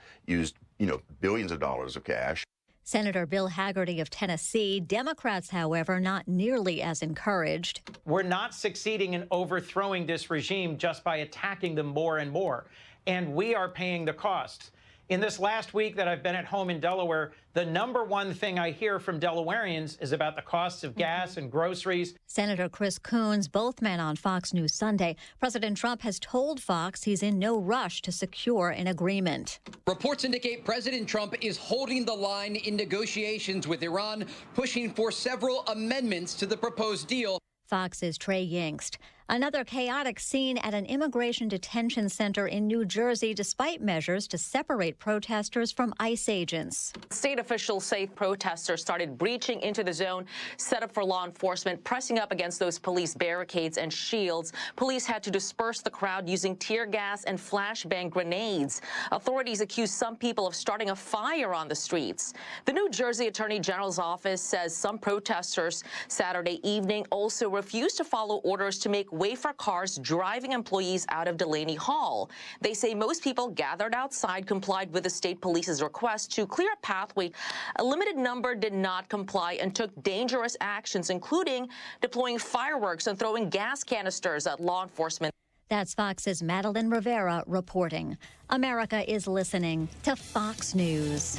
billions of dollars of cash. Senator Bill Hagerty of Tennessee. Democrats, however, not nearly as encouraged. We're not succeeding in overthrowing this regime just by attacking them more and more, and we are paying the costs. In this last week that I've been at home in Delaware, the number one thing I hear from Delawareans is about the costs of gas and groceries. Senator Chris Coons, both men on Fox News Sunday. President Trump has told Fox he's in no rush to secure an agreement. Reports indicate President Trump is holding the line in negotiations with Iran, pushing for several amendments to the proposed deal. Fox's Trey Yingst. Another chaotic scene at an immigration detention center in New Jersey, despite measures to separate protesters from ICE agents. State officials say protesters started breaching into the zone set up for law enforcement, pressing up against those police barricades and shields. Police had to disperse the crowd using tear gas and flashbang grenades. Authorities accuse some people of starting a fire on the streets. The New Jersey Attorney General's office says some protesters Saturday evening also refused to follow orders to make way for cars driving employees out of Delaney Hall. They say most people gathered outside complied with the state police's request to clear a pathway. A limited number did not comply and took dangerous actions, including deploying fireworks and throwing gas canisters at law enforcement. That's Fox's Madeline Rivera reporting. America is listening to Fox News.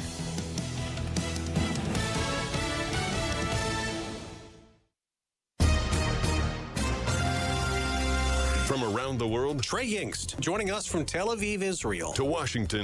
From around the world, Trey Yingst, joining us from Tel Aviv, Israel. To Washington.